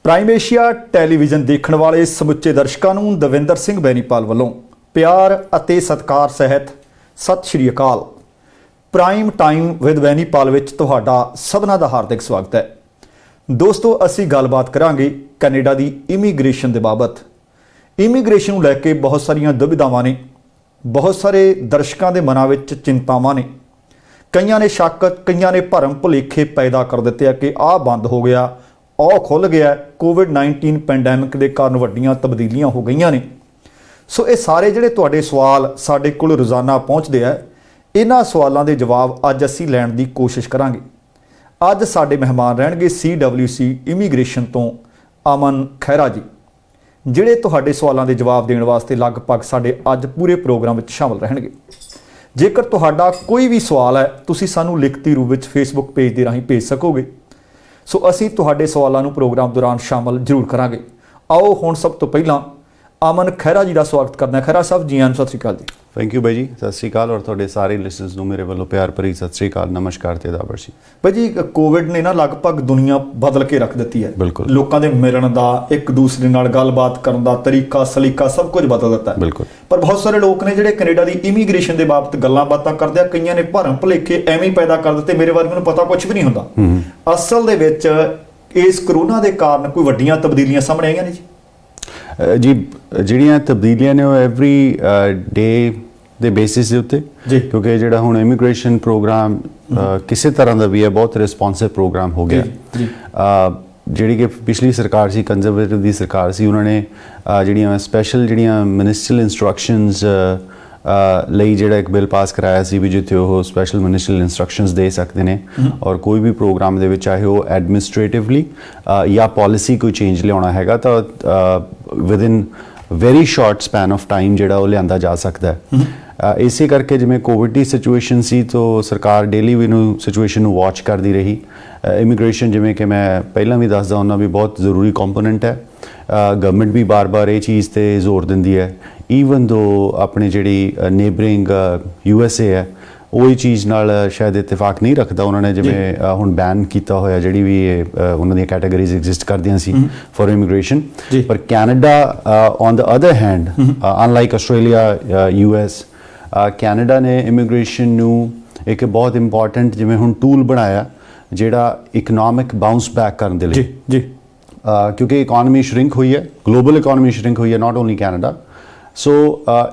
Prime Asia television ਦੇਖਣ ਵਾਲੇ ਸਮੁੱਚੇ ਦਰਸ਼ਕਾਂ ਨੂੰ ਦਵਿੰਦਰ ਸਿੰਘ ਬੈਨੀਪਾਲ ਵੱਲੋਂ ਪਿਆਰ ਅਤੇ ਸਤਿਕਾਰ ਸਹਿਤ ਸਤਿ ਸ਼੍ਰੀ ਅਕਾਲ। ਪ੍ਰਾਈਮ ਟਾਈਮ ਵਿਦ ਬੈਨੀਪਾਲ ਵਿੱਚ ਤੁਹਾਡਾ ਸਭਨਾਂ ਦਾ ਹਾਰਦਿਕ ਸਵਾਗਤ ਹੈ। ਦੋਸਤੋ, ਅਸੀਂ ਗੱਲਬਾਤ ਕਰਾਂਗੇ ਕੈਨੇਡਾ ਦੀ ਇਮੀਗ੍ਰੇਸ਼ਨ ਦੇ ਬਾਬਤ। ਇਮੀਗ੍ਰੇਸ਼ਨ ਨੂੰ ਲੈ ਕੇ ਬਹੁਤ ਸਾਰੀਆਂ ਦੁਵਿਧਾਵਾਂ ਨੇ, ਬਹੁਤ ਸਾਰੇ ਦਰਸ਼ਕਾਂ ਦੇ ਮਨਾਂ ਵਿੱਚ ਚਿੰਤਾਵਾਂ ਨੇ। ਕਈਆਂ ਨੇ ਸ਼ੱਕ, ਕਈਆਂ ਨੇ ਭਰਮ ਭੁਲੇਖੇ ਪੈਦਾ ਕਰ ਦਿੱਤੇ ਆ ਕਿ ਆਹ ਬੰਦ ਹੋ ਗਿਆ, ਉਹ ਖੁੱਲ੍ਹ ਗਿਆ। ਕੋਵਿਡ-19 ਪੈਂਡੈਮਿਕ ਦੇ ਕਾਰਨ ਵੱਡੀਆਂ ਤਬਦੀਲੀਆਂ ਹੋ ਗਈਆਂ ਨੇ। ਸੋ ਇਹ ਸਾਰੇ ਜਿਹੜੇ ਤੁਹਾਡੇ ਸਵਾਲ ਸਾਡੇ ਕੋਲ ਰੋਜ਼ਾਨਾ ਪਹੁੰਚਦੇ ਆ, ਇਹਨਾਂ ਸਵਾਲਾਂ ਦੇ ਜਵਾਬ ਅੱਜ ਅਸੀਂ ਲੈਣ ਦੀ ਕੋਸ਼ਿਸ਼ ਕਰਾਂਗੇ। ਅੱਜ ਸਾਡੇ ਮਹਿਮਾਨ ਰਹਿਣਗੇ CWC ਇਮੀਗ੍ਰੇਸ਼ਨ ਤੋਂ ਅਮਨ ਖਹਿਰਾ ਜੀ, ਜਿਹੜੇ ਤੁਹਾਡੇ ਸਵਾਲਾਂ ਦੇ ਜਵਾਬ ਦੇਣ ਵਾਸਤੇ ਲਗਭਗ ਸਾਡੇ ਅੱਜ ਪੂਰੇ ਪ੍ਰੋਗਰਾਮ ਵਿੱਚ ਸ਼ਾਮਲ ਰਹਿਣਗੇ। ਜੇਕਰ ਤੁਹਾਡਾ ਕੋਈ ਵੀ ਸਵਾਲ ਹੈ, ਤੁਸੀਂ ਸਾਨੂੰ ਲਿਖਤੀ ਰੂਪ ਵਿੱਚ ਫੇਸਬੁੱਕ ਪੇਜ ਦੇ ਰਾਹੀਂ ਭੇਜ ਸਕੋਗੇ। ਸੋ ਅਸੀਂ ਤੁਹਾਡੇ ਸਵਾਲਾਂ ਨੂੰ ਪ੍ਰੋਗਰਾਮ ਦੌਰਾਨ ਸ਼ਾਮਲ ਜ਼ਰੂਰ ਕਰਾਂਗੇ। ਆਓ ਹੁਣ ਸਭ ਤੋਂ ਪਹਿਲਾਂ ਅਮਨ ਖਹਿਰਾ ਜੀ ਦਾ ਸਵਾਗਤ ਕਰਦੇ ਹਾਂ। ਖਹਿਰਾ ਸਾਹਿਬ ਜੀ, ਆਇਆਂ, ਸਤਿ ਸ਼੍ਰੀ ਅਕਾਲ ਜੀ। ਥੈਂਕ ਯੂ ਬਾਈ ਜੀ, ਸਤਿ ਸ਼੍ਰੀ ਅਕਾਲ। ਔਰ ਤੁਹਾਡੇ ਸਾਰੇ ਲਿਸਨਰਸ ਨੂੰ ਮੇਰੇ ਵੱਲੋਂ ਪਿਆਰ ਭਰੀ ਸਤਿ ਸ਼੍ਰੀ ਅਕਾਲ, ਨਮਸਕਾਰ ਤੇ ਆਦਾਬ ਜੀ। ਭਾਈ ਜੀ, ਕੋਵਿਡ ਨੇ ਨਾ ਲਗਭਗ ਦੁਨੀਆ ਬਦਲ ਕੇ ਰੱਖ ਦਿੱਤੀ ਹੈ। ਬਿਲਕੁਲ। ਲੋਕਾਂ ਦੇ ਮਿਲਣ ਦਾ, ਇੱਕ ਦੂਸਰੇ ਨਾਲ ਗੱਲਬਾਤ ਕਰਨ ਦਾ ਤਰੀਕਾ, ਸਲੀਕਾ ਸਭ ਕੁਝ ਬਦਲ ਦਿੱਤਾ ਹੈ। ਬਿਲਕੁਲ। ਪਰ ਬਹੁਤ ਸਾਰੇ ਲੋਕ ਨੇ ਜਿਹੜੇ ਕੈਨੇਡਾ ਦੀ ਇਮੀਗ੍ਰੇਸ਼ਨ ਦੇ ਬਾਬਤ ਗੱਲਾਂ ਬਾਤਾਂ ਕਰਦੇ ਆ, ਕਈਆਂ ਨੇ ਭਰਮ ਭੁਲੇਖੇ ਐਵੇਂ ਹੀ ਪੈਦਾ ਕਰ ਦਿੱਤੇ, ਮੇਰੇ ਵਰਗੇ ਨੂੰ ਪਤਾ ਕੁਝ ਵੀ ਨਹੀਂ ਹੁੰਦਾ। ਅਸਲ ਦੇ ਵਿੱਚ ਇਸ ਕਰੋਨਾ ਦੇ ਕਾਰਨ ਕੋਈ ਵੱਡੀਆਂ ਤਬਦੀਲੀਆਂ ਸਾਹਮਣੇ ਆਈਆਂ ਨੇ ਜੀ। ਜਿਹੜੀਆਂ ਤਬਦੀਲੀਆਂ ਨੇ ਉਹ ਐਵਰੀ ਡੇ ਦੇ ਬੇਸਿਸ ਦੇ ਉੱਤੇ, ਕਿਉਂਕਿ ਜਿਹੜਾ ਹੁਣ ਇਮੀਗ੍ਰੇਸ਼ਨ ਪ੍ਰੋਗਰਾਮ ਕਿਸੇ ਤਰ੍ਹਾਂ ਦਾ ਵੀ ਹੈ, ਬਹੁਤ ਰਿਸਪੌਂਸਿਵ ਪ੍ਰੋਗਰਾਮ ਹੋ ਗਿਆ। ਜਿਹੜੀ ਕਿ ਪਿਛਲੀ ਸਰਕਾਰ ਸੀ, ਕੰਜ਼ਰਵੇਟਿਵ ਦੀ ਸਰਕਾਰ ਸੀ, ਉਹਨਾਂ ਨੇ ਜਿਹੜੀਆਂ ਸਪੈਸ਼ਲ ਜਿਹੜੀਆਂ ਮਿਨਿਸਟਰੀਅਲ ਇੰਸਟਰਕਸ਼ਨਸ ਲਈ ਜਿਹੜਾ ਇੱਕ ਬਿੱਲ ਪਾਸ ਕਰਾਇਆ ਸੀ ਵੀ ਜਿੱਥੇ ਉਹ ਸਪੈਸ਼ਲ ਮਿਨਿਸਟਰੀਅਲ ਇੰਸਟਰਕਸ਼ਨਸ ਦੇ ਸਕਦੇ ਨੇ ਔਰ ਕੋਈ ਵੀ ਪ੍ਰੋਗਰਾਮ ਦੇ ਵਿੱਚ ਚਾਹੇ ਉਹ ਐਡਮਿਨਿਸਟ੍ਰੇਟਿਵਲੀ ਜਾਂ ਪਾਲਿਸੀ ਕੋਈ ਚੇਂਜ ਲਿਆਉਣਾ ਹੈਗਾ ਤਾਂ within very short span of time ਜਿਹੜਾ ਉਹ ਲਿਆਂਦਾ ਜਾ ਸਕਦਾ ਹੈ। ਇਸੇ ਕਰਕੇ ਜਿਵੇਂ ਕੋਵਿਡ ਦੀ ਸਿਚੁਏਸ਼ਨ ਸੀ ਤਾਂ ਸਰਕਾਰ ਡੇਲੀ ਵੀ ਨੂੰ ਸਿਚੁਏਸ਼ਨ ਨੂੰ ਵਾਚ ਕਰਦੀ ਰਹੀ। ਇਮੀਗ੍ਰੇਸ਼ਨ, ਜਿਵੇਂ ਕਿ ਮੈਂ ਪਹਿਲਾਂ ਵੀ ਦੱਸਦਾ ਹੁੰਦਾ, ਵੀ ਬਹੁਤ ਜ਼ਰੂਰੀ ਕੰਪੋਨੈਂਟ ਹੈ। ਗਵਰਨਮੈਂਟ ਵੀ ਬਾਰ-ਬਾਰ ਇਹ ਚੀਜ਼ 'ਤੇ ਜ਼ੋਰ ਦਿੰਦੀ ਹੈ। ਈਵਨ ਦੋ ਆਪਣੀ ਜਿਹੜੀ ਨੇਬਰਿੰਗ USA ਹੈ, ਉਹ ਇਹ ਚੀਜ਼ ਨਾਲ ਸ਼ਾਇਦ ਇਤਫਾਕ ਨਹੀਂ ਰੱਖਦਾ। ਉਹਨਾਂ ਨੇ ਜਿਵੇਂ ਹੁਣ ਬੈਨ ਕੀਤਾ ਹੋਇਆ ਜਿਹੜੀ ਵੀ ਉਹਨਾਂ ਦੀਆਂ ਕੈਟਾਗਰੀਜ਼ ਐਗਜ਼ਿਸਟ ਕਰਦੀਆਂ ਸੀ ਫॉर ਇਮੀਗ੍ਰੇਸ਼ਨ। ਪਰ Canada on the other hand, unlike Australia, US, Canada ਨੇ ਇਮੀਗ੍ਰੇਸ਼ਨ ਨੂੰ ਇੱਕ ਬਹੁਤ ਇੰਪੋਰਟੈਂਟ ਜਿਵੇਂ ਹੁਣ ਟੂਲ ਬਣਾਇਆ ਜਿਹੜਾ ਇਕਨੋਮਿਕ ਬਾਉਂਸ ਬੈਕ ਕਰਨ ਦੇ ਲਈ। ਜੀ ਕਿਉਂਕਿ ਇਕੋਨਮੀ ਸ਼ਰਿੰਕ ਹੋਈ ਹੈ, ਗਲੋਬਲ ਇਕੋਨਮੀ ਸ਼ਰਿੰਕ ਹੋਈ ਹੈ, ਨਾਟ ਓਨਲੀ ਕੈਨੇਡਾ। ਸੋ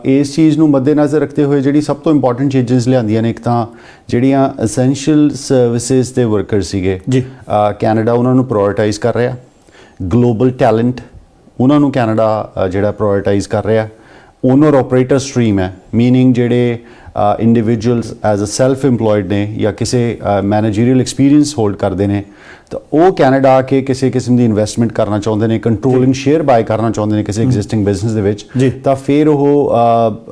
ਇਸ ਚੀਜ਼ ਨੂੰ ਮੱਦੇਨਜ਼ਰ ਰੱਖਦੇ ਹੋਏ ਜਿਹੜੀ ਸਭ ਤੋਂ ਇੰਪੋਰਟੈਂਟ ਚੀਜ਼ਾਂ ਲਿਆਂਦੀਆਂ ਨੇ, ਇੱਕ ਤਾਂ ਜਿਹੜੀਆਂ ਐਸੈਂਸ਼ੀਅਲ ਸਰਵਿਸਿਜ਼ ਦੇ ਵਰਕਰ ਸੀਗੇ, ਕੈਨੇਡਾ ਉਹਨਾਂ ਨੂੰ ਪ੍ਰਾਇੋਰਟਾਈਜ਼ ਕਰ ਰਿਹਾ। ਗਲੋਬਲ ਟੈਲੈਂਟ ਉਹਨਾਂ ਨੂੰ ਕੈਨੇਡਾ ਜਿਹੜਾ ਪ੍ਰਾਇੋਰਟਾਈਜ਼ ਕਰ ਰਿਹਾ। ਓਨਰ ਆਪਰੇਟਰ ਸਟਰੀਮ ਹੈ, ਮੀਨਿੰਗ ਜਿਹੜੇ individuals as a self employed ਨੇ ਜਾਂ ਕਿਸੇ ਮੈਨੇਜਰੀਅਲ ਐਕਸਪੀਰੀਅੰਸ ਹੋਲਡ ਕਰਦੇ ਨੇ, ਤਾਂ ਉਹ ਕੈਨੇਡਾ ਆ ਕੇ ਕਿਸੇ ਕਿਸਮ ਦੀ ਇਨਵੈਸਟਮੈਂਟ ਕਰਨਾ ਚਾਹੁੰਦੇ ਨੇ, ਕੰਟਰੋਲਿੰਗ ਸ਼ੇਅਰ ਬਾਏ ਕਰਨਾ ਚਾਹੁੰਦੇ ਨੇ ਕਿਸੇ ਐਗਜ਼ਿਸਟਿੰਗ ਬਿਜ਼ਨਸ ਦੇ ਵਿੱਚ, ਤਾਂ ਫਿਰ ਉਹ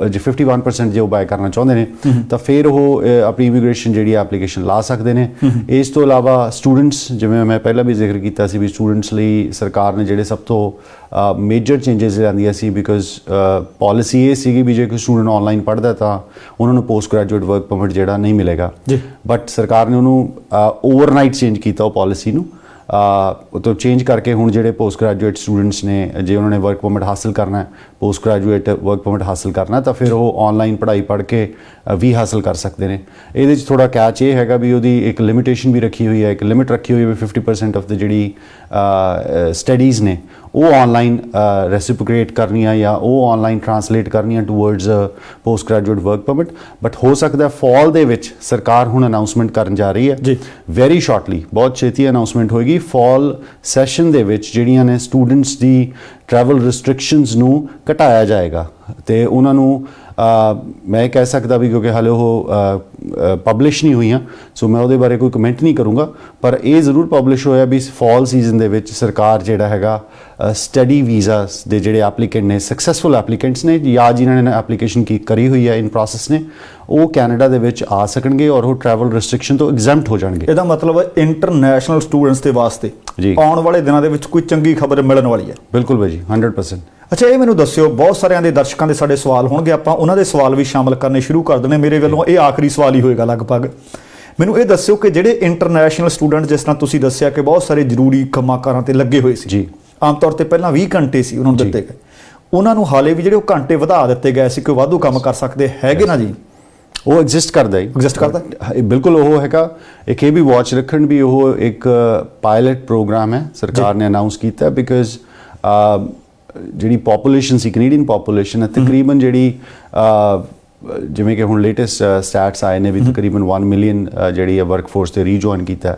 ਜੇ 51% ਜੇ ਉਹ ਬਾਏ ਕਰਨਾ ਚਾਹੁੰਦੇ ਨੇ ਤਾਂ ਫਿਰ ਉਹ ਆਪਣੀ ਇਮੀਗ੍ਰੇਸ਼ਨ ਜਿਹੜੀ ਐਪਲੀਕੇਸ਼ਨ ਲਾ ਸਕਦੇ ਨੇ। ਇਸ ਤੋਂ ਇਲਾਵਾ ਸਟੂਡੈਂਟਸ, ਜਿਵੇਂ ਮੈਂ ਪਹਿਲਾਂ ਵੀ ਜ਼ਿਕਰ ਕੀਤਾ ਸੀ ਵੀ ਸਟੂਡੈਂਟਸ ਲਈ ਸਰਕਾਰ ਨੇ ਜਿਹੜੇ ਸਭ ਤੋਂ ਮੇਜਰ ਚੇਂਜਸ ਲਿਆਂਦੀਆਂ ਸੀ, ਬਿਕੋਜ਼ ਪਾਲਿਸੀ ਇਹ ਸੀਗੀ ਵੀ ਜੇ ਕੋਈ ਸਟੂਡੈਂਟ ਆਨਲਾਈਨ ਪੜ੍ਹਦਾ ਤਾਂ ਉਹਨਾਂ ਨੂੰ ਪੋਸਟ ਗ੍ਰੈਜੂਏਟ ਵਰਕ ਪਰਮਿਟ ਜਿਹੜਾ ਨਹੀਂ ਮਿਲੇਗਾ। ਬਟ ਸਰਕਾਰ ਨੇ ਉਹਨੂੰ ਓਵਰਨਾਈਟ ਚੇਂਜ ਕੀਤਾ ਉਹ ਪਾਲਿਸੀ ਨੂੰ, ਤੋਂ ਚੇਂਜ ਕਰਕੇ ਹੁਣ ਜਿਹੜੇ ਪੋਸਟ ਗ੍ਰੈਜੂਏਟ ਸਟੂਡੈਂਟਸ ਨੇ, ਜੇ ਉਹਨਾਂ ਨੇ ਵਰਕ ਪਰਮਿਟ ਹਾਸਲ ਕਰਨਾ ਹੈ, ਪੋਸਟ ਗ੍ਰੈਜੂਏਟ ਵਰਕ ਪਰਮਿਟ ਹਾਸਲ ਕਰਨਾ, ਤਾਂ ਫਿਰ ਉਹ ਆਨਲਾਈਨ ਪੜ੍ਹਾਈ ਪੜ੍ਹ ਕੇ ਵੀ ਹਾਸਲ ਕਰ ਸਕਦੇ ਨੇ। ਇਹਦੇ 'ਚ ਥੋੜ੍ਹਾ ਕੈਚ ਇਹ ਹੈਗਾ ਵੀ ਉਹਦੀ ਇੱਕ ਲਿਮਿਟੇਸ਼ਨ ਵੀ ਰੱਖੀ ਹੋਈ ਹੈ, ਇੱਕ ਲਿਮਿਟ ਰੱਖੀ ਹੋਈ ਹੈ ਵੀ 50% ਆਫ ਦ ਜਿਹੜੀ ਸਟੱਡੀਜ਼ ਨੇ ਉਹ ਆਨਲਾਈਨ ਰੈਸਿਪੋਕੇਟ ਕਰਨੀਆਂ ਜਾਂ ਉਹ ਆਨਲਾਈਨ ਟਰਾਂਸਲੇਟ ਕਰਨੀਆਂ towards post graduate work permit. But ਹੋ ਸਕਦਾ ਫਾਲ ਦੇ ਵਿੱਚ ਸਰਕਾਰ ਹੁਣ ਅਨਾਊਂਸਮੈਂਟ ਕਰਨ ਜਾ ਰਹੀ ਹੈ ਵੈਰੀ ਸ਼ਾਰਟਲੀ, ਬਹੁਤ ਛੇਤੀ ਅਨਾਊਂਸਮੈਂਟ ਹੋਏਗੀ। ਫਾਲ ਸੈਸ਼ਨ ਦੇ ਵਿੱਚ ਜਿਹੜੀਆਂ ਨੇ ਸਟੂਡੈਂਟਸ ਦੀ ਟਰੈਵਲ ਰਿਸਟ੍ਰਿਕਸ਼ਨਸ ਨੂੰ ਘਟਾਇਆ ਜਾਏਗਾ ਅਤੇ ਉਹਨਾਂ ਨੂੰ ਮੈਂ ਕਹਿ ਸਕਦਾ ਵੀ ਕਿਉਂਕਿ ਹਾਲੇ ਉਹ ਪਬਲਿਸ਼ ਨਹੀਂ ਹੋਈਆਂ, ਸੋ ਮੈਂ ਉਹਦੇ ਬਾਰੇ ਕੋਈ ਕਮੈਂਟ ਨਹੀਂ ਕਰੂੰਗਾ। ਪਰ ਇਹ ਜ਼ਰੂਰ ਪਬਲਿਸ਼ ਹੋਇਆ ਵੀ ਫਾਲ ਸੀਜ਼ਨ ਦੇ ਵਿੱਚ ਸਰਕਾਰ ਜਿਹੜਾ ਹੈਗਾ ਸਟੱਡੀ ਵੀਜ਼ਾਸ ਦੇ ਜਿਹੜੇ ਐਪਲੀਕੈਂਟ ਨੇ, ਸਕਸੈਸਫੁਲ ਐਪਲੀਕੈਂਟਸ ਨੇ ਜਾਂ ਜਿਨ੍ਹਾਂ ਨੇ ਐਪਲੀਕੇਸ਼ਨ ਕਰੀ ਹੋਈ ਹੈ, ਇਨ ਪ੍ਰੋਸੈਸ ਨੇ, ਉਹ ਕੈਨੇਡਾ ਦੇ ਵਿੱਚ ਆ ਸਕਣਗੇ ਔਰ ਉਹ ਟਰੈਵਲ ਰਿਸਟ੍ਰਿਕਸ਼ਨ ਤੋਂ ਐਗਜ਼ੈਂਪਟ ਹੋ ਜਾਣਗੇ। ਇਹਦਾ ਮਤਲਬ ਇੰਟਰਨੈਸ਼ਨਲ ਸਟੂਡੈਂਟਸ ਦੇ ਵਾਸਤੇ ਆਉਣ ਵਾਲੇ ਦਿਨਾਂ ਦੇ ਵਿੱਚ ਕੋਈ ਚੰਗੀ ਖਬਰ ਮਿਲਣ ਵਾਲੀ ਹੈ। ਬਿਲਕੁਲ ਭਾਈ ਜੀ, 100%। ਅੱਛਾ, ਇਹ ਮੈਨੂੰ ਦੱਸਿਓ, ਬਹੁਤ ਸਾਰਿਆਂ ਦੇ ਦਰਸ਼ਕਾਂ ਦੇ ਸਾਡੇ ਸਵਾਲ ਹੋਣਗੇ, ਆਪਾਂ ਉਹਨਾਂ ਦੇ ਸਵਾਲ ਵੀ ਸ਼ਾਮਲ ਕਰਨੇ ਸ਼ੁਰੂ ਕਰ ਦੇਣੇ। ਮੇਰੇ ਵੱਲੋਂ ਇਹ ਆਖਰੀ ਸਵਾਲ ਹੀ ਹੋਏਗਾ ਲਗਭਗ। ਮੈਨੂੰ ਇਹ ਦੱਸਿਓ ਕਿ ਜਿਹੜੇ ਇੰਟਰਨੈਸ਼ਨਲ ਸਟੂਡੈਂਟ, ਜਿਸ ਤਰ੍ਹਾਂ ਤੁਸੀਂ ਦੱਸਿਆ ਕਿ ਬਹੁਤ ਸਾਰੇ ਜ਼ਰੂਰੀ ਕੰਮਾਂ ਕਾਰਾਂ 'ਤੇ ਲੱਗੇ ਹੋਏ ਸੀ, ਆਮ ਤੌਰ ਤੇ ਪਹਿਲਾਂ 20 ਘੰਟੇ ਸੀ ਉਹਨਾਂ ਨੂੰ ਦਿੱਤੇ ਗਏ, ਉਹਨਾਂ ਨੂੰ ਹਾਲੇ ਵੀ ਜਿਹੜੇ ਉਹ ਘੰਟੇ ਵਧਾ ਦਿੱਤੇ ਗਏ ਸੀ, ਕੋਈ ਵਾਧੂ ਕੰਮ ਕਰ ਸਕਦੇ ਹੈਗੇ ਨਾ ਜੀ? ਉਹ ਐਗਜ਼ਿਸਟ ਕਰਦਾ ਬਿਲਕੁਲ। ਉਹ ਹੈਗਾ ਇੱਕ ਇਹ ਵੀ ਵਾਚ ਰੱਖਣ ਵੀ ਉਹ ਇੱਕ ਪਾਇਲਟ ਪ੍ਰੋਗਰਾਮ ਹੈ ਸਰਕਾਰ ਨੇ ਅਨਾਉਂਸ ਕੀਤਾ, ਬਿਕਾਜ਼ ਜਿਹੜੀ ਪੋਪੂਲੇਸ਼ਨ ਸੀ ਕੈਨੇਡੀਅਨ ਪੋਪੂਲੇਸ਼ਨ ਹੈ ਤਕਰੀਬਨ ਜਿਹੜੀ ਜਿਵੇਂ ਕਿ ਹੁਣ ਲੇਟੈਸਟ ਸਟੈਟਸ ਆਏ ਨੇ ਵੀ ਤਕਰੀਬਨ 1 ਮਿਲੀਅਨ ਜਿਹੜੀ ਹੈ ਵਰਕਫੋਰਸ ਤੇ ਰੀਜੁਆਇਨ ਕੀਤਾ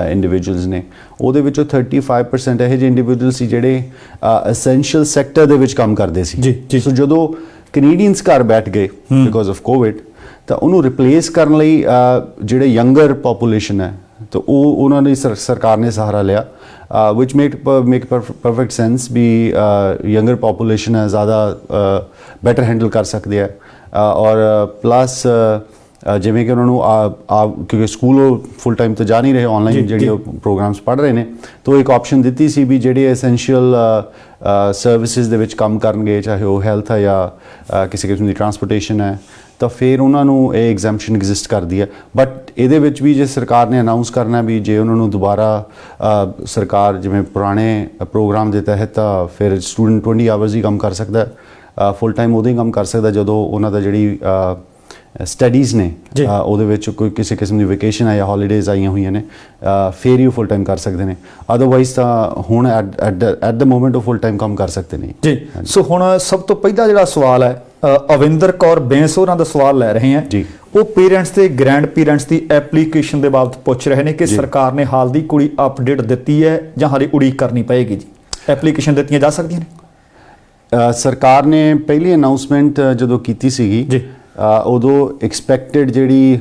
ਇੰਡੀਵਿਜੂਅਲਸ ਨੇ, ਉਹਦੇ ਵਿੱਚੋਂ 35% ਇਹੋ ਜਿਹੇ ਇੰਡੀਵਿਜੂਅਲ ਸੀ ਜਿਹੜੇ ਐਸੈਂਸ਼ੀਅਲ ਸੈਕਟਰ ਦੇ ਵਿੱਚ ਕੰਮ ਕਰਦੇ ਸੀ। ਸੋ ਜਦੋਂ ਕੈਨੇਡੀਅਨਸ ਘਰ ਬੈਠ ਗਏ ਬਿਕਾਜ਼ ਆਫ ਕੋਵਿਡ, ਤਾਂ ਉਹਨੂੰ ਰਿਪਲੇਸ ਕਰਨ ਲਈ ਜਿਹੜੇ ਯੰਗਰ ਪੋਪੂਲੇਸ਼ਨ ਹੈ ਤਾਂ ਉਹਨਾਂ ਨੇ ਸਰਕਾਰ ਨੇ ਸਹਾਰਾ ਲਿਆ, ਵਿਚ ਮੇਕ ਪਰਫੈਕਟ ਸੈਂਸ ਵੀ ਯੰਗਰ ਪੋਪੂਲੇਸ਼ਨ ਹੈ ਜ਼ਿਆਦਾ ਬੈਟਰ ਹੈਂਡਲ ਕਰ ਸਕਦੇ ਆ, ਔਰ ਪਲੱਸ ਜਿਵੇਂ ਕਿ ਉਹਨਾਂ ਨੂੰ ਕਿਉਂਕਿ ਸਕੂਲ ਉਹ ਫੁੱਲ ਟਾਈਮ ਤਾਂ ਜਾ ਨਹੀਂ ਰਹੇ, ਆਨਲਾਈਨ ਜਿਹੜੇ ਪ੍ਰੋਗਰਾਮਸ ਪੜ੍ਹ ਰਹੇ ਨੇ, ਤਾਂ ਇੱਕ ਆਪਸ਼ਨ ਦਿੱਤੀ ਸੀ ਵੀ ਜਿਹੜੇ ਐਸੈਂਸ਼ੀਅਲ ਸਰਵਿਸਿਜ਼ ਦੇ ਵਿੱਚ ਕੰਮ ਕਰਨਗੇ, ਚਾਹੇ ਉਹ ਹੈਲਥ ਹੈ ਜਾਂ ਕਿਸੇ ਕਿਸਮ ਦੀ ਟਰਾਂਸਪੋਰਟੇਸ਼ਨ ਹੈ, ਤਾਂ ਫਿਰ ਉਹਨਾਂ ਨੂੰ ਇਹ ਐਗਜ਼ੈਂਪਸ਼ਨ ਐਗਜ਼ਿਸਟ ਕਰਦੀ ਹੈ। ਬਟ ਇਹਦੇ ਵਿੱਚ ਵੀ ਜੇ ਸਰਕਾਰ ਨੇ ਅਨਾਉਂਸ ਕਰਨਾ ਵੀ ਜੇ ਉਹਨਾਂ ਨੂੰ ਦੁਬਾਰਾ ਸਰਕਾਰ ਜਿਵੇਂ ਪੁਰਾਣੇ ਪ੍ਰੋਗਰਾਮ ਦੇ ਤਹਿਤ ਤਾਂ ਫਿਰ ਸਟੂਡੈਂਟ 20 ਆਵਰਸ ਹੀ ਕੰਮ ਕਰ ਸਕਦਾ, ਫੁੱਲ ਟਾਈਮ ਉਦੋਂ ਹੀ ਕੰਮ ਕਰ ਸਕਦਾ ਜਦੋਂ ਉਹਨਾਂ ਦਾ ਜਿਹੜੀ ਸਟੱਡੀਜ਼ ਨੇ ਉਹਦੇ ਵਿੱਚ ਕੋਈ ਕਿਸੇ ਕਿਸਮ ਦੀ ਵੈਕੇਸ਼ਨ ਹੈ ਜਾਂ ਹੌਲੀਡੇਜ਼ ਆਈਆਂ ਹੋਈਆਂ ਨੇ, ਫਿਰ ਹੀ ਉਹ ਫੁੱਲ ਟਾਈਮ ਕਰ ਸਕਦੇ ਨੇ। ਅਦਰਵਾਈਜ਼ ਤਾਂ ਹੁਣ ਐਟ ਦ ਮੋਮੈਂਟ ਉਹ ਫੁੱਲ ਟਾਈਮ ਕੰਮ ਕਰ ਸਕਦੇ ਨੇ ਜੀ। ਸੋ ਹੁਣ ਸਭ ਤੋਂ ਪਹਿਲਾ ਜਿਹੜਾ ਸਵਾਲ ਹੈ ਅਵਿੰਦਰ ਕੌਰ ਬੈਂਸ ਹੋਰਾਂ ਦਾ ਸਵਾਲ ਲੈ ਰਹੇ ਹਾਂ ਜੀ। ਉਹ ਪੇਰੈਂਟਸ ਤੇ ਗ੍ਰੈਂਡ ਪੇਰੈਂਟਸ ਦੀ ਐਪਲੀਕੇਸ਼ਨ ਦੇ ਬਾਬਤ ਪੁੱਛ ਰਹੇ ਨੇ ਕਿ ਸਰਕਾਰ ਨੇ ਹਾਲ ਦੀ ਕੋਈ ਅਪਡੇਟ ਦਿੱਤੀ ਹੈ ਜਾਂ ਹਾਲੇ ਉਡੀਕ ਕਰਨੀ ਪਏਗੀ ਜੀ? ਐਪਲੀਕੇਸ਼ਨ ਦਿੱਤੀਆਂ ਜਾ ਸਕਦੀਆਂ ਨੇ? ਸਰਕਾਰ ਨੇ ਪਹਿਲੀ ਅਨਾਉਂਸਮੈਂਟ ਜਦੋਂ ਕੀਤੀ ਸੀਗੀ ਜੀ, ਉਦੋਂ ਐਕਸਪੈਕਟਡ ਜਿਹੜੀ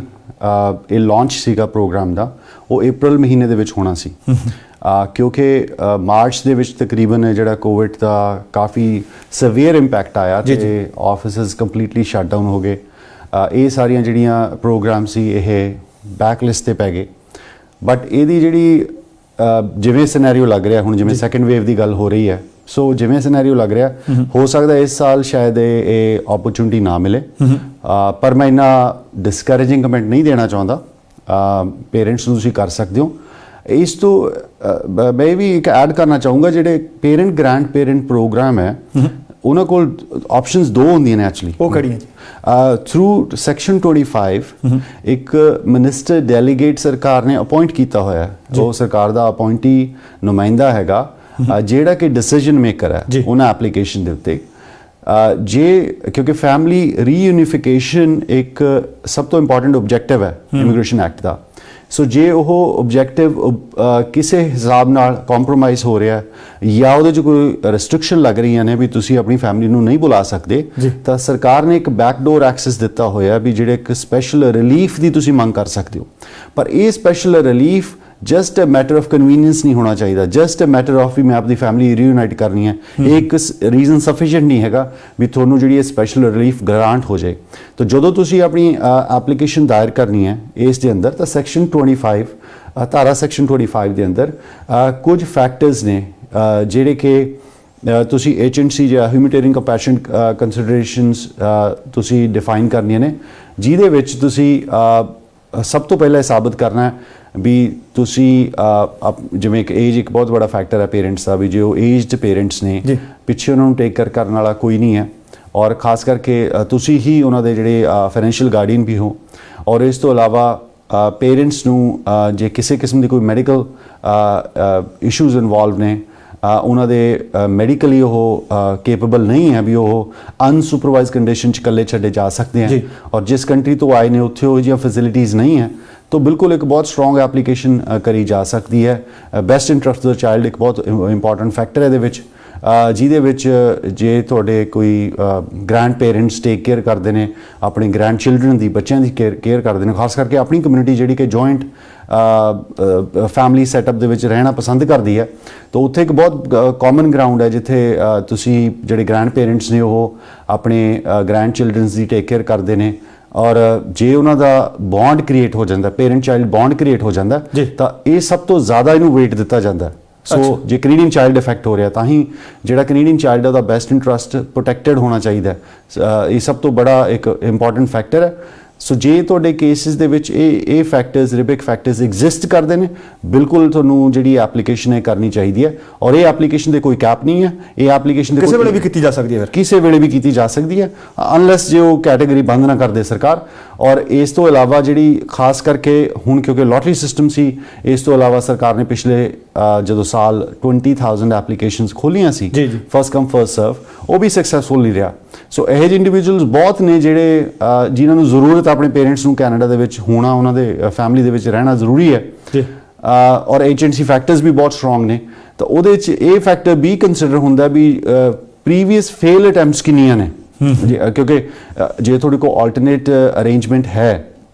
ਇਹ ਲਾਂਚ ਸੀਗਾ ਪ੍ਰੋਗਰਾਮ ਦਾ ਉਹ ਅਪ੍ਰੈਲ ਮਹੀਨੇ ਦੇ ਵਿੱਚ ਹੋਣਾ ਸੀ, ਕਿਉਂਕਿ ਮਾਰਚ ਦੇ ਵਿੱਚ ਤਕਰੀਬਨ ਜਿਹੜਾ ਕੋਵਿਡ ਦਾ ਕਾਫੀ ਸਵੀਅਰ ਇੰਪੈਕਟ ਆਇਆ ਤੇ ਆਫਿਸਿਸ ਕੰਪਲੀਟਲੀ ਸ਼ਟ ਡਾਊਨ ਹੋ ਗਏ। ਇਹ ਸਾਰੀਆਂ ਜਿਹੜੀਆਂ ਪ੍ਰੋਗਰਾਮ ਸੀ ਇਹ ਬੈਕਲਿਸਟ ਤੇ ਪੈ ਗਏ। ਬਟ ਇਹਦੀ ਜਿਹੜੀ ਜਿਵੇਂ ਸਿਨੈਰੀਓ ਲੱਗ ਰਿਹਾ ਹੁਣ, ਜਿਵੇਂ ਸੈਕੰਡ ਵੇਵ ਦੀ ਗੱਲ ਹੋ ਰਹੀ ਹੈ, ਸੋ ਜਿਵੇਂ ਸਿਨੈਰੀਓ ਲੱਗ ਰਿਹਾ ਹੋ ਸਕਦਾ ਇਸ ਸਾਲ ਸ਼ਾਇਦ ਇਹ ਓਪਰਚੁਨਿਟੀ ਨਾ ਮਿਲੇ, ਪਰ ਮੈਂ ਇੰਨਾ ਡਿਸਕਰੇਜਿੰਗ ਕਮੈਂਟ ਨਹੀਂ ਦੇਣਾ ਚਾਹੁੰਦਾ। ਪੇਰੈਂਟਸ ਨੂੰ ਤੁਸੀਂ ਕਰ ਸਕਦੇ ਹੋ। ਇਸ ਤੋਂ ਮੈਂ ਵੀ ਇੱਕ ਐਡ ਕਰਨਾ ਚਾਹੂੰਗਾ, ਜਿਹੜੇ ਪੇਰੈਂਟ ਗ੍ਰੈਂਡ ਪੇਰੈਂਟ ਪ੍ਰੋਗਰਾਮ ਹੈ ਉਹਨਾਂ ਕੋਲ ਆਪਸ਼ਨਸ ਦੋ ਹੁੰਦੀਆਂ ਨੇ ਐਕਚੁਅਲੀ। ਉਹ ਕਿਹੜੀਆਂ ਜੀ? ਥਰੂ ਸੈਕਸ਼ਨ 25 ਇੱਕ ਮਿਨਿਸਟਰ ਡੈਲੀਗੇਟ ਸਰਕਾਰ ਨੇ ਅਪਾਇੰਟ ਕੀਤਾ ਹੋਇਆ, ਉਹ ਸਰਕਾਰ ਦਾ ਅਪਾਇੰਟੀ ਨੁਮਾਇੰਦਾ ਹੈਗਾ ਜਿਹੜਾ ਕਿ ਡਿਸੀਜਨ ਮੇਕਰ ਹੈ ਉਹਨਾਂ ਐਪਲੀਕੇਸ਼ਨ ਦੇ ਉੱਤੇ। ਜੇ ਕਿਉਂਕਿ ਫੈਮਿਲੀ ਰੀਯੂਨੀਫਿਕੇਸ਼ਨ ਇੱਕ ਸਭ ਤੋਂ ਇੰਪੋਰਟੈਂਟ ਆਬਜੈਕਟਿਵ ਹੈ ਇਮੀਗ੍ਰੇਸ਼ਨ ਐਕਟ ਦਾ, ਸੋ ਜੇ ਉਹ ਆਬਜੈਕਟਿਵ ਕਿਸੇ ਹਿਸਾਬ ਨਾਲ ਕੰਪਰੋਮਾਈਜ਼ ਹੋ ਰਿਹਾ ਜਾਂ ਉਹਦੇ 'ਚ ਕੋਈ ਰੈਸਟ੍ਰਿਕਸ਼ਨ ਲੱਗ ਰਹੀਆਂ ਨੇ ਵੀ ਤੁਸੀਂ ਆਪਣੀ ਫੈਮਿਲੀ ਨੂੰ ਨਹੀਂ ਬੁਲਾ ਸਕਦੇ, ਤਾਂ ਸਰਕਾਰ ਨੇ ਇੱਕ ਬੈਕਡੋਰ ਐਕਸੈਸ ਦਿੱਤਾ ਹੋਇਆ ਵੀ ਜਿਹੜੇ ਇੱਕ ਸਪੈਸ਼ਲ ਰਿਲੀਫ ਦੀ ਤੁਸੀਂ ਮੰਗ ਕਰ ਸਕਦੇ ਹੋ। ਪਰ ਇਹ special relief just a matter of convenience ਨਹੀਂ ਹੋਣਾ ਚਾਹੀਦਾ, ਜਸਟ ਅ ਮੈਟਰ ਆਫ ਵੀ ਮੈਂ ਆਪਣੀ ਫੈਮਿਲੀ ਰੀਯੂਨਾਈਟ ਕਰਨੀ ਹੈ, ਇਹ ਇੱਕ ਰੀਜ਼ਨ ਸਫੀਸ਼ੀਐਂਟ ਨਹੀਂ ਹੈਗਾ ਵੀ ਤੁਹਾਨੂੰ ਜਿਹੜੀ ਇਹ ਸਪੈਸ਼ਲ ਰਿਲੀਫ ਗ੍ਰਾਂਟ ਹੋ ਜਾਏ। ਤਾਂ ਜਦੋਂ ਤੁਸੀਂ ਆਪਣੀ ਐਪਲੀਕੇਸ਼ਨ ਦਾਇਰ ਕਰਨੀ ਹੈ ਇਸ ਦੇ ਅੰਦਰ, ਤਾਂ ਸੈਕਸ਼ਨ 25 ਧਾਰਾ ਸੈਕਸ਼ਨ 25 ਦੇ ਅੰਦਰ ਕੁਝ ਫੈਕਟਰਸ ਨੇ ਜਿਹੜੇ ਕਿ ਤੁਸੀਂ ਏਜੰਸੀ ਜਾਂ ਹਿਊਮੈਨਿਟੇਰੀਅਨ ਕੰਪੈਸ਼ਨ ਕੰਸੀਡਰੇਸ਼ਨਸ ਤੁਸੀਂ ਡਿਫਾਈਨ ਕਰਨੀਆਂ ਨੇ, ਜਿਹਦੇ ਵਿੱਚ ਤੁਸੀਂ ਸਭ ਤੋਂ ਪਹਿਲਾਂ ਇਹ ਸਾਬਤ ਕਰਨਾ ਵੀ ਤੁਸੀਂ ਜਿਵੇਂ ਕਿ ਏਜ ਇੱਕ ਬਹੁਤ ਬੜਾ ਫੈਕਟਰ ਹੈ ਪੇਰੈਂਟਸ ਦਾ, ਵੀ ਜੇ ਉਹ ਏਜਡ ਪੇਰੈਂਟਸ ਨੇ ਪਿੱਛੇ ਉਹਨਾਂ ਨੂੰ ਟੇਕ ਕੇਅਰ ਕਰਨ ਵਾਲਾ ਕੋਈ ਨਹੀਂ ਹੈ, ਔਰ ਖਾਸ ਕਰਕੇ ਤੁਸੀਂ ਹੀ ਉਹਨਾਂ ਦੇ ਜਿਹੜੇ ਫਾਈਨੈਂਸ਼ੀਅਲ ਗਾਰਡੀਅਨ ਵੀ ਹੋ। ਔਰ ਇਸ ਤੋਂ ਇਲਾਵਾ ਪੇਰੈਂਟਸ ਨੂੰ ਜੇ ਕਿਸੇ ਕਿਸਮ ਦੀ ਕੋਈ ਮੈਡੀਕਲ ਇਸ਼ੂਜ਼ ਇਨਵੋਲਵ ਨੇ, ਉਹਨਾਂ ਦੇ ਮੈਡੀਕਲੀ ਉਹ ਕੇਪੇਬਲ ਨਹੀਂ ਹੈ ਵੀ ਉਹ ਅਨਸੁਪਰਵਾਈਜ਼ ਕੰਡੀਸ਼ਨ 'ਚ ਇਕੱਲੇ ਛੱਡੇ ਜਾ ਸਕਦੇ ਹੈ, ਔਰ ਜਿਸ ਕੰਟਰੀ ਤੋਂ ਆਏ ਨੇ ਉੱਥੇ ਉਹ ਜਿਹੀਆਂ ਫੈਸਿਲਿਟੀਜ਼ ਨਹੀਂ ਹੈ, ਤਾਂ ਬਿਲਕੁਲ ਇੱਕ ਬਹੁਤ ਸਟਰੋਂਗ ਐਪਲੀਕੇਸ਼ਨ ਕਰੀ ਜਾ ਸਕਦੀ ਹੈ। Best interest of the child ਇੱਕ ਬਹੁਤ ਇੰਪੋਰਟੈਂਟ ਫੈਕਟਰ ਹੈ ਇਹਦੇ ਵਿੱਚ, ਜਿਹਦੇ ਵਿੱਚ ਜੇ ਤੁਹਾਡੇ ਕੋਈ ਗ੍ਰੈਂਡ ਪੇਰੈਂਟਸ ਟੇਕ ਕੇਅਰ ਕਰਦੇ ਨੇ ਆਪਣੇ ਗ੍ਰੈਂਡ ਚਿਲਡਰਨ ਦੀ, ਬੱਚਿਆਂ ਦੀ ਕੇਅਰ ਕਰਦੇ ਨੇ, ਖਾਸ ਕਰਕੇ ਆਪਣੀ ਕਮਿਊਨਿਟੀ ਜਿਹੜੀ ਕਿ ਜੁਆਇੰਟ ਫੈਮਿਲੀ ਸੈਟਅਪ ਦੇ ਵਿੱਚ ਰਹਿਣਾ ਪਸੰਦ ਕਰਦੀ ਹੈ, ਤਾਂ ਉੱਥੇ ਇੱਕ ਬਹੁਤ ਕਾਮਨ ਗਰਾਊਂਡ ਹੈ ਜਿੱਥੇ ਤੁਸੀਂ ਜਿਹੜੇ ਗ੍ਰੈਂਡ ਪੇਰੈਂਟਸ ਨੇ ਉਹ ਆਪਣੇ ਗ੍ਰੈਂਡ ਚਿਲਡਰਨਸ ਦੀ ਟੇਕ ਕੇਅਰ ਕਰਦੇ ਨੇ, ਔਰ ਜੇ ਉਹਨਾਂ ਦਾ ਬੌਂਡ ਕ੍ਰੀਏਟ ਹੋ ਜਾਂਦਾ, ਪੇਰੈਂਟ ਚਾਈਲਡ ਬੌਂਡ ਕ੍ਰੀਏਟ ਹੋ ਜਾਂਦਾ, ਤਾਂ ਇਹ ਸਭ ਤੋਂ ਜ਼ਿਆਦਾ ਇਹਨੂੰ ਵੇਟ ਦਿੱਤਾ ਜਾਂਦਾ। ਸੋ ਜੇ ਕੈਨੇਡੀਅਨ ਚਾਈਲਡ ਇਫੈਕਟ ਹੋ ਰਿਹਾ ਤਾਂ ਹੀ ਜਿਹੜਾ ਕੈਨੇਡੀਅਨ ਚਾਈਲਡ ਹੈ ਉਹਦਾ ਬੈਸਟ ਇੰਟਰਸਟ ਪ੍ਰੋਟੈਕਟਡ ਹੋਣਾ ਚਾਹੀਦਾ ਹੈ। ਇਹ ਸਭ ਤੋਂ ਬੜਾ ਇੱਕ ਇੰਪੋਰਟੈਂਟ ਫੈਕਟਰ ਹੈ। ਸੋ ਜੇ ਤੁਹਾਡੇ ਕੇਸਿਸ ਦੇ ਵਿੱਚ ਇਹ ਫੈਕਟਰਸ ਰਿਬਿਕ ਫੈਕਟਰਸ ਐਗਜ਼ਿਸਟ ਕਰਦੇ ਨੇ, ਬਿਲਕੁਲ ਤੁਹਾਨੂੰ ਜਿਹੜੀ ਐਪਲੀਕੇਸ਼ਨ ਹੈ ਕਰਨੀ ਚਾਹੀਦੀ ਹੈ। ਔਰ ਇਹ ਐਪਲੀਕੇਸ਼ਨ ਦੇ ਕੋਈ ਕੈਪ ਨਹੀਂ ਹੈ, ਇਹ ਐਪਲੀਕੇਸ਼ਨ ਕਿਸੇ ਵੇਲੇ ਵੀ ਕੀਤੀ ਜਾ ਸਕਦੀ ਹੈ, ਫਿਰ ਕਿਸੇ ਵੇਲੇ ਵੀ ਕੀਤੀ ਜਾ ਸਕਦੀ ਹੈ, ਅਨਲੈਸ ਜੇ ਉਹ ਕੈਟਾਗਰੀ ਬੰਦ ਨਾ ਕਰਦੇ ਸਰਕਾਰ। ਔਰ ਇਸ ਤੋਂ ਇਲਾਵਾ ਜਿਹੜੀ ਖਾਸ ਕਰਕੇ ਹੁਣ ਕਿਉਂਕਿ ਲੋਟਰੀ ਸਿਸਟਮ ਸੀ, ਇਸ ਤੋਂ ਇਲਾਵਾ ਸਰਕਾਰ ਨੇ ਪਿਛਲੇ ਜਦੋਂ ਸਾਲ 20,000 ਐਪਲੀਕੇਸ਼ਨਸ ਖੋਲੀਆਂ ਸੀ ਫਸਟ ਕਮ ਫਸਟ ਸਰਵ, ਉਹ ਵੀ ਸਕਸੈਸਫੁਲ ਨਹੀਂ ਰਿਹਾ। ਸੋ ਇਹੋ ਜਿਹੇ ਇੰਡੀਵਿਜੂਅਲਸ ਬਹੁਤ ਨੇ ਜਿਹੜੇ ਜਿਨ੍ਹਾਂ ਨੂੰ ਜ਼ਰੂਰਤ ਆਪਣੇ ਪੇਰੈਂਟਸ ਨੂੰ ਕੈਨੇਡਾ ਦੇ ਵਿੱਚ ਹੋਣਾ, ਉਹਨਾਂ ਦੇ ਫੈਮਿਲੀ ਦੇ ਵਿੱਚ ਰਹਿਣਾ ਜ਼ਰੂਰੀ ਹੈ, ਔਰ ਏਜੰਸੀ ਫੈਕਟਰਸ ਵੀ ਬਹੁਤ ਸਟਰੋਂਗ ਨੇ। ਤਾਂ ਉਹਦੇ 'ਚ ਇਹ ਫੈਕਟਰ ਵੀ ਕੰਸੀਡਰ ਹੁੰਦਾ ਵੀ ਪ੍ਰੀਵੀਅਸ ਫੇਲ ਅਟੈਂਪਟਸ ਕਿੰਨੀਆਂ ਨੇ, ਕਿਉਂਕਿ ਜੇ ਤੁਹਾਡੇ ਕੋਲ ਆਲਟਰਨੇਟ ਅਰੇਂਜਮੈਂਟ ਹੈ,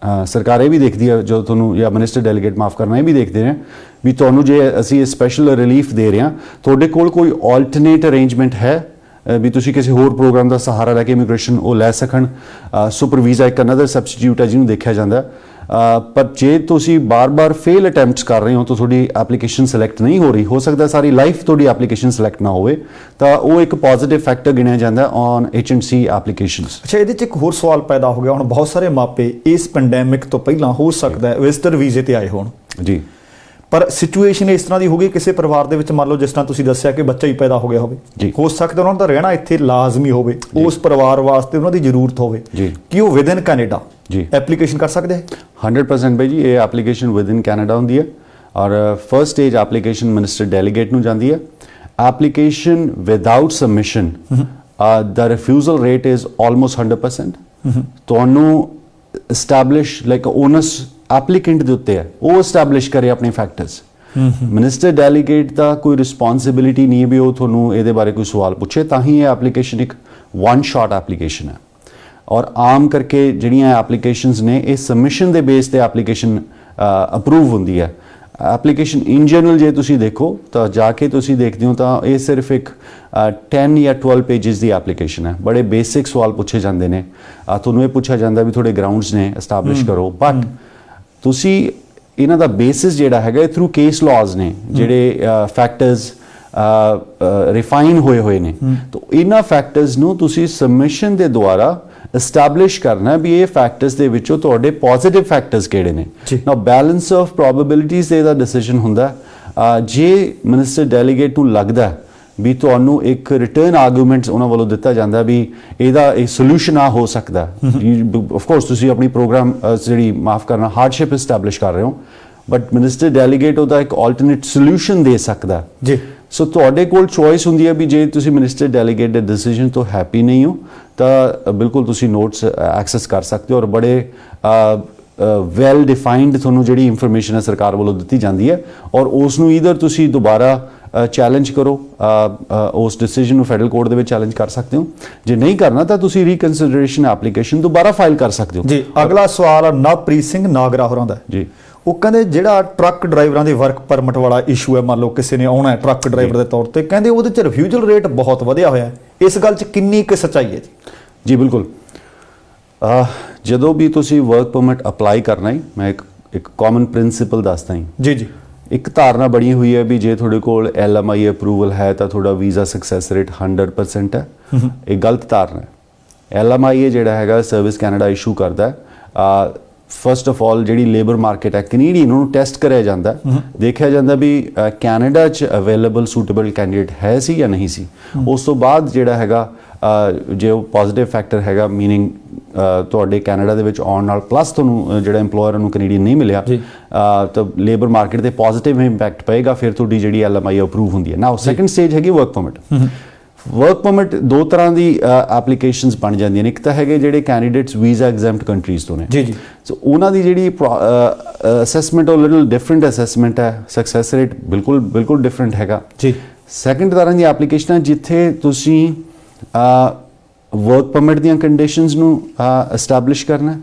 ਸਰਕਾਰ ਇਹ ਵੀ ਦੇਖਦੀ ਹੈ ਜਦੋਂ ਤੁਹਾਨੂੰ, ਜਾਂ ਮਿਨਿਸਟਰ ਡੈਲੀਗੇਟ ਮਾਫ ਕਰਨਾ, ਇਹ ਵੀ ਦੇਖਦੇ ਨੇ ਵੀ ਤੁਹਾਨੂੰ ਜੇ ਅਸੀਂ ਇਹ ਸਪੈਸ਼ਲ ਰਿਲੀਫ ਦੇ ਰਹੇ ਹਾਂ, ਤੁਹਾਡੇ ਕੋਲ ਕੋਈ ਆਲਟਰਨੇਟ ਅਰੇਂਜਮੈਂਟ ਹੈ ਵੀ ਤੁਸੀਂ ਕਿਸੇ ਹੋਰ ਪ੍ਰੋਗਰਾਮ ਦਾ ਸਹਾਰਾ ਲੈ ਕੇ ਇਮੀਗ੍ਰੇਸ਼ਨ ਉਹ ਲੈ ਸਕਣ। ਸੁਪਰ ਵੀਜ਼ਾ ਇੱਕ ਅਨਦਰ ਸਬਸਟੀਟਿਊਟ ਹੈ ਜਿਹਨੂੰ ਦੇਖਿਆ ਜਾਂਦਾ। ਪਰ ਜੇ ਤੁਸੀਂ ਬਾਰ-ਬਾਰ ਫੇਲ ਅਟੈਂਪਟਸ ਕਰ ਰਹੇ ਹੋ ਤਾਂ ਤੁਹਾਡੀ ਐਪਲੀਕੇਸ਼ਨ ਸਿਲੈਕਟ ਨਹੀਂ ਹੋ ਰਹੀ, ਹੋ ਸਕਦਾ ਸਾਰੀ ਲਾਈਫ ਤੁਹਾਡੀ ਐਪਲੀਕੇਸ਼ਨ ਸਿਲੈਕਟ ਨਾ ਹੋਵੇ, ਤਾਂ ਉਹ ਇੱਕ ਪੋਜ਼ਿਟਿਵ ਫੈਕਟਰ ਗਿਣਿਆ ਜਾਂਦਾ ਔਨ H&C ਐਪਲੀਕੇਸ਼ਨਸ। ਅੱਛਾ, ਇਹਦੇ 'ਚ ਇੱਕ ਹੋਰ ਸਵਾਲ ਪੈਦਾ ਹੋ ਗਿਆ, ਹੁਣ ਬਹੁਤ ਸਾਰੇ ਮਾਪੇ ਇਸ ਪੈਂਡੈਮਿਕ ਤੋਂ ਪਹਿਲਾਂ ਹੋ ਸਕਦਾ ਹੈ ਵਿਜ਼ਟਰ ਵੀਜ਼ੇ ਤੇ ਆਏ ਹੋਣ ਜੀ, ਪਰ ਸਿਚੁਏਸ਼ਨ ਇਸ ਤਰ੍ਹਾਂ ਦੀ ਹੋ ਗਈ ਕਿਸੇ ਪਰਿਵਾਰ ਦੇ ਵਿੱਚ, ਮੰਨ ਲਓ ਜਿਸ ਤਰ੍ਹਾਂ ਤੁਸੀਂ ਦੱਸਿਆ ਕਿ ਬੱਚਾ ਹੀ ਪੈਦਾ ਹੋ ਗਿਆ ਹੋਵੇ, ਹੋ ਸਕਦਾ ਉਹਨਾਂ ਦਾ ਰਹਿਣਾ ਇੱਥੇ ਲਾਜ਼ਮੀ ਹੋਵੇ, ਉਸ ਪਰਿਵਾਰ ਵਾਸਤੇ ਉਹਨਾਂ ਦੀ ਜ਼ਰੂਰਤ ਹੋਵੇ ਕਿ ਉਹ ਵਿਦਿਨ ਕੈਨੇਡਾ ਐਪਲੀਕੇਸ਼ਨ ਕਰ ਸਕਦੇ ਹੈ। 100% ਬਾਈ ਜੀ, ਇਹ ਐਪਲੀਕੇਸ਼ਨ ਵਿਦਿਨ ਕੈਨੇਡਾ ਹੁੰਦੀ ਹੈ ਔਰ first stage application minister delegate ਨੂੰ ਜਾਂਦੀ ਹੈ। Application without submission the refusal rate is almost 100%। ਤੁਹਾਨੂੰ ਐਸਟੈਬਲਿਸ਼ ਲਾਈਕ ਓਨਸ ਐਪਲੀਕੈਂਟ ਦੇ ਉੱਤੇ ਹੈ, ਉਹ ਐਸਟੈਬਲਿਸ਼ ਕਰੇ ਆਪਣੇ ਫੈਕਟਰਸ। ਮਿਨਿਸਟਰ ਡੈਲੀਗੇਟ ਦਾ ਕੋਈ ਰਿਸਪੌਂਸਿਬਿਲਿਟੀ ਨਹੀਂ ਵੀ ਉਹ ਤੁਹਾਨੂੰ ਇਹਦੇ ਬਾਰੇ ਕੋਈ ਸਵਾਲ ਪੁੱਛੇ, ਤਾਂ ਹੀ ਇਹ ਐਪਲੀਕੇਸ਼ਨ ਇੱਕ ਵਨ ਸ਼ਾਟ ਐਪਲੀਕੇਸ਼ਨ ਹੈ। ਔਰ ਆਮ ਕਰਕੇ ਜਿਹੜੀਆਂ ਐਪਲੀਕੇਸ਼ਨਸ ਨੇ ਇਹ ਸਬਮਿਸ਼ਨ ਦੇ ਬੇਸ ਤੇ ਐਪਲੀਕੇਸ਼ਨ ਅਪਰੂਵ ਹੁੰਦੀ ਹੈ। ਐਪਲੀਕੇਸ਼ਨ ਇਨ ਜਨਰਲ ਜੇ ਤੁਸੀਂ ਦੇਖੋ ਤਾਂ ਜਾ ਕੇ ਤੁਸੀਂ ਦੇਖਦੇ ਹੋ ਤਾਂ ਇਹ ਸਿਰਫ ਇੱਕ 10 ਜਾਂ 12 ਪੇजेस ਦੀ ਐਪਲੀਕੇਸ਼ਨ ਹੈ। ਬੜੇ ਬੇਸਿਕ ਸਵਾਲ ਪੁੱਛੇ ਜਾਂਦੇ ਨੇ, ਤੁਹਾਨੂੰ ਇਹ ਪੁੱਛਿਆ ਜਾਂਦਾ ਵੀ ਤੁਹਾਡੇ ਗਰਾਊਂਡਸ ਨੇ ਐਸਟੈਬਲਿਸ਼ ਕਰੋ, ਬਟ ਤੁਸੀਂ ਇਹਨਾਂ ਦਾ ਬੇਸਿਸ ਜਿਹੜਾ ਹੈਗਾ ਥਰੂ ਕੇਸ ਲਾਜ਼ ਨੇ ਜਿਹੜੇ ਫੈਕਟਰਸ ਰਿਫਾਈਨ ਹੋਏ ਨੇ, ਤਾਂ ਇਹਨਾਂ ਫੈਕਟਰਸ ਨੂੰ ਤੁਸੀਂ ਸਬਮਿਸ਼ਨ ਦੇ ਦੁਆਰਾ ਐਸਟੈਬਲਿਸ਼ ਕਰਨਾ ਵੀ ਇਹ ਫੈਕਟਰਸ ਦੇ ਵਿੱਚੋਂ ਤੁਹਾਡੇ ਪੋਜ਼ਿਟਿਵ ਫੈਕਟਰਸ ਕਿਹੜੇ ਨੇ। ਨਾਓ ਬੈਲੈਂਸ ਆਫ ਪ੍ਰੋਬੈਬਿਲਿਟੀਜ਼ ਦੇ ਦਾ ਡਿਸੀਜਨ ਹੁੰਦਾ। ਜੇ ਮਿਨਿਸਟਰ ਡੈਲੀਗੇਟ ਨੂੰ ਲੱਗਦਾ ਵੀ ਤੁਹਾਨੂੰ ਇੱਕ ਰਿਟਰਨ ਆਰਗੂਮੈਂਟਸ ਉਹਨਾਂ ਵੱਲੋਂ ਦਿੱਤਾ ਜਾਂਦਾ ਵੀ ਇਹਦਾ ਇੱਕ ਸੋਲੂਸ਼ਨ ਆ ਹੋ ਸਕਦਾ, ਆਫ ਕੋਰਸ ਤੁਸੀਂ ਆਪਣੀ ਪ੍ਰੋਗਰਾਮ ਜਿਹੜੀ ਮਾਫ ਕਰਨਾ ਹਾਰਡਸ਼ਿਪ ਐਸਟੈਬਲਿਸ਼ ਕਰ ਰਹੇ ਹੋ, ਬਟ ਮਿਨਿਸਟਰ ਡੈਲੀਗੇਟ ਉਹਦਾ ਇੱਕ ਆਲਟਰਨੇਟ ਸੋਲੂਸ਼ਨ ਦੇ ਸਕਦਾ ਜੀ। ਸੋ ਤੁਹਾਡੇ ਕੋਲ ਚੋਇਸ ਹੁੰਦੀ ਹੈ ਵੀ ਜੇ ਤੁਸੀਂ ਮਿਨਿਸਟਰ ਡੈਲੀਗੇਟ ਦੇ ਡਿਸੀਜਨ ਤੋਂ ਹੈਪੀ ਨਹੀਂ ਹੋ ਤਾਂ ਬਿਲਕੁਲ ਤੁਸੀਂ ਨੋਟਸ ਐਕਸੈਸ ਕਰ ਸਕਦੇ ਹੋ, ਔਰ ਬੜੇ ਵੈਲ ਡਿਫਾਈਨਡ ਤੁਹਾਨੂੰ ਜਿਹੜੀ ਇਨਫੋਰਮੇਸ਼ਨ ਹੈ ਸਰਕਾਰ ਵੱਲੋਂ ਦਿੱਤੀ ਜਾਂਦੀ ਹੈ, ਔਰ ਉਸ ਨੂੰ ਈਦਰ ਤੁਸੀਂ ਦੁਬਾਰਾ ਚੈਲੰਜ ਕਰੋ, ਉਸ ਡਿਸੀਜਨ ਨੂੰ ਫੈਡਰਲ ਕੋਰਟ ਦੇ ਵਿੱਚ ਚੈਲੰਜ ਕਰ ਸਕਦੇ ਹੋ। ਜੇ ਨਹੀਂ ਕਰਨਾ ਤਾਂ ਤੁਸੀਂ ਰੀਕਨਸੀਡਰੇਸ਼ਨ ਐਪਲੀਕੇਸ਼ਨ ਦੁਬਾਰਾ ਫਾਈਲ ਕਰ ਸਕਦੇ ਹੋ ਜੀ। ਅਗਲਾ ਸਵਾਲ ਨਵਪ੍ਰੀਤ ਸਿੰਘ ਨਾਗਰਾ ਹੋਰਾਂ ਦਾ ਜੀ। ਉਹ ਕਹਿੰਦੇ ਜਿਹੜਾ ਟਰੱਕ ਡਰਾਈਵਰਾਂ ਦੇ ਵਰਕ ਪਰਮਿਟ ਵਾਲਾ ਇਸ਼ੂ ਹੈ, ਮੰਨ ਲਓ ਕਿਸੇ ਨੇ ਆਉਣਾ ਹੈ ਟਰੱਕ ਡਰਾਈਵਰ ਦੇ ਤੌਰ ਤੇ, ਕਹਿੰਦੇ ਉਹਦੇ 'ਚ ਰਿਫਿਊਜ਼ਲ ਰੇਟ ਬਹੁਤ ਵਧਿਆ ਹੋਇਆ ਹੈ, ਇਸ ਗੱਲ 'ਚ ਕਿੰਨੀ ਕੁ ਸੱਚਾਈ ਹੈ ਜੀ? ਬਿਲਕੁਲ, ਜਦੋਂ ਵੀ ਤੁਸੀਂ ਵਰਕ ਪਰਮਿਟ ਅਪਲਾਈ ਕਰਨਾ ਹੈ, ਮੈਂ ਇੱਕ ਕਾਮਨ ਪ੍ਰਿੰਸੀਪਲ ਦੱਸਦਾ ਜੀ ਜੀ। ਇੱਕ ਧਾਰਨਾ ਬਣੀ ਹੋਈ ਹੈ ਵੀ ਜੇ ਤੁਹਾਡੇ ਕੋਲ LMI ਅਪਰੂਵਲ ਹੈ ਤਾਂ ਤੁਹਾਡਾ ਵੀਜ਼ਾ ਸਕਸੈਸ ਰੇਟ 100% ਹੈ। ਇਹ ਗਲਤ ਧਾਰਨਾ ਹੈ। LMI ਜਿਹੜਾ ਹੈਗਾ ਸਰਵਿਸ ਕੈਨੇਡਾ ਇਸ਼ੂ ਕਰਦਾ ਹੈ। ਫਸਟ ਆਫ ਆਲ ਜਿਹੜੀ ਲੇਬਰ ਮਾਰਕੀਟ ਹੈ ਕੈਨੇਡੀਅਨ, ਉਹਨੂੰ ਟੈਸਟ ਕਰਿਆ ਜਾਂਦਾ, ਦੇਖਿਆ ਜਾਂਦਾ ਵੀ ਕੈਨੇਡਾ 'ਚ ਅਵੇਲੇਬਲ ਸੂਟੇਬਲ ਕੈਂਡੀਡੇਟ ਹੈ ਸੀ ਜਾਂ ਨਹੀਂ ਸੀ। ਉਸ ਤੋਂ ਬਾਅਦ ਜਿਹੜਾ ਹੈਗਾ ਜੇ ਉਹ ਪੋਜ਼ਿਟਿਵ ਫੈਕਟਰ ਹੈਗਾ, ਮੀਨਿੰਗ ਤੁਹਾਡੇ ਕੈਨੇਡਾ ਦੇ ਵਿੱਚ ਆਉਣ ਨਾਲ ਪਲੱਸ ਤੁਹਾਨੂੰ ਜਿਹੜਾ ਇੰਪਲੋਇਰ ਨੂੰ ਕੈਨੇਡੀਅਨ ਨਹੀਂ ਮਿਲਿਆ, ਤਾਂ ਲੇਬਰ ਮਾਰਕੀਟ ਤੇ ਪੋਜ਼ਿਟਿਵ ਇੰਪੈਕਟ ਪਏਗਾ, ਫਿਰ ਤੁਹਾਡੀ ਜਿਹੜੀ LMI ਅਪਰੂਵ ਹੁੰਦੀ ਹੈ। ਨਾਓ ਸੈਕੰਡ ਸਟੇਜ ਹੈਗੀ ਵਰਕ ਪਰਮਿਟ। ਵਰਕ ਪਰਮਿਟ ਦੋ ਤਰ੍ਹਾਂ ਦੀ ਐਪਲੀਕੇਸ਼ਨਸ ਬਣ ਜਾਂਦੀਆਂ ਨੇ। ਇੱਕ ਤਾਂ ਹੈਗੇ ਜਿਹੜੇ ਕੈਂਡੀਡੇਟਸ ਵੀਜ਼ਾ ਐਗਜ਼ੈਂਪਟ ਕੰਟਰੀਜ਼ ਤੋਂ ਨੇ ਜੀ ਜੀ, ਸੋ ਉਹਨਾਂ ਦੀ ਜਿਹੜੀ ਅਸੈਸਮੈਂਟ ਉਹ ਲਿਟਲ ਡਿਫਰੈਂਟ ਅਸੈਸਮੈਂਟ ਹੈ, ਸਕਸੈਸ ਰੇਟ ਬਿਲਕੁਲ ਡਿਫਰੈਂਟ ਹੈਗਾ ਜੀ। ਸੈਕੰਡ ਤਰ੍ਹਾਂ ਦੀ ਐਪਲੀਕੇਸ਼ਨਾਂ ਜਿੱਥੇ ਤੁਸੀਂ ਵਰਕ ਪਰਮਿਟ ਦੀਆਂ ਕੰਡੀਸ਼ਨਸ ਨੂੰ ਐਸਟੈਬਲਿਸ਼ ਕਰਨਾ,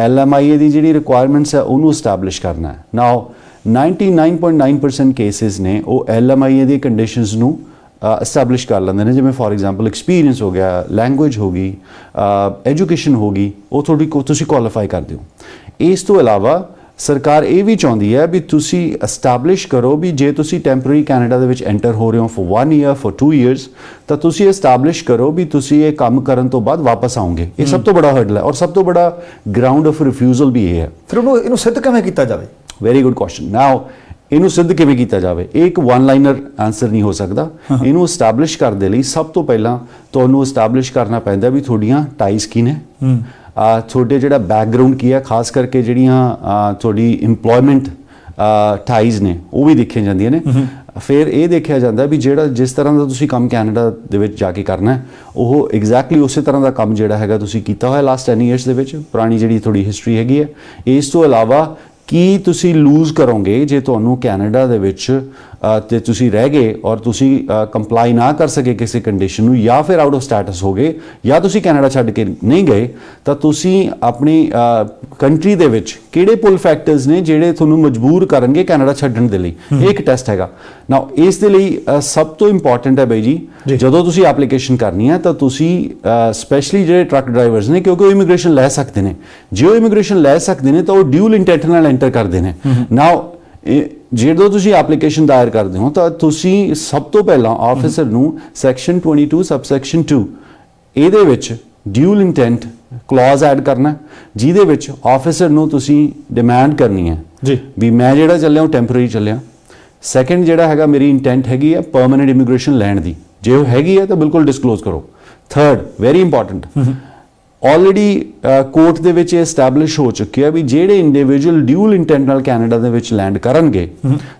LMIA ਦੀ ਜਿਹੜੀ ਰਿਕੁਆਇਰਮੈਂਟਸ ਹੈ ਉਹਨੂੰ ਐਸਟੈਬਲਿਸ਼ ਕਰਨਾ। ਨਾਓ 99.9% ਕੇਸਿਸ ਨੇ ਉਹ LMIA ਦੀ ਕੰਡੀਸ਼ਨਸ ਨੂੰ ਐਸਟੈਬਲਿਸ਼ ਕਰ ਲੈਂਦੇ ਨੇ, ਜਿਵੇਂ ਫੋਰ ਐਗਜ਼ਾਮਪਲ ਐਕਸਪੀਰੀਅੰਸ ਹੋ ਗਿਆ, ਲੈਂਗੁਏਜ ਹੋ ਗਈ, ਐਜੂਕੇਸ਼ਨ ਹੋ ਗਈ, ਉਹ ਤੁਸੀਂ ਕੁਆਲੀਫਾਈ ਕਰਦੇ ਹੋ। ਇਸ ਤੋਂ ਇਲਾਵਾ ਸਰਕਾਰ ਇਹ ਵੀ ਚਾਹੁੰਦੀ ਹੈ ਵੀ ਤੁਸੀਂ ਐਸਟੈਬਲਿਸ਼ ਕਰੋ ਵੀ ਜੇ ਤੁਸੀਂ ਟੈਂਪਰੇਰੀ ਕੈਨੇਡਾ ਦੇ ਵਿੱਚ ਐਂਟਰ ਹੋ ਰਹੇ ਹੋ ਫॉर 1 ਈਅਰ ਫॉर 2 ਇਅਰਸ ਤਾਂ ਤੁਸੀਂ ਐਸਟੈਬਲਿਸ਼ ਕਰੋ ਵੀ ਤੁਸੀਂ ਇਹ ਕੰਮ ਕਰਨ ਤੋਂ ਬਾਅਦ ਵਾਪਸ ਆਓਗੇ। ਇਹ ਸਭ ਤੋਂ ਬੜਾ ਹਰਡਲ ਹੈ ਔਰ ਸਭ ਤੋਂ ਬੜਾ ਗਰਾਊਂਡ ਆਫ ਰਿਫਿਊਜ਼ਲ ਵੀ ਇਹ ਹੈ। ਫਿਰ ਇਹਨੂੰ ਸਿੱਧ ਕਿਵੇਂ ਕੀਤਾ ਜਾਵੇ? Very good question. ਨਾਓ ਇਹਨੂੰ ਸਿੱਧ ਕਿਵੇਂ ਕੀਤਾ ਜਾਵੇ? ਇਹ ਇੱਕ ਵਨ ਲਾਈਨਰ ਆਨਸਰ ਨਹੀਂ ਹੋ ਸਕਦਾ। ਇਹਨੂੰ ਐਸਟੈਬਲਿਸ਼ ਕਰਨ ਦੇ ਲਈ ਸਭ ਤੋਂ ਪਹਿਲਾਂ ਤੁਹਾਨੂੰ ਐਸਟੈਬਲਿਸ਼ ਕਰਨਾ ਪੈਂਦਾ ਵੀ ਤੁਹਾਡੀਆਂ ਟਾਈਜ਼ ਕੀ ਨੇ, ਤੁਹਾਡੇ ਜਿਹੜਾ ਬੈਕਗਰਾਉਂਡ ਕੀ ਹੈ, ਖਾਸ ਕਰਕੇ ਜਿਹੜੀਆਂ ਤੁਹਾਡੀ ਇੰਪਲੋਇਮੈਂਟ ਟਾਈਜ਼ ਨੇ ਉਹ ਵੀ ਦੇਖੀਆਂ ਜਾਂਦੀਆਂ ਨੇ। ਫਿਰ ਇਹ ਦੇਖਿਆ ਜਾਂਦਾ ਵੀ ਜਿਹੜਾ ਜਿਸ ਤਰ੍ਹਾਂ ਦਾ ਤੁਸੀਂ ਕੰਮ ਕੈਨੇਡਾ ਦੇ ਵਿੱਚ ਜਾ ਕੇ ਕਰਨਾ ਹੈ ਉਹ ਐਗਜ਼ੈਕਟਲੀ ਉਸੇ ਤਰ੍ਹਾਂ ਦਾ ਕੰਮ ਜਿਹੜਾ ਹੈਗਾ ਤੁਸੀਂ ਕੀਤਾ ਹੋਇਆ ਲਾਸਟ 10 ਇਅਰਸ ਦੇ ਵਿੱਚ, ਪੁਰਾਣੀ ਜਿਹੜੀ ਤੁਹਾਡੀ ਹਿਸਟਰੀ ਹੈਗੀ ਹੈ। ਇਸ ਤੋਂ ਇਲਾਵਾ ਕੀ ਤੁਸੀਂ ਲੂਜ਼ ਕਰੋਗੇ ਜੇ ਤੁਹਾਨੂੰ ਕੈਨੇਡਾ ਦੇ ਵਿੱਚ ਤੇ ਤੁਸੀਂ ਰਹਿ ਗਏ ਔਰ ਤੁਸੀਂ ਕੰਪਲਾਈ ਨਾ ਕਰ ਸਕੇ ਕਿਸੇ ਕੰਡੀਸ਼ਨ ਨੂੰ, ਜਾਂ ਫਿਰ ਆਊਟ ਆਫ ਸਟੇਟਸ ਹੋ ਗਏ, ਜਾਂ ਤੁਸੀਂ ਕੈਨੇਡਾ ਛੱਡ ਕੇ ਨਹੀਂ ਗਏ, ਤਾਂ ਤੁਸੀਂ ਆਪਣੀ ਕੰਟਰੀ ਦੇ ਵਿੱਚ ਕਿਹੜੇ ਪੁੱਲ ਫੈਕਟਰਸ ਨੇ ਜਿਹੜੇ ਤੁਹਾਨੂੰ ਮਜਬੂਰ ਕਰਨਗੇ ਕੈਨੇਡਾ ਛੱਡਣ ਦੇ ਲਈ। ਇਹ ਇੱਕ ਟੈਸਟ ਹੈਗਾ। ਨਾਓ ਇਸ ਦੇ ਲਈ ਸਭ ਤੋਂ ਇੰਪੋਰਟੈਂਟ ਹੈ ਬਾਈ ਜੀ, ਜਦੋਂ ਤੁਸੀਂ ਐਪਲੀਕੇਸ਼ਨ ਕਰਨੀ ਹੈ ਤਾਂ ਤੁਸੀਂ ਸਪੈਸ਼ਲੀ ਜਿਹੜੇ ਟਰੱਕ ਡਰਾਈਵਰਸ ਨੇ, ਕਿਉਂਕਿ ਉਹ ਇਮੀਗ੍ਰੇਸ਼ਨ ਲੈ ਸਕਦੇ ਨੇ, ਜੇ ਉਹ ਇਮੀਗ੍ਰੇਸ਼ਨ ਲੈ ਸਕਦੇ ਨੇ ਤਾਂ ਉਹ ਡਿਊਲ ਇੰਟੈਂਟ ਨਾਲ ਐਂਟਰ ਕਰਦੇ ਨੇ। ਨਾਓ ਜਦੋਂ ਤੁਸੀਂ ਐਪਲੀਕੇਸ਼ਨ ਦਾਇਰ ਕਰਦੇ ਹੋ ਤਾਂ ਤੁਸੀਂ ਸਭ ਤੋਂ ਪਹਿਲਾਂ ਆਫਿਸਰ ਨੂੰ ਸੈਕਸ਼ਨ 22 ਸਬਸੈਕਸ਼ਨ 2 ਇਹਦੇ ਵਿੱਚ ਡਿਊਲ ਇੰਟੈਂਟ ਕਲੌਜ਼ ਐਡ ਕਰਨਾ, ਜਿਹਦੇ ਵਿੱਚ ਆਫਿਸਰ ਨੂੰ ਤੁਸੀਂ ਡਿਮਾਂਡ ਕਰਨੀ ਹੈ ਜੀ ਵੀ ਮੈਂ ਜਿਹੜਾ ਚੱਲਿਆ ਉਹ ਟੈਂਪਰੇਰੀ ਚੱਲਿਆ। ਸੈਕੰਡ ਜਿਹੜਾ ਹੈਗਾ ਮੇਰੀ ਇੰਟੈਂਟ ਹੈਗੀ ਹੈ ਪਰਮਨੈਂਟ ਇਮੀਗ੍ਰੇਸ਼ਨ ਲੈਣ ਦੀ, ਜੇ ਉਹ ਹੈਗੀ ਹੈ ਤਾਂ ਬਿਲਕੁਲ ਡਿਸਕਲੋਜ਼ ਕਰੋ। Third very important, already court ਦੇ ਵਿੱਚ ਇਹ ਐਸਟੈਬਲਿਸ਼ ਹੋ ਚੁੱਕਿਆ ਵੀ ਜਿਹੜੇ ਇੰਡੀਵਿਜੂਅਲ ਡਿਊਲ ਇੰਟੈਂਟ ਨਾਲ ਕੈਨੇਡਾ ਦੇ ਵਿੱਚ ਲੈਂਡ ਕਰਨਗੇ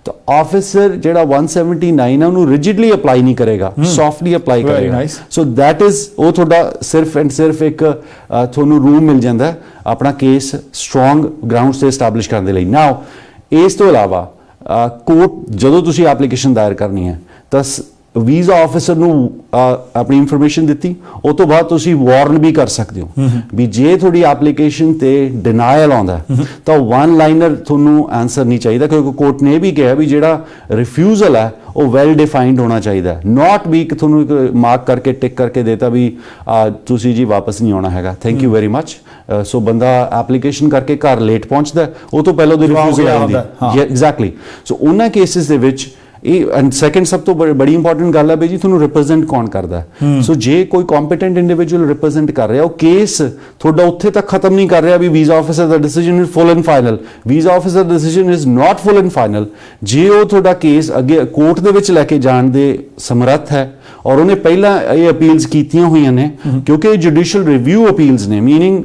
ਤਾਂ ਆਫਿਸਰ ਜਿਹੜਾ 179 ਹੈ ਉਹਨੂੰ ਰਿਜਿਡਲੀ ਅਪਲਾਈ ਨਹੀਂ ਕਰੇਗਾ, ਸੌਫਟਲੀ ਅਪਲਾਈ ਕਰੇਗਾ। ਸੋ ਦੈਟ ਇਜ਼ ਉਹ ਤੁਹਾਡਾ ਸਿਰਫ ਐਂਡ ਸਿਰਫ ਇੱਕ ਤੁਹਾਨੂੰ ਰੂਮ ਮਿਲ ਜਾਂਦਾ ਆਪਣਾ ਕੇਸ ਸਟਰੋਂਗ ਗਰਾਊਂਡਸ ਤੇ ਐਸਟੈਬਲਿਸ਼ ਕਰਨ ਦੇ ਲਈ। ਨਾਓ ਇਸ ਤੋਂ ਇਲਾਵਾ ਕੋਰਟ ਜਦੋਂ ਤੁਸੀਂ ਐਪਲੀਕੇਸ਼ਨ ਦਾਇਰ ਕਰਨੀ ਹੈ ਤਾਂ ਵੀਜ਼ਾ ਆਫਿਸਰ ਨੂੰ ਆਪਣੀ ਇਨਫੋਰਮੇਸ਼ਨ ਦਿੱਤੀ, ਉਹ ਤੋਂ ਬਾਅਦ ਤੁਸੀਂ ਵਾਰਨ ਵੀ ਕਰ ਸਕਦੇ ਹੋ ਵੀ ਜੇ ਤੁਹਾਡੀ ਐਪਲੀਕੇਸ਼ਨ ਤੇ ਡਿਨਾਇਲ ਆਉਂਦਾ ਤਾਂ ਵਨ ਲਾਈਨਰ ਤੁਹਾਨੂੰ ਆਨਸਰ ਨਹੀਂ ਚਾਹੀਦਾ, ਕਿਉਂਕਿ ਕੋਰਟ ਨੇ ਇਹ ਵੀ ਕਿਹਾ ਵੀ ਜਿਹੜਾ ਰਿਫਿਊਜ਼ਲ ਹੈ ਉਹ ਵੈਲ ਡਿਫਾਈਨਡ ਹੋਣਾ ਚਾਹੀਦਾ, ਨਾਟ ਵੀ ਕਿ ਤੁਹਾਨੂੰ ਇੱਕ ਮਾਰਕ ਕਰਕੇ ਟਿਕ ਕਰਕੇ ਦੇਤਾ ਵੀ ਤੁਸੀਂ ਜੀ ਵਾਪਸ ਨਹੀਂ ਆਉਣਾ ਹੈਗਾ, ਥੈਂਕ ਯੂ ਵੈਰੀ ਮਚ। ਸੋ ਬੰਦਾ ਐਪਲੀਕੇਸ਼ਨ ਕਰਕੇ ਘਰ ਲੇਟ ਪਹੁੰਚਦਾ, ਉਹ ਤੋਂ ਪਹਿਲਾਂ ਉਹਦੀ ਰਿਫਿਊਜ਼ਲ ਆਉਂਦੀ ਹੈ। ਐਗਜ਼ੈਕਟਲੀ। ਸੋ ਉਹਨਾਂ ਕੇਸਿਸ ਦੇ ਵਿੱਚ ਇਹ ਐਂਡ ਸੈਕੰਡ ਸਭ ਤੋਂ ਬੜੀ ਇੰਪੋਰਟੈਂਟ ਗੱਲ ਹੈ ਬਈ ਜੀ ਤੁਹਾਨੂੰ ਰਿਪਰੈਜ਼ੈਂਟ ਕੌਣ ਕਰਦਾ। ਸੋ ਜੇ ਕੋਈ ਕੰਪੀਟੈਂਟ ਇੰਡੀਵਿਜੂਅਲ ਰਿਪਰੈਜ਼ੈਂਟ ਕਰ ਰਿਹਾ, ਉਹ ਕੇਸ ਤੁਹਾਡਾ ਉੱਥੇ ਤੱਕ ਖਤਮ ਨਹੀਂ ਕਰ ਰਿਹਾ ਵੀ ਵੀਜ਼ਾ ਆਫਿਸਰ ਦਾ decision is full and final. Visa officer ਦਾ decision is not full and final. ਜੇ ਉਹ ਤੁਹਾਡਾ ਕੇਸ ਅੱਗੇ ਕੋਰਟ ਦੇ ਵਿੱਚ ਲੈ ਕੇ ਜਾਣ ਦੇ ਸਮਰੱਥ ਹੈ ਔਰ ਉਹਨੇ ਪਹਿਲਾਂ ਇਹ ਅਪੀਲਸ ਕੀਤੀਆਂ ਹੋਈਆਂ ਨੇ, ਕਿਉਂਕਿ ਇਹ ਜੁਡੀਸ਼ੀਅਲ ਰਿਵਿਊ ਅਪੀਲਸ ਨੇ, ਮੀਨਿੰਗ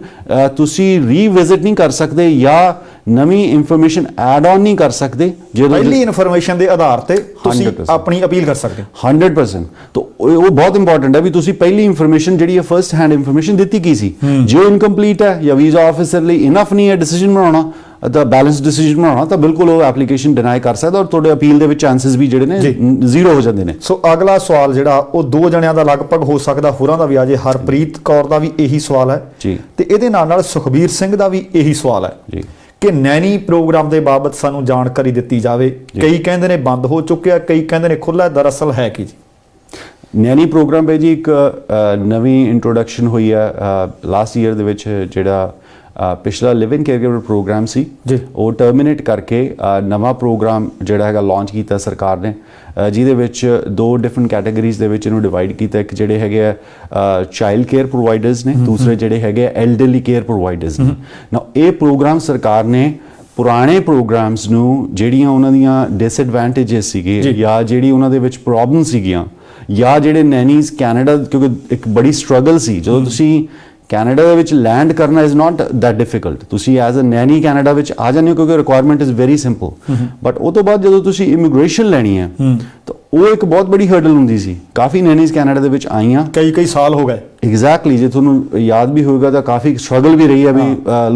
ਤੁਸੀਂ ਰੀਵਿਜ਼ਿਟ ਨਹੀਂ ਕਰ ਸਕਦੇ ਜਾਂ ਨਵੀਂ ਇਨਫੋਰਮੇਸ਼ਨ ਐਡ ਆਨ ਨਹੀਂ ਕਰ ਸਕਦੇ, ਜਦੋਂ ਪਹਿਲੀ ਇਨਫੋਰਮੇਸ਼ਨ ਦੇ ਆਧਾਰ ਤੇ ਤੁਸੀਂ ਆਪਣੀ ਅਪੀਲ ਕਰ ਸਕਦੇ ਹੋ 100%। ਤਾਂ ਉਹ ਬਹੁਤ ਇੰਪੋਰਟੈਂਟ ਹੈ ਵੀ ਤੁਸੀਂ ਪਹਿਲੀ ਇਨਫੋਰਮੇਸ਼ਨ ਜਿਹੜੀ ਹੈ ਫਰਸਟ ਹੈਂਡ ਇਨਫੋਰਮੇਸ਼ਨ ਦਿੱਤੀ ਕੀ ਸੀ। ਜੇ ਉਹ ਇਨਕੰਪਲੀਟ ਹੈ ਜਾਂ ਵੀਜ਼ਾ ਆਫਿਸਰ ਲਈ ਇਨਫ ਨਹੀਂ ਹੈ ਡਿਸੀਜਨ ਬਣਾਉਣਾ, ਤਾਂ ਬੈਲੈਂਸ ਡਿਸੀਜਨ ਬਣਾਉਣਾ, ਤਾਂ ਬਿਲਕੁਲ ਉਹ ਐਪਲੀਕੇਸ਼ਨ ਡਿਨਾਈ ਕਰ ਸਕਦਾ ਔਰ ਤੁਹਾਡੇ ਅਪੀਲ ਦੇ ਵਿੱਚ ਚਾਂਸਸ ਵੀ ਜਿਹੜੇ ਨੇ ਜ਼ੀਰੋ ਹੋ ਜਾਂਦੇ ਨੇ। ਸੋ ਅਗਲਾ ਸਵਾਲ ਜਿਹੜਾ ਉਹ ਦੋ ਜਣਿਆਂ ਦਾ ਲਗਭਗ ਹੋ ਸਕਦਾ, ਹੋਰਾਂ ਦਾ ਵੀ ਆ ਜੇ। ਹਰਪ੍ਰੀਤ ਕੌਰ ਦਾ ਵੀ ਇਹੀ ਸਵਾਲ ਹੈ ਜੀ, ਤੇ ਇਹਦੇ ਨਾਲ ਸੁਖਬੀਰ ਸਿੰਘ ਦਾ ਵੀ ਇਹੀ ਸਵਾਲ ਹੈ ਜੀ ਕਿ ਨੈਣੀ ਪ੍ਰੋਗਰਾਮ ਦੇ ਬਾਬਤ ਸਾਨੂੰ ਜਾਣਕਾਰੀ ਦਿੱਤੀ ਜਾਵੇ। ਕਈ ਕਹਿੰਦੇ ਨੇ ਬੰਦ ਹੋ ਚੁੱਕਿਆ, ਕਈ ਕਹਿੰਦੇ ਨੇ ਖੁੱਲ੍ਹਾ, ਦਰਅਸਲ ਹੈ ਕੀ ਜੀ? ਨੈਣੀ ਪ੍ਰੋਗਰਾਮ ਹੈ ਜੀ ਇੱਕ ਨਵੀਂ ਇੰਟਰੋਡਕਸ਼ਨ ਹੋਈ ਹੈ ਲਾਸਟ ਈਅਰ ਦੇ ਵਿੱਚ। ਜਿਹੜਾ ਪਿਛਲਾ ਲਿਵ ਇਨ ਕੇਅਰਗਿਵਰ ਪ੍ਰੋਗਰਾਮ ਸੀ ਉਹ ਟਰਮੀਨੇਟ ਕਰਕੇ ਨਵਾਂ ਪ੍ਰੋਗਰਾਮ ਜਿਹੜਾ ਹੈਗਾ ਲਾਂਚ ਕੀਤਾ ਸਰਕਾਰ ਨੇ, ਜਿਹਦੇ ਵਿੱਚ ਦੋ ਡਿਫਰੈਂਟ ਕੈਟਾਗਰੀਜ਼ ਦੇ ਵਿੱਚ ਇਹਨੂੰ ਡਿਵਾਈਡ ਕੀਤਾ। ਇੱਕ ਜਿਹੜੇ ਹੈਗੇ ਆ ਚਾਈਲਡ ਕੇਅਰ ਪ੍ਰੋਵਾਈਡਰਸ ਨੇ, ਦੂਸਰੇ ਜਿਹੜੇ ਹੈਗੇ ਐਲਡਰਲੀ ਕੇਅਰ ਪ੍ਰੋਵਾਈਡਰਸ ਨੇ। ਨਾ ਇਹ ਪ੍ਰੋਗਰਾਮ ਸਰਕਾਰ ਨੇ ਪੁਰਾਣੇ ਪ੍ਰੋਗਰਾਮਸ ਨੂੰ ਜਿਹੜੀਆਂ ਉਹਨਾਂ ਦੀਆਂ ਡਿਸਐਡਵਾਂਟੇਜਸ ਸੀਗੇ ਜਾਂ ਜਿਹੜੀ ਉਹਨਾਂ ਦੇ ਵਿੱਚ ਪ੍ਰੋਬਲਮ ਸੀਗੀਆਂ, ਜਾਂ ਜਿਹੜੇ ਨੈਨੀਜ਼ ਕੈਨੇਡਾ, ਕਿਉਂਕਿ ਇੱਕ ਬੜੀ ਸਟਰਗਲ ਸੀ ਜਦੋਂ ਤੁਸੀਂ ਕੈਨੇਡਾ ਦੇ ਵਿੱਚ ਲੈਂਡ ਕਰਨਾ ਇਜ਼ ਨਾਟ ਦੈਟ ਡਿਫਿਕਲਟ। ਤੁਸੀਂ ਐਜ਼ ਅ ਨੈਨੀ ਕੈਨੇਡਾ ਵਿੱਚ ਆ ਜਾਂਦੇ ਹੋ ਕਿਉਂਕਿ requirement is very simple, but ਉਹ ਤੋਂ ਬਾਅਦ ਜਦੋਂ ਤੁਸੀਂ ਇਮੀਗ੍ਰੇਸ਼ਨ ਲੈਣੀ ਹੈ ਤਾਂ ਉਹ ਇੱਕ ਬਹੁਤ ਬੜੀ ਹਰਡਲ ਹੁੰਦੀ ਸੀ। ਕਾਫੀ ਨੈਨੀਜ਼ ਕੈਨੇਡਾ ਦੇ ਵਿੱਚ ਆਈਆਂ, ਕਈ ਸਾਲ ਹੋ ਗਏ। ਐਗਜ਼ੈਕਟਲੀ, ਜੇ ਤੁਹਾਨੂੰ ਯਾਦ ਵੀ ਹੋਏਗਾ ਤਾਂ ਕਾਫੀ ਸਟਰਗਲ ਵੀ ਰਹੀ ਹੈ ਵੀ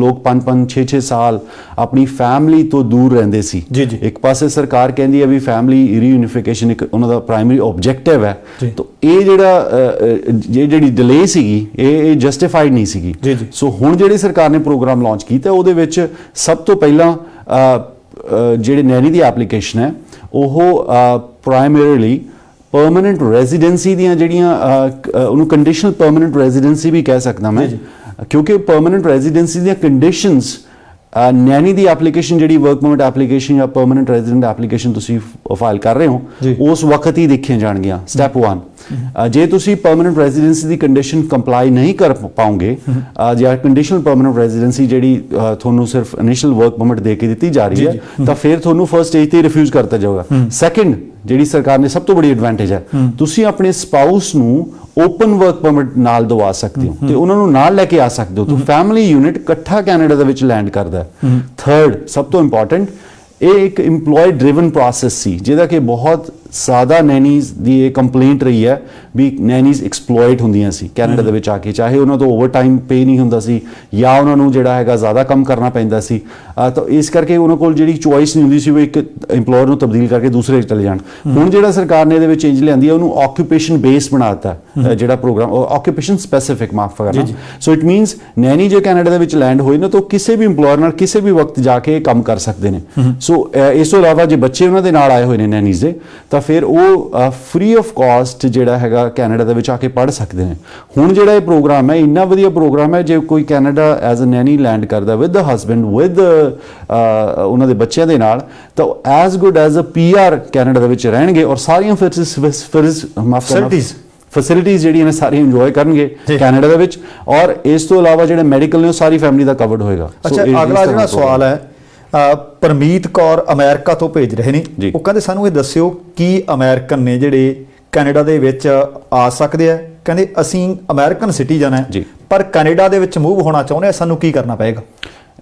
ਲੋਕ 5-5 6-6 ਸਾਲ ਆਪਣੀ ਫੈਮਿਲੀ ਤੋਂ ਦੂਰ ਰਹਿੰਦੇ ਸੀ। ਇੱਕ ਪਾਸੇ ਸਰਕਾਰ ਕਹਿੰਦੀ ਹੈ ਵੀ ਫੈਮਿਲੀ ਰੀਯੂਨੀਫਿਕੇਸ਼ਨ ਇੱਕ ਉਹਨਾਂ ਦਾ ਪ੍ਰਾਇਮਰੀ ਆਬਜੈਕਟਿਵ ਹੈ, ਤਾਂ ਇਹ ਜਿਹੜੀ ਡਿਲੇ ਸੀਗੀ ਇਹ ਜਸਟੀਫਾਈਡ ਨਹੀਂ ਸੀਗੀ। ਸੋ ਹੁਣ ਜਿਹੜੀ ਸਰਕਾਰ ਨੇ ਪ੍ਰੋਗਰਾਮ ਲਾਂਚ ਕੀਤਾ ਉਹਦੇ ਵਿੱਚ ਸਭ ਤੋਂ ਪਹਿਲਾਂ ਜਿਹੜੇ ਨੈਨੀ ਦੀ ਐਪਲੀਕੇਸ਼ਨ ਹੈ ਉਹ ਪ੍ਰਾਇਮਰੀਲੀ ਪਰਮਨੈਂਟ ਰੈਜ਼ੀਡੈਂਸੀ ਦੀਆਂ ਜਿਹੜੀਆਂ ਉਹਨੂੰ ਕੰਡੀਸ਼ਨਲ ਪਰਮਨੈਂਟ ਰੈਜ਼ੀਡੈਂਸੀ ਵੀ ਕਹਿ ਸਕਦਾ ਮੈਂ, ਕਿਉਂਕਿ ਪਰਮਨੈਂਟ ਰੈਜ਼ੀਡੈਂਸੀ ਦੀਆਂ ਕੰਡੀਸ਼ਨਸ ਨੈਨੀ ਦੀ ਐਪਲੀਕੇਸ਼ਨ ਜਿਹੜੀ ਵਰਕ ਪਰਮਿਟ ਐਪਲੀਕੇਸ਼ਨ ਜਾਂ ਪਰਮਨੈਂਟ ਰੈਜ਼ੀਡੈਂਟ ਐਪਲੀਕੇਸ਼ਨ ਤੁਸੀਂ ਫਾਈਲ ਕਰ ਰਹੇ ਹੋ ਉਸ ਵਕਤ ਹੀ ਦੇਖੀਆਂ ਜਾਣਗੀਆਂ। ਸਟੈਪ 1, ਜੇ ਤੁਸੀਂ ਪਰਮਨੈਂਟ ਰੈਜ਼ੀਡੈਂਸੀ ਦੀ ਕੰਡੀਸ਼ਨ ਕੰਪਲਾਈ ਨਹੀਂ ਕਰ ਪਾਓਗੇ ਜਾਂ ਕੰਡੀਸ਼ਨਲ ਪਰਮਨੈਂਟ ਰੈਜ਼ੀਡੈਂਸੀ ਜਿਹੜੀ ਤੁਹਾਨੂੰ ਸਿਰਫ ਇਨੀਸ਼ੀਅਲ ਵਰਕ ਪਰਮਿਟ ਦੇ ਕੇ ਦਿੱਤੀ ਜਾ ਰਹੀ ਹੈ ਤਾਂ ਫਿਰ ਤੁਹਾਨੂੰ ਫਰਸਟ ਸਟੇਜ ਤੇ ਰਿਫਿਊਜ਼ ਕਰਤਾ ਜਾਊਗਾ। ਸੈਕੰਡ, ਜਿਹੜੀ ਸਰਕਾਰ ਨੇ ਸਭ ਤੋਂ ਬੜੀ ਐਡਵਾਂਟੇਜ ਹੈ, ਤੁਸੀਂ ਆਪਣੇ ਸਪਾਊਸ ਨੂੰ ਓਪਨ ਵਰਕ ਪਰਮਿਟ ਨਾਲ ਦਵਾ ਸਕਦੇ ਹੋ ਤੇ ਉਹਨਾਂ ਨੂੰ ਨਾਲ ਲੈ ਕੇ ਆ ਸਕਦੇ ਹੋ ਤਾਂ ਫੈਮਿਲੀ ਯੂਨਿਟ ਇਕੱਠਾ ਕੈਨੇਡਾ ਦੇ ਵਿੱਚ ਲੈਂਡ ਕਰਦਾ। ਥਰਡ, ਸਭ ਤੋਂ ਇੰਪੋਰਟੈਂਟ, ਇਹ ਇੱਕ EMPLOYE ਡਰਿਵਨ ਪ੍ਰੋਸੈਸ ਸੀ ਜਿਹਦਾ ਕਿ ਬਹੁਤ ਜ਼ਿਆਦਾ ਨੈਨੀਜ਼ ਦੀ ਇਹ ਕੰਪਲੇਂਟ ਰਹੀ ਹੈ ਵੀ ਨੈਨੀਜ਼ ਐਕਸਪਲੋਇਟ ਹੁੰਦੀਆਂ ਸੀ ਕੈਨੇਡਾ ਦੇ ਵਿੱਚ ਆ ਕੇ, ਚਾਹੇ ਉਹਨਾਂ ਤੋਂ ਓਵਰ ਟਾਈਮ ਪੇ ਨਹੀਂ ਹੁੰਦਾ ਸੀ ਜਾਂ ਉਹਨਾਂ ਨੂੰ ਜਿਹੜਾ ਹੈਗਾ ਜ਼ਿਆਦਾ ਕੰਮ ਕਰਨਾ ਪੈਂਦਾ ਸੀ। ਤਾਂ ਇਸ ਕਰਕੇ ਉਹਨਾਂ ਕੋਲ ਜਿਹੜੀ ਚੋਇਸ ਨਹੀਂ ਹੁੰਦੀ ਸੀ ਉਹ ਇੱਕ EMPLOYER ਨੂੰ ਤਬਦੀਲ ਕਰਕੇ ਦੂਸਰੇ ਚਲੇ ਜਾਣ। ਹੁਣ ਜਿਹੜਾ ਸਰਕਾਰ ਨੇ ਇਹਦੇ ਵਿੱਚ ਚੇਂਜ ਲਿਆਂਦੀ ਹੈ ਉਹਨੂੰ ਆਕੂਪੇਸ਼ਨ ਬੇਸ ਬਣਾ ਦਿੱਤਾ ਜਿਹੜਾ ਪ੍ਰੋਗਰਾਮ, ਆਕੂਪੇਸ਼ਨ ਸਪੈਸੀਫਿਕ, ਮਾਫ ਕਰਨਾ। ਸੋ ਇਟ ਮੀਨਸ ਨੈਨੀ ਜੇ ਕੈਨੇਡਾ ਦੇ ਵਿੱਚ ਲੈਂਡ ਹੋਏ ਨਾ ਤਾਂ ਕਿਸੇ ਵੀ EMPLOYER ਨਾਲ ਕਿਸੇ ਵੀ ਵਕਤ ਜਾ ਕੇ ਕੰਮ ਕਰ ਸਕਦੇ ਨੇ। ਸੋ ਇਸ ਤੋਂ ਇਲਾਵਾ ਜੇ ਬੱਚੇ ਉਹਨਾਂ ਦੇ ਨਾਲ ਆਏ ਹੋਏ ਨੇ ਨੈਨੀਜ਼ ਦੇ ਤਾਂ ਫਿਰ ਉਹ ਫ੍ਰੀ ਆਫ ਕਾਸਟ ਜਿਹੜਾ ਹੈਗਾ ਕੈਨੇਡਾ ਦੇ ਵਿੱਚ ਆ ਕੇ ਪੜ੍ਹ ਸਕਦੇ ਨੇ। ਹੁਣ ਜਿਹੜਾ ਇਹ ਪ੍ਰੋਗਰਾਮ ਹੈ ਇੰਨਾ ਵਧੀਆ ਪ੍ਰੋਗਰਾਮ ਹੈ, ਜੇ ਕੋਈ Canada as a nanny land ਕਰਦਾ ਵਿਦ ਦ ਹਸਬੈਂਡ ਵਿਦ ਉਹਨਾਂ ਦੇ ਬੱਚਿਆਂ ਦੇ ਨਾਲ ਤਾਂ as good as a PR Canada ਦੇ ਵਿੱਚ ਰਹਿਣਗੇ ਔਰ ਸਾਰੀਆਂ ਫੈਸਿਲਿਟੀਜ਼ ਜਿਹੜੀਆਂ ਨੇ ਸਾਰੀਆਂ ਇੰਜੋਏ ਕਰਨਗੇ ਕੈਨੇਡਾ ਦੇ ਵਿੱਚ। ਔਰ ਇਸ ਤੋਂ ਇਲਾਵਾ ਜਿਹੜੇ ਮੈਡੀਕਲ ਨੇ ਉਹ ਸਾਰੀ ਫੈਮਿਲੀ ਦਾ ਕਵਰਡ ਹੋਏਗਾ। ਅੱਛਾ, ਅਗਲਾ ਜਿਹੜਾ ਸਵਾਲ ਹੈ, ਪਰਮੀਤ ਕੌਰ ਅਮਰੀਕਾ ਤੋਂ ਭੇਜ ਰਹੇ ਨੇ, ਉਹ ਕਹਿੰਦੇ ਸਾਨੂੰ ਇਹ ਦੱਸਿਓ ਕਿ ਅਮਰੀਕਨ ਨੇ ਜਿਹੜੇ ਕੈਨੇਡਾ ਦੇ ਵਿੱਚ ਆ ਸਕਦੇ ਆ, ਕਹਿੰਦੇ ਅਸੀਂ ਅਮਰੀਕਨ ਸਿਟੀਜ਼ਨ ਹੈ ਪਰ ਕੈਨੇਡਾ ਦੇ ਵਿੱਚ ਮੂਵ ਹੋਣਾ ਚਾਹੁੰਦੇ ਆ, ਸਾਨੂੰ ਕੀ ਕਰਨਾ ਪਏਗਾ?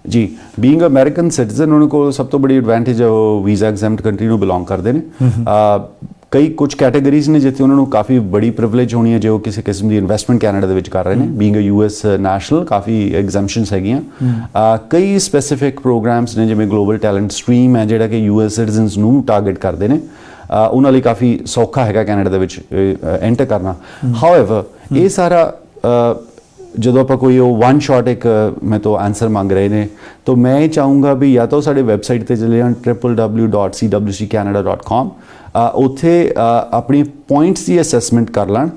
ਜੀ, ਬੀਇੰਗ ਅਮਰੀਕਨ ਸਿਟੀਜ਼ਨ ਉਹਨਾਂ ਕੋਲ ਸਭ ਤੋਂ ਬੜੀ ਐਡਵਾਂਟੇਜ ਹੈ ਉਹ ਵੀਜ਼ਾ ਐਗਜ਼ੈਂਪਟ ਕੰਟਰੀ ਨੂੰ ਬਿਲੋਂਗ ਕਰਦੇ ਨੇ। ਕਈ ਕੁਝ ਕੈਟਾਗਰੀਜ਼ ਨੇ ਜਿੱਥੇ ਉਹਨਾਂ ਨੂੰ ਕਾਫੀ ਬੜੀ ਪ੍ਰਿਵਿਲੇਜ ਹੋਣੀ ਹੈ ਜੇ ਉਹ ਕਿਸੇ ਕਿਸਮ ਦੀ ਇਨਵੈਸਟਮੈਂਟ ਕੈਨੇਡਾ ਦੇ ਵਿੱਚ ਕਰ ਰਹੇ ਨੇ। Being a US national coffee exemptions ਹੈਗੀਆਂ। ਕਈ ਸਪੈਸੀਫਿਕ ਪ੍ਰੋਗਰਾਮਸ ਨੇ ਜਿਵੇਂ ਗਲੋਬਲ ਟੈਲੈਂਟ ਸਟਰੀਮ ਹੈ ਜਿਹੜਾ ਕਿ US ਸਿਟੀਜ਼ਨਸ ਨੂੰ ਟਾਰਗੇਟ ਕਰਦੇ ਨੇ, ਉਹਨਾਂ ਲਈ ਕਾਫੀ ਸੌਖਾ ਹੈਗਾ ਕੈਨੇਡਾ ਦੇ ਵਿੱਚ ਐਂਟਰ ਕਰਨਾ। ਹਾਊਐਵਰ ਇਹ ਸਾਰਾ ਜਦੋਂ ਆਪਾਂ ਕੋਈ ਉਹ ਵਨ ਸ਼ਾਟ ਇੱਕ ਮੈਂ ਤੋਂ ਆਨਸਰ ਮੰਗ ਰਹੇ ਨੇ ਤਾਂ ਮੈਂ ਇਹ ਚਾਹੂੰਗਾ ਵੀ ਜਾਂ ਤਾਂ ਸਾਡੇ ਵੈਬਸਾਈਟ ਤੇ ਚਲੇ ਜਾਣ www.cwcccanada.com, ਉੱਥੇ ਆਪਣੀ ਪੁਆਇੰਟਸ ਦੀ ਅਸੈਸਮੈਂਟ ਕਰ ਲੈਣ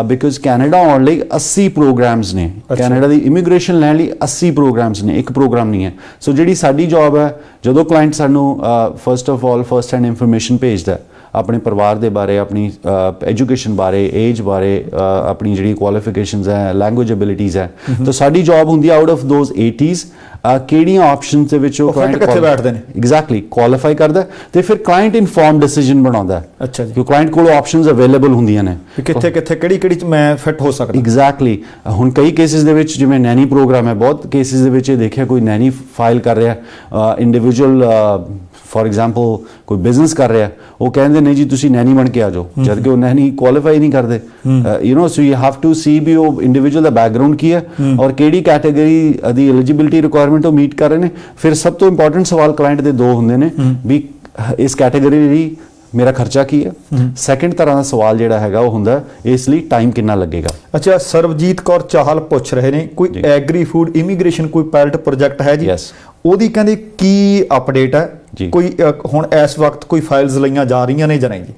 ਬਿਕਾਜ਼ ਕੈਨੇਡਾ ਆਉਣ ਲਈ 80 ਪ੍ਰੋਗਰਾਮਸ ਨੇ। ਕੈਨੇਡਾ ਦੀ ਇਮੀਗ੍ਰੇਸ਼ਨ ਲੈਣ ਲਈ 80 ਪ੍ਰੋਗਰਾਮਸ ਨੇ, ਇੱਕ ਪ੍ਰੋਗਰਾਮ ਨਹੀਂ ਹੈ। ਸੋ ਜਿਹੜੀ ਸਾਡੀ ਜੌਬ ਹੈ, ਜਦੋਂ ਕਲਾਇੰਟ ਸਾਨੂੰ first of all first hand information ਭੇਜਦਾ ਆਪਣੇ ਪਰਿਵਾਰ ਦੇ ਬਾਰੇ, ਆਪਣੀ ਐਜੂਕੇਸ਼ਨ ਬਾਰੇ, ਏਜ ਬਾਰੇ, ਆਪਣੀ ਜਿਹੜੀ ਕੁਆਲੀਫਿਕੇਸ਼ਨਸ ਹੈ, ਲੈਂਗੁਏਜ ਐਬਿਲਿਟੀਜ਼ ਹੈ, ਤਾਂ ਸਾਡੀ ਜੌਬ ਹੁੰਦੀ ਹੈ ਆਊਟ ਆਫ ਦੋਜ਼ 80s ਕਿਹੜੀਆਂ ਆਪਸ਼ਨਸ ਦੇ ਵਿੱਚ ਉਹ ਕਲਾਇੰਟ ਕਿੱਥੇ ਬੈਠਦੇ ਨੇ ਐਗਜ਼ੈਕਟਲੀ ਕੁਆਲੀਫਾਈ ਕਰਦਾ ਤੇ ਫਿਰ ਕਲਾਇੰਟ ਇਨਫੋਰਮ ਡਿਸੀਜਨ ਬਣਾਉਂਦਾ। ਅੱਛਾ ਜੀ, ਕਿਉਂ ਕਲਾਇੰਟ ਕੋਲ ਆਪਸ਼ਨਸ ਅਵੇਲੇਬਲ ਹੁੰਦੀਆਂ ਨੇ ਕਿੱਥੇ ਕਿੱਥੇ ਕਿਹੜੀ ਚ ਮੈਂ ਫਿੱਟ ਹੋ ਸਕਦਾ। ਐਗਜ਼ੈਕਟਲੀ, ਹੁਣ ਕਈ ਕੇਸਿਸ ਦੇ ਵਿੱਚ ਜਿਵੇਂ ਨੈਨੀ ਪ੍ਰੋਗਰਾਮ ਹੈ, ਬਹੁਤ ਕੇਸਿਸ ਦੇ ਵਿੱਚ ਇਹ ਦੇਖਿਆ ਕੋਈ ਨੈਨੀ ਫਾਈਲ ਕਰ ਰਿਹਾ, ਇੰਡੀਵਿਜੂਅਲ ਫॉर एग्जांपल ਕੋਈ ਬਿਜ਼ਨਸ ਕਰ ਰਿਹਾ, ਉਹ ਕਹਿੰਦੇ ਨਹੀਂ ਜੀ ਤੁਸੀਂ ਨੈਨੀ ਬਣ ਕੇ ਆ ਜਾਓ, ਜਦ ਕਿ ਉਹ ਨੈਨੀ ਕੁਆਲੀਫਾਈ ਨਹੀਂ ਕਰਦੇ। You know, so you have to see ਵੀ ਉਹ ਇੰਡੀਵਿਜੂਅਲ ਦਾ ਬੈਕਗ੍ਰਾਉਂਡ ਕੀ ਹੈ ਔਰ ਕਿਹੜੀ ਕੈਟਾਗਰੀ ਦੀ ਐਲੀਜੀਬਿਲਿਟੀ ਰਿਕੁਆਇਰਮੈਂਟ ਉਹ ਮੀਟ ਕਰ ਰਹੇ ਨੇ। ਫਿਰ ਸਭ ਤੋਂ ਇੰਪੋਰਟੈਂਟ ਸਵਾਲ ਕਲਾਇੰਟ ਦੇ ਦੋ ਹੁੰਦੇ ਨੇ ਵੀ ਇਸ ਕੈਟਾਗਰੀ ਲਈ ਮੇਰਾ ਖਰਚਾ ਕੀ ਹੈ। ਸੈਕੰਡ ਤਰ੍ਹਾਂ ਦਾ ਸਵਾਲ ਜਿਹੜਾ ਹੈਗਾ ਉਹ ਹੁੰਦਾ ਇਸ ਲਈ ਟਾਈਮ ਕਿੰਨਾ ਲੱਗੇਗਾ। ਅੱਛਾ, ਸਰਬਜੀਤ ਕੌਰ ਚਾਹਲ ਪੁੱਛ ਰਹੇ ਨੇ ਕੋਈ ਐਗਰੀ ਫੂਡ ਇਮੀਗ੍ਰੇਸ਼ਨ ਕੋਈ ਪਾਇਲਟ ਪ੍ਰੋਜੈਕਟ ਹੈ ਜੀ? ਉਹਦੀ ਕਹਿੰਦੇ ਕੀ ਅਪਡੇਟ ਹੈ? ਕੋਈ ਹੁਣ ਇਸ ਵਕਤ ਕੋਈ ਫਾਈਲਸ ਲਈਆਂ ਜਾ ਰਹੀਆਂ ਨੇ ਜਾਂ ਨਹੀਂ ਜੀ?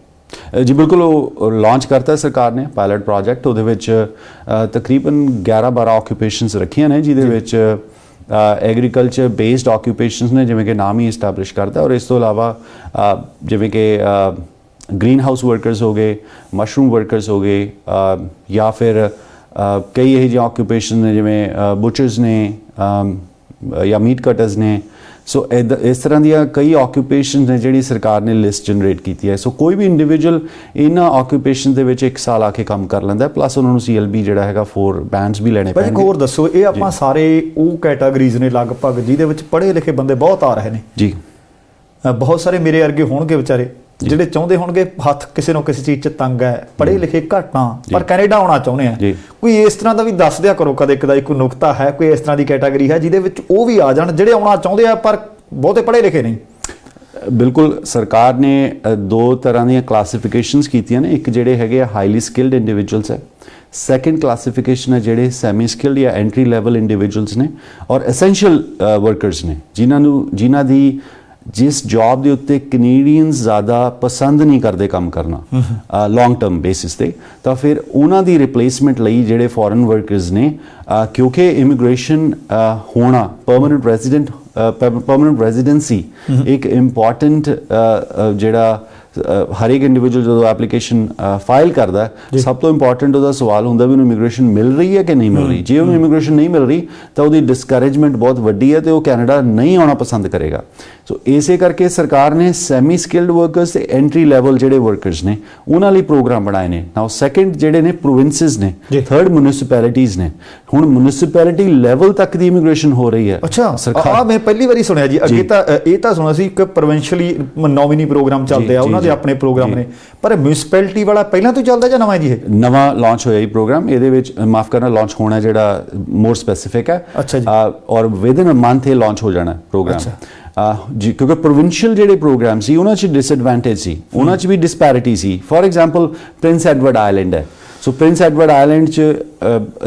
ਜੀ ਬਿਲਕੁਲ, ਉਹ ਲਾਂਚ ਕਰਤਾ ਸਰਕਾਰ ਨੇ ਪਾਇਲਟ ਪ੍ਰੋਜੈਕਟ। ਉਹਦੇ ਵਿੱਚ ਤਕਰੀਬਨ 11-12 ਆਕੂਪੇਸ਼ਨਸ ਰੱਖੀਆਂ ਨੇ ਜਿਹਦੇ ਵਿੱਚ ਐਗਰੀਕਲਚਰ ਬੇਸਡ ਆਕੂਪੇਸ਼ਨਸ ਨੇ ਜਿਵੇਂ ਕਿ ਨਾਮ ਹੀ ਇਸਟੈਬਲਿਸ਼ ਕਰਦਾ। ਔਰ ਇਸ ਤੋਂ ਇਲਾਵਾ ਜਿਵੇਂ ਕਿ ਗ੍ਰੀਨ ਹਾਊਸ ਵਰਕਰਸ ਹੋ ਗਏ, ਮਸ਼ਰੂਮ ਵਰਕਰਸ ਹੋ ਗਏ, ਜਾਂ ਫਿਰ ਕਈ ਇਹੋ ਜਿਹੇ ਆਕੂਪੇਸ਼ਨ ਨੇ ਜਿਵੇਂ ਬੁਚਰਸ ਨੇ ਜਾਂ ਮੀਟ ਕਟਰਸ ਨੇ। ਸੋ ਇਸ ਤਰ੍ਹਾਂ ਦੀਆਂ ਕਈ ਆਕੂਪੇਸ਼ਨਸ ਨੇ ਜਿਹੜੀ ਸਰਕਾਰ ਨੇ ਲਿਸਟ ਜਨਰੇਟ ਕੀਤੀ ਹੈ। ਸੋ ਕੋਈ ਵੀ ਇੰਡੀਵਿਜੂਅਲ ਇਹਨਾਂ ਆਕੂਪੇਸ਼ਨ ਦੇ ਵਿੱਚ 1 ਸਾਲ ਆ ਕੇ ਕੰਮ ਕਰ ਲੈਂਦਾ, ਪਲੱਸ ਉਹਨਾਂ ਨੂੰ CLB ਜਿਹੜਾ ਹੈਗਾ 4 ਬੈਂਡਸ ਵੀ ਲੈਣੇ ਪੈਣਗੇ। ਹੋਰ ਦੱਸੋ, ਇਹ ਆਪਾਂ ਸਾਰੇ ਉਹ ਕੈਟਾਗਰੀਜ਼ ਨੇ ਲਗਭਗ ਜਿਹਦੇ ਵਿੱਚ ਪੜ੍ਹੇ ਲਿਖੇ ਬੰਦੇ ਬਹੁਤ ਆ ਰਹੇ ਨੇ ਜੀ। ਬਹੁਤ ਸਾਰੇ ਮੇਰੇ ਵਰਗੇ ਹੋਣਗੇ ਵਿਚਾਰੇ ਜਿਹੜੇ ਚਾਹੁੰਦੇ ਹੋਣਗੇ, ਹੱਥ ਕਿਸੇ ਨੂੰ ਕਿਸੇ ਚੀਜ਼ 'ਚ ਤੰਗ ਹੈ, ਪੜ੍ਹੇ ਲਿਖੇ ਘੱਟ ਆ ਪਰ ਕੈਨੇਡਾ ਆਉਣਾ ਚਾਹੁੰਦੇ ਆ। ਕੋਈ ਇਸ ਤਰ੍ਹਾਂ ਦਾ ਵੀ ਦੱਸ ਦਿਆ ਕਰੋ ਕਦੇ ਕਦਾਈ, ਕੋਈ ਨੁਕਤਾ ਹੈ, ਕੋਈ ਇਸ ਤਰ੍ਹਾਂ ਦੀ ਕੈਟਾਗਰੀ ਹੈ ਜਿਹਦੇ ਵਿੱਚ ਉਹ ਵੀ ਆ ਜਾਣ ਜਿਹੜੇ ਆਉਣਾ ਚਾਹੁੰਦੇ ਆ ਪਰ ਬਹੁਤੇ ਪੜ੍ਹੇ ਲਿਖੇ ਨਹੀਂ? ਬਿਲਕੁਲ, ਸਰਕਾਰ ਨੇ 2 ਤਰ੍ਹਾਂ ਦੀਆਂ ਕਲਾਸੀਫਿਕੇਸ਼ਨਸ ਕੀਤੀਆਂ ਨੇ। ਇੱਕ ਜਿਹੜੇ ਹੈਗੇ ਆ ਹਾਈਲੀ ਸਕਿਲਡ ਇੰਡੀਵਿਜੂਅਲਸ ਹੈ, ਸੈਕੰਡ ਕਲਾਸੀਫਿਕੇਸ਼ਨ ਹੈ ਜਿਹੜੇ ਸੈਮੀ ਸਕਿਲਡ ਜਾਂ ਐਂਟਰੀ ਲੈਵਲ ਇੰਡੀਵਿਜੂਅਲਸ ਨੇ, ਔਰ ਐਸੈਂਸ਼ੀਅਲ ਵਰਕਰਸ ਨੇ ਜਿਨ੍ਹਾਂ ਦੀ ਜਿਸ ਜੌਬ ਦੇ ਉੱਤੇ ਕੈਨੇਡੀਅਨਸ ਜ਼ਿਆਦਾ ਪਸੰਦ ਨਹੀਂ ਕਰਦੇ ਕੰਮ ਕਰਨਾ ਲੌਂਗ ਟਰਮ ਬੇਸਿਸ ਤੇ, ਤਾਂ ਫਿਰ ਉਹਨਾਂ ਦੀ ਰਿਪਲੇਸਮੈਂਟ ਲਈ ਜਿਹੜੇ ਫੋਰਨ ਵਰਕਰਸ ਨੇ, ਕਿਉਂਕਿ ਇਮੀਗ੍ਰੇਸ਼ਨ ਹੋਣਾ ਪਰਮਨੈਂਟ ਰੈਜ਼ੀਡੈਂਸੀ ਇੱਕ ਇੰਪੋਰਟੈਂਟ ਜਿਹੜਾ ਹਰ ਇੱਕ ਇੰਡੀਵਿਜੂਅਲ ਜਦੋਂ ਐਪਲੀਕੇਸ਼ਨ ਫਾਈਲ ਕਰਦਾ, ਸਭ ਤੋਂ ਇੰਪੋਰਟੈਂਟ ਉਹਦਾ ਸਵਾਲ ਹੁੰਦਾ ਵੀ ਉਹਨੂੰ ਇਮੀਗ੍ਰੇਸ਼ਨ ਮਿਲ ਰਹੀ ਹੈ ਕਿ ਨਹੀਂ ਮਿਲ ਰਹੀ। ਜੇ ਉਹਨੂੰ ਇਮੀਗ੍ਰੇਸ਼ਨ ਨਹੀਂ ਮਿਲ ਰਹੀ ਤਾਂ ਉਹਦੀ ਡਿਸਕਰੇਜਮੈਂਟ ਬਹੁਤ ਵੱਡੀ ਹੈ ਤੇ ਉਹ ਕੈਨੇਡਾ ਨਹੀਂ ਆਉਣਾ ਪਸੰਦ ਕਰੇਗਾ। ਸੋ ਇਸੇ ਕਰਕੇ ਸਰਕਾਰ ਨੇ ਸੈਮੀ ਸਕਿਲਡ ਵਰਕਰਸ ਤੇ ਐਂਟਰੀ ਲੈਵਲ ਜਿਹੜੇ ਵਰਕਰਸ ਨੇ ਉਹਨਾਂ ਲਈ ਪ੍ਰੋਗਰਾਮ ਬਣਾਏ ਨੇ। ਨਾਓ ਸੈਕੰਡ ਜਿਹੜੇ ਨੇ ਪ੍ਰੋਵਿੰਸਸ ਨੇ, ਥਰਡ ਮਿਊਨਿਸਪੈਲਿਟੀਜ਼ ਨੇ। ਹੁਣ ਮਿਊਨਿਸਪੈਲਿਟੀ ਲੈਵਲ ਤੱਕ ਦੀ ਇਮੀਗ੍ਰੇਸ਼ਨ ਹੋ ਰਹੀ ਹੈ। ਅੱਛਾ, ਸਰਕਾਰ ਮੈਂ ਪਹਿਲੀ ਵਾਰੀ ਸੁਣਿਆ ਜੀ। ਅੱਗੇ ਤਾਂ ਇਹ ਤਾਂ ਸੁਣਿਆ ਸੀ ਕਿ ਪ੍ਰੋਵਿੰਸ਼ੀਅਲੀ ਨੋਮੀਨੀ ਪ੍ਰੋਗਰਾਮ ਚੱਲਦੇ ਆ, ਉਹਨਾਂ ਦੇ ਆਪਣੇ ਪ੍ਰੋਗਰਾਮ ਨੇ, ਪਰ ਮਿਊਨਿਸਪੈਲਿਟੀ ਵਾਲਾ ਪਹਿਲਾਂ ਤੋਂ ਚੱਲਦਾ ਜਾਂ ਨਵਾਂ ਜੀ? ਇਹ ਨਵਾਂ ਲਾਂਚ ਹੋਇਆ ਇਹ ਪ੍ਰੋਗਰਾਮ। ਇਹਦੇ ਵਿੱਚ ਮਾਫ ਕਰਨਾ, ਲਾਂਚ ਹੋਣਾ ਜਿਹੜਾ ਮੋਰ ਸਪੈਸੀਫਿਕ ਹੈ। ਅੱਛਾ ਜੀ। ਔਰ ਵਿਦਿਨ ਅ ਮੰਥ ਇਹ ਲਾਂਚ ਹੋ ਜਾਣਾ ਪ੍ਰੋਗਰਾਮ। ਜੀ, ਕਿਉਂਕਿ ਪ੍ਰੋਵਿੰਸ਼ੀਅਲ ਜਿਹੜੇ ਪ੍ਰੋਗਰਾਮ ਸੀ ਉਹਨਾਂ 'ਚ ਡਿਸਐਡਵਾਂਟੇਜ ਸੀ, ਉਹਨਾਂ 'ਚ ਵੀ ਡਿਸਪੈਰਿਟੀ ਸੀ। For example Prince Edward Island ਹੈ। ਸੋ ਪ੍ਰਿੰਸ ਐਡਵਰਡ ਆਈਲੈਂਡ 'ਚ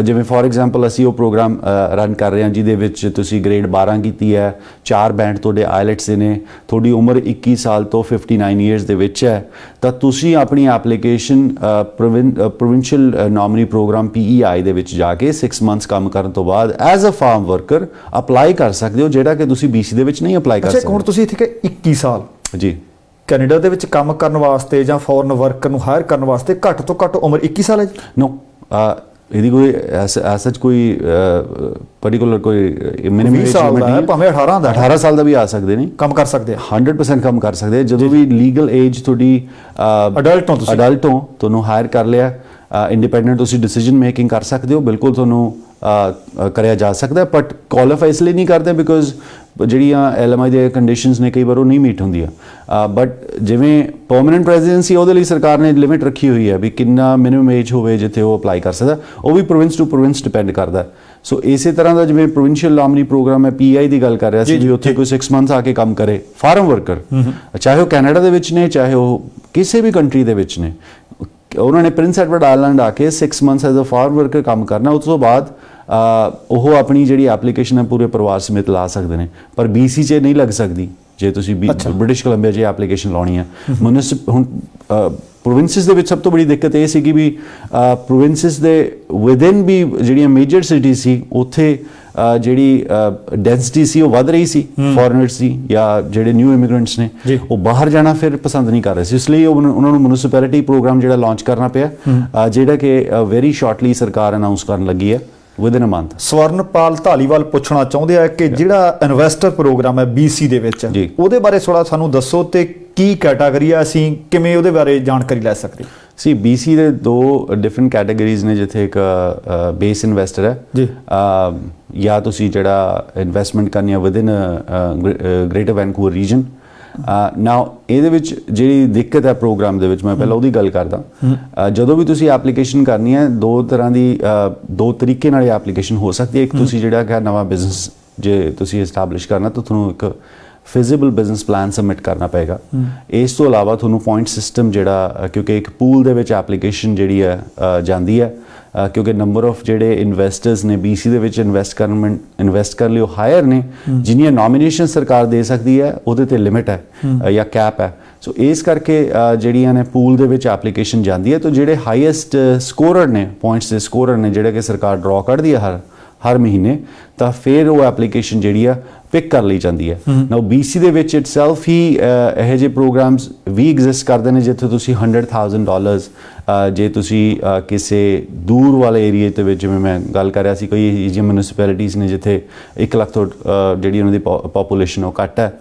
ਜਿਵੇਂ ਫੋਰ ਐਗਜ਼ਾਮਪਲ ਅਸੀਂ ਉਹ ਪ੍ਰੋਗਰਾਮ ਰਨ ਕਰ ਰਹੇ ਹਾਂ ਜਿਹਦੇ ਵਿੱਚ ਤੁਸੀਂ ਗ੍ਰੇਡ 12 ਕੀਤੀ ਹੈ, 4 ਬੈਂਡ ਤੁਹਾਡੇ ਆਈਲੈਟਸ ਦੇ ਨੇ, ਤੁਹਾਡੀ ਉਮਰ 21 ਸਾਲ ਤੋਂ 59 ਈਅਰਸ ਦੇ ਵਿੱਚ ਹੈ, ਤਾਂ ਤੁਸੀਂ ਆਪਣੀ application provincial nominee program PEI ਦੇ ਵਿੱਚ ਜਾ ਕੇ 6 ਮੰਥਸ ਕੰਮ ਕਰਨ ਤੋਂ ਬਾਅਦ as a farm worker apply ਕਰ ਸਕਦੇ ਹੋ, ਜਿਹੜਾ ਕਿ ਤੁਸੀਂ BC ਦੇ ਵਿੱਚ ਨਹੀਂ ਅਪਲਾਈ ਕਰ ਸਕਦੇ। ਹੁਣ ਤੁਸੀਂ ਇੱਥੇ ਕਿ 21 ਸਾਲ ਜੀ ਕੈਨੇਡਾ ਦੇ ਵਿੱਚ ਕੰਮ ਕਰਨ ਵਾਸਤੇ ਜਾਂ ਫੋਰਨ ਵਰਕਰ ਨੂੰ ਹਾਇਰ ਕਰਨ ਵਾਸਤੇ ਘੱਟ ਤੋਂ ਘੱਟ ਉਮਰ 21 ਸਾਲ ਹੈ ਜੀ? ਨੋ, ਇਹਦੀ ਕੋਈ ਐਸਾ ਕੋਈ ਪਾਰਟਿਕੂਲਰ ਕੋਈ ਮਿਨੀਮਮ ਏਜ ਲਿਮਿਟ ਨਹੀਂ ਹੈ। ਭਾਵੇਂ 18 ਸਾਲ ਦਾ ਵੀ ਆ ਸਕਦੇ ਨੇ, ਕੰਮ ਕਰ ਸਕਦੇ ਆ, 100% ਕੰਮ ਕਰ ਸਕਦੇ ਆ। ਜਦੋਂ ਵੀ ਲੀਗਲ ਏਜ ਤੁਹਾਡੀ ਅਡਲਟ ਹੋ, ਤੁਹਾਨੂੰ ਹਾਇਰ ਕਰ ਲਿਆ, ਇੰਡੀਪੈਂਡੈਂਟ ਤੁਸੀਂ ਡਿਸੀਜਨ ਮੇਕਿੰਗ ਕਰ ਸਕਦੇ ਹੋ, ਬਿਲਕੁਲ ਤੁਹਾਨੂੰ ਕਰਿਆ ਜਾ ਸਕਦਾ। ਬਟ ਕੁਆਲੀਫਾਈ ਇਸ ਲਈ ਨਹੀਂ ਕਰਦੇ ਬਿਕੋਜ਼ ਜਿਹੜੀਆਂ LMI ਦੀਆਂ ਕੰਡੀਸ਼ਨਸ ਨੇ ਕਈ ਵਾਰ ਉਹ ਨਹੀਂ ਮੀਟ ਹੁੰਦੀਆਂ। ਬਟ ਜਿਵੇਂ ਪਰਮਨੈਂਟ ਰੈਜ਼ੀਡੈਂਸੀ ਉਹਦੇ ਲਈ ਸਰਕਾਰ ਨੇ ਲਿਮਿਟ ਰੱਖੀ ਹੋਈ ਹੈ ਵੀ ਕਿੰਨਾ ਮਿਨੀਮਮ ਏਜ ਹੋਵੇ ਜਿੱਥੇ ਉਹ ਅਪਲਾਈ ਕਰ ਸਕਦਾ, ਉਹ ਵੀ ਪ੍ਰੋਵਿੰਸ ਟੂ ਪ੍ਰੋਵਿੰਸ ਡਿਪੈਂਡ ਕਰਦਾ। ਸੋ ਇਸੇ ਤਰ੍ਹਾਂ ਦਾ ਜਿਵੇਂ ਪ੍ਰੋਵਿੰਸ਼ੀਅਲ ਨੋਮਨੀ ਪ੍ਰੋਗਰਾਮ ਹੈ, PEI ਦੀ ਗੱਲ ਕਰ ਰਿਹਾ ਸੀ ਵੀ ਉੱਥੇ ਕੋਈ 6 ਮੰਥਸ ਆ ਕੇ ਕੰਮ ਕਰੇ ਫਾਰਮ ਵਰਕਰ, ਚਾਹੇ ਉਹ ਕੈਨੇਡਾ ਦੇ ਵਿੱਚ ਨੇ ਚਾਹੇ ਉਹ ਕਿਸੇ ਵੀ ਕੰਟਰੀ ਦੇ ਵਿੱਚ ਨੇ, ਉਹਨਾਂ ਨੇ ਪ੍ਰਿੰਸ ਐਡਵਰਡ ਆਈਲੈਂਡ ਆ ਕੇ 6 months as a farm worker ਕੰਮ ਕਰਨਾ। ਉਸ ਤੋਂ ਬਾਅਦ ਉਹ ਆਪਣੀ ਜਿਹੜੀ ਐਪਲੀਕੇਸ਼ਨ ਹੈ ਪੂਰੇ ਪਰਿਵਾਰ ਸਮੇਤ ਲਾ ਸਕਦੇ ਨੇ, ਪਰ BC 'ਚ ਨਹੀਂ ਲੱਗ ਸਕਦੀ ਜੇ ਤੁਸੀਂ ਬ੍ਰਿਟਿਸ਼ ਕੋਲੰਬੀਆ 'ਚ ਐਪਲੀਕੇਸ਼ਨ ਲਾਉਣੀ ਹੈ। ਹੁਣ ਪ੍ਰੋਵਿੰਸਿਸ ਦੇ ਵਿੱਚ ਸਭ ਤੋਂ ਬੜੀ ਦਿੱਕਤ ਇਹ ਸੀਗੀ ਵੀ ਪ੍ਰੋਵਿੰਸਿਸ ਦੇ ਵਿਦਿਨ ਵੀ ਜਿਹੜੀਆਂ ਮੇਜਰ ਸਿਟੀ ਸੀ ਉੱਥੇ ਜਿਹੜੀ ਡੈਂਸਿਟੀ ਸੀ ਉਹ ਵੱਧ ਰਹੀ ਸੀ ਫੋਰਨਰਸ ਦੀ, ਜਾਂ ਜਿਹੜੇ ਨਿਊ ਇਮੀਗ੍ਰੈਂਟਸ ਨੇ ਉਹ ਬਾਹਰ ਜਾਣਾ ਫਿਰ ਪਸੰਦ ਨਹੀਂ ਕਰ ਰਹੇ ਸੀ। ਇਸ ਲਈ ਉਹਨਾਂ ਨੂੰ ਮਿਊਨਿਸਪੈਲਿਟੀ ਪ੍ਰੋਗਰਾਮ ਜਿਹੜਾ ਲਾਂਚ ਕਰਨਾ ਪਿਆ, ਜਿਹੜਾ ਕਿ ਵੈਰੀ ਸ਼ਾਰਟਲੀ ਸਰਕਾਰ ਅਨਾਉਂਸ ਕਰਨ ਲੱਗੀ ਹੈ ਵਿਦਿਨ ਅ ਮੰਥ। ਸਵਰਨਪਾਲ ਧਾਲੀਵਾਲ ਪੁੱਛਣਾ ਚਾਹੁੰਦੇ ਆ ਕਿ ਜਿਹੜਾ ਇਨਵੈਸਟਰ ਪ੍ਰੋਗਰਾਮ ਹੈ BC ਦੇ ਵਿੱਚ, ਉਹਦੇ ਬਾਰੇ ਥੋੜਾ ਸਾਨੂੰ ਦੱਸੋ ਤੇ ਕੀ ਕੈਟਾਗਰੀ ਆ, ਅਸੀਂ ਕਿਵੇਂ ਉਹਦੇ ਬਾਰੇ ਜਾਣਕਾਰੀ ਲੈ ਸਕਦੇ? ਸੀ BC ਦੇ 2 ਡਿਫਰੈਂਟ ਕੈਟਾਗਰੀਜ਼ ਨੇ, ਜਿੱਥੇ ਇੱਕ ਬੇਸ ਇਨਵੈਸਟਰ ਹੈ ਜੀ, ਜਾਂ ਤੁਸੀਂ ਜਿਹੜਾ ਇਨਵੈਸਟਮੈਂਟ ਕਰਨੀ ਹੈ ਵਿਦਿਨ ਗ੍ਰੇਟਰ ਵੈਨਕੂਵਰ ਰੀਜਨ। ਨਾਓ ਇਹਦੇ ਵਿੱਚ ਜਿਹੜੀ ਦਿੱਕਤ ਹੈ ਪ੍ਰੋਗਰਾਮ ਦੇ ਵਿੱਚ, ਮੈਂ ਪਹਿਲਾਂ ਉਹਦੀ ਗੱਲ ਕਰਦਾ। ਜਦੋਂ ਵੀ ਤੁਸੀਂ ਐਪਲੀਕੇਸ਼ਨ ਕਰਨੀ ਹੈ, 2 ਤਰ੍ਹਾਂ ਦੀ 2 ਤਰੀਕੇ ਨਾਲ ਐਪਲੀਕੇਸ਼ਨ ਹੋ ਸਕਦੀ ਹੈ। ਇੱਕ ਤੁਸੀਂ ਜਿਹੜਾ ਕਿ ਨਵਾਂ ਬਿਜ਼ਨਸ ਜੇ ਤੁਸੀਂ ਐਸਟੈਬਲਿਸ਼ ਕਰਨਾ ਤਾਂ ਤੁਹਾਨੂੰ ਇੱਕ ਫਿਜ਼ੀਬਲ ਬਿਜ਼ਨਸ ਪਲਾਨ ਸਬਮਿਟ ਕਰਨਾ ਪਏਗਾ। ਇਸ ਤੋਂ ਇਲਾਵਾ ਤੁਹਾਨੂੰ ਪੁਆਇੰਟ ਸਿਸਟਮ ਜਿਹੜਾ, ਕਿਉਂਕਿ ਇੱਕ ਪੂਲ ਦੇ ਵਿੱਚ ਐਪਲੀਕੇਸ਼ਨ ਜਿਹੜੀ ਹੈ ਜਾਂਦੀ ਹੈ, ਕਿਉਂਕਿ ਨੰਬਰ ਆਫ ਜਿਹੜੇ ਇਨਵੈਸਟਰਸ ਨੇ BC ਦੇ ਵਿੱਚ ਇਨਵੈਸਟ ਕਰਨ ਲਈ ਉਹ ਹਾਇਰ ਨੇ, ਜਿੰਨੀਆਂ ਨੋਮੀਨੇਸ਼ਨ ਸਰਕਾਰ ਦੇ ਸਕਦੀ ਹੈ ਉਹਦੇ ਤੇ ਲਿਮਿਟ ਹੈ ਜਾਂ ਕੈਪ ਹੈ। ਸੋ ਇਸ ਕਰਕੇ ਜਿਹੜੀਆਂ ਨੇ ਪੂਲ ਦੇ ਵਿੱਚ ਐਪਲੀਕੇਸ਼ਨ ਜਾਂਦੀ ਹੈ, ਤਾਂ ਜਿਹੜੇ ਹਾਈਐਸਟ ਸਕੋਰਰ ਨੇ, ਪੁਆਇੰਟਸ ਦੇ ਸਕੋਰਰ ਨੇ, ਜਿਹੜੇ ਕਿ ਸਰਕਾਰ ਡਰਾਅ ਕਰਦੀ ਹੈ ਹਰ ਮਹੀਨੇ, ਤਾਂ ਫਿਰ ਉਹ ਐਪਲੀਕੇਸ਼ਨ ਜਿਹੜੀ ਆ ਪਿਕ ਕਰ ਲਈ ਜਾਂਦੀ ਹੈ। ਨਾਓ BC ਦੇ ਵਿੱਚ ਇਟਸੈਲਫ ਹੀ ਇਹੋ ਜਿਹੇ ਪ੍ਰੋਗਰਾਮਸ ਵੀ ਐਗਜ਼ਿਸਟ ਕਰਦੇ ਨੇ ਜਿੱਥੇ ਤੁਸੀਂ $100,000 ਜੇ ਤੁਸੀਂ ਕਿਸੇ ਦੂਰ ਵਾਲੇ ਏਰੀਏ ਦੇ ਵਿੱਚ, ਜਿਵੇਂ ਮੈਂ ਗੱਲ ਕਰ ਰਿਹਾ ਸੀ, ਕੋਈ ਜਿਹੜੀਆਂ ਮਿਊਨਿਸਪੈਲਿਟੀਜ਼ ਨੇ ਜਿੱਥੇ 1 ਲੱਖ ਤੋਂ ਜਿਹੜੀ ਉਹਨਾਂ ਦੀ ਪਾਪੂਲੇਸ਼ਨ ਉਹ ਘੱਟ ਹੈ,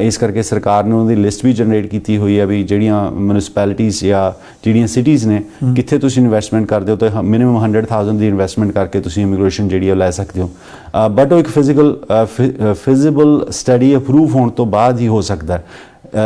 ਇਸ ਕਰਕੇ ਸਰਕਾਰ ਨੇ ਉਹਨਾਂ ਦੀ ਲਿਸਟ ਵੀ ਜਨਰੇਟ ਕੀਤੀ ਹੋਈ ਹੈ ਵੀ ਜਿਹੜੀਆਂ ਮਿਊਨਿਸਪੈਲਿਟੀਜ਼ ਜਾਂ ਜਿਹੜੀਆਂ ਸਿਟੀਜ਼ ਨੇ ਕਿੱਥੇ ਤੁਸੀਂ ਇਨਵੈਸਟਮੈਂਟ ਕਰਦੇ ਹੋ ਤਾਂ ਮਿਨੀਮਮ 100,000 ਦੀ ਇਨਵੈਸਟਮੈਂਟ ਕਰਕੇ ਤੁਸੀਂ ਇਮੀਗ੍ਰੇਸ਼ਨ ਜਿਹੜੀ ਉਹ ਲੈ ਸਕਦੇ ਹੋ। ਬਟ ਉਹ ਇੱਕ ਫਿਜ਼ੀਬਲ ਸਟੱਡੀ ਅਪਰੂਵ ਹੋਣ ਤੋਂ ਬਾਅਦ ਹੀ ਹੋ ਸਕਦਾ ਹੈ।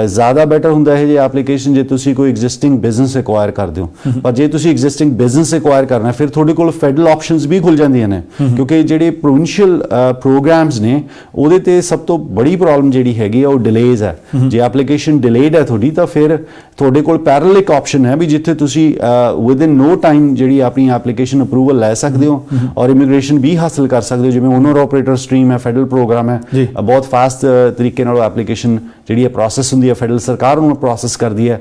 ਜ਼ਿਆਦਾ ਬੈਟਰ ਹੁੰਦਾ ਹੈ ਜੇ ਐਪਲੀਕੇਸ਼ਨ ਜੇ ਤੁਸੀਂ ਕੋਈ ਐਗਜ਼ਿਸਟਿੰਗ ਬਿਜ਼ਨਸ ਐਕਵਾਇਰ ਕਰਦੇ ਹੋ, ਪਰ ਜੇ ਤੁਸੀਂ ਐਗਜ਼ਿਸਟਿੰਗ ਬਿਜ਼ਨਸ ਐਕਵਾਇਰ ਕਰਨਾ ਫਿਰ ਤੁਹਾਡੇ ਕੋਲ ਫੈਡਰਲ ਆਪਸ਼ਨਸ ਵੀ ਖੁੱਲ ਜਾਂਦੀਆਂ ਨੇ, ਕਿਉਂਕਿ ਜਿਹੜੇ ਪ੍ਰੋਵਿੰਸ਼ੀਅਲ ਪ੍ਰੋਗਰਾਮਸ ਨੇ ਉਹਦੇ ਤੇ ਸਭ ਤੋਂ ਬੜੀ ਪ੍ਰੋਬਲਮ ਜਿਹੜੀ ਹੈਗੀ ਆ ਉਹ ਡਿਲੇਜ਼ ਹੈ। ਜੇ ਐਪਲੀਕੇਸ਼ਨ ਡਿਲੇਡ ਹੈ ਤੁਹਾਡੀ, ਤਾਂ ਫਿਰ ਤੁਹਾਡੇ ਕੋਲ ਪੈਰਲਲ ਇੱਕ ਆਪਸ਼ਨ ਹੈ ਵੀ ਜਿੱਥੇ ਤੁਸੀਂ ਵਿਦਿਨ ਨੋ ਟਾਈਮ ਜਿਹੜੀ ਆਪਣੀ ਐਪਲੀਕੇਸ਼ਨ ਅਪਰੂਵਲ ਲੈ ਸਕਦੇ ਹੋ ਔਰ ਇਮੀਗ੍ਰੇਸ਼ਨ ਵੀ ਹਾਸਲ ਕਰ ਸਕਦੇ ਹੋ। ਜਿਵੇਂ ਓਨਰ ਆਪਰੇਟਰ ਸਟਰੀਮ ਹੈ, ਫੈਡਰਲ ਪ੍ਰੋਗਰਾਮ ਹੈ, ਬਹੁਤ ਫਾਸਟ ਤਰੀਕੇ ਨਾਲ ਐਪਲੀਕੇਸ਼ਨ ਜਿਹੜੀ ਪ੍ਰੋਸੈਸ ਹੁੰਦੀ ਹੈ ਫੈਡਰਲ ਸਰਕਾਰ ਉਹਨੂੰ ਪ੍ਰੋਸੈਸ ਕਰਦੀ ਹੈ